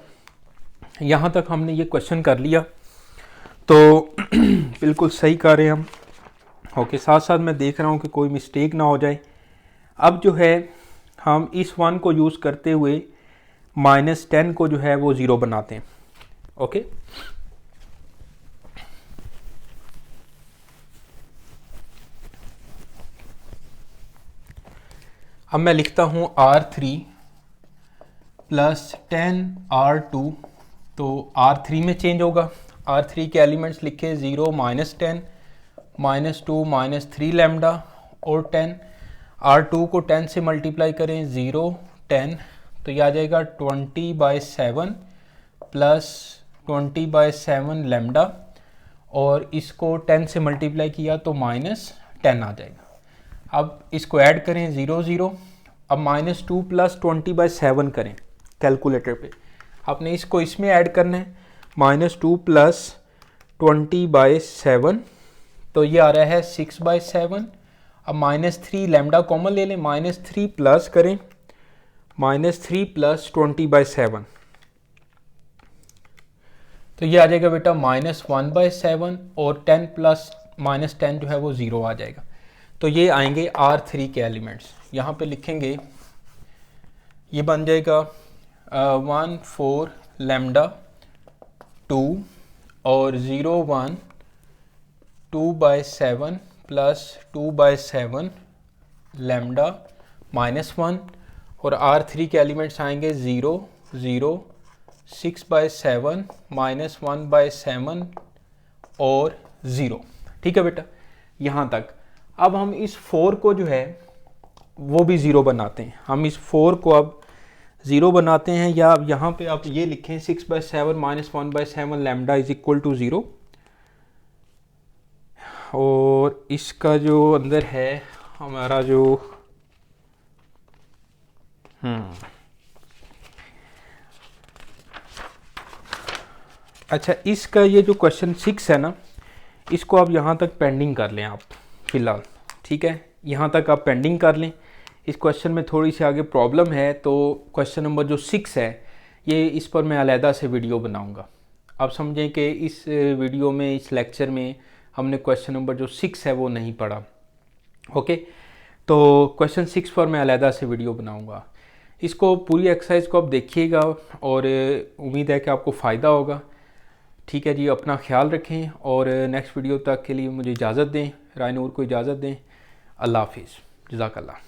यहाँ तक हमने ये क्वेश्चन कर लिया, तो बिल्कुल सही कर रहे हैं हम। ओके, साथ साथ मैं देख रहा हूँ कि कोई मिस्टेक ना हो जाए। अब जो है हम इस 1 को यूज़ करते हुए -10 को जो है वो 0 बनाते हैं। ओके, अब मैं लिखता हूँ R3 प्लस 10R2, तो R3 में चेंज होगा। R3 के एलिमेंट्स लिखे 0 -10 -2 -3 लैम्डा और 10। R2 को 10 से मल्टीप्लाई करें 0 10, तो यह आ जाएगा 20/7 प्लस 20/7 लैम्डा, और इसको 10 से मल्टीप्लाई किया तो -10 आ जाएगा। अब इसको ऐड करें 0 0, अब -2 प्लस 20/7 करें कैलकुलेटर पे। आपने इसको इसमें ऐड करना है, -2 प्लस 20/7, तो ये आ रहा है 6/7। अब -3 लैम्डा कॉमन ले लें, -3 प्लस करें, -3 प्लस 20/7, तो ये आ जाएगा बेटा -1/7, और 10 प्लस -10 जो है वो 0 आ जाएगा। तो ये आएंगे R3 के एलिमेंट्स, यहाँ पे लिखेंगे, ये बन जाएगा 1 4 लैम्डा 2 और 0 1 2/7 प्लस 2/7 लैम्डा -1, और R3 के एलिमेंट्स आएंगे 0 0 6/7 -1/7 और 0। ठीक है बेटा, यहाँ तक। अब हम इस 4 को जो है वो भी 0 बनाते हैं। हम इस 4 को अब 0 बनाते हैं, या अब यहाँ पे आप ये लिखें 6/7 -1/7 लैम्डा इज इक्वल टू 0। और इसका जो अंदर है हमारा जो अच्छा, इसका ये जो क्वेश्चन 6 है ना, इसको आप यहाँ तक पेंडिंग कर लें आप फिलहाल। ठीक है, यहाँ तक आप पेंडिंग कर लें। इस क्वेश्चन में थोड़ी सी आगे प्रॉब्लम है, तो क्वेश्चन नंबर जो 6 है ये, इस पर मैं अलहदा से वीडियो बनाऊंगा। आप समझें कि इस वीडियो में, इस लेक्चर में हमने क्वेश्चन नंबर जो 6 है वो नहीं पढ़ा। ओके, तो क्वेश्चन 6 पर मैं अलहदा से वीडियो बनाऊंगा। इसको पूरी एक्सरसाइज को आप देखिएगा और उम्मीद है कि आपको फ़ायदा होगा। ठीक है जी, अपना ख्याल रखें और नेक्स्ट वीडियो तक के लिए मुझे इजाज़त दें, राय नूर को इजाज़त दें। अल्लाह हाफिज़, जज़ाकल्लाह।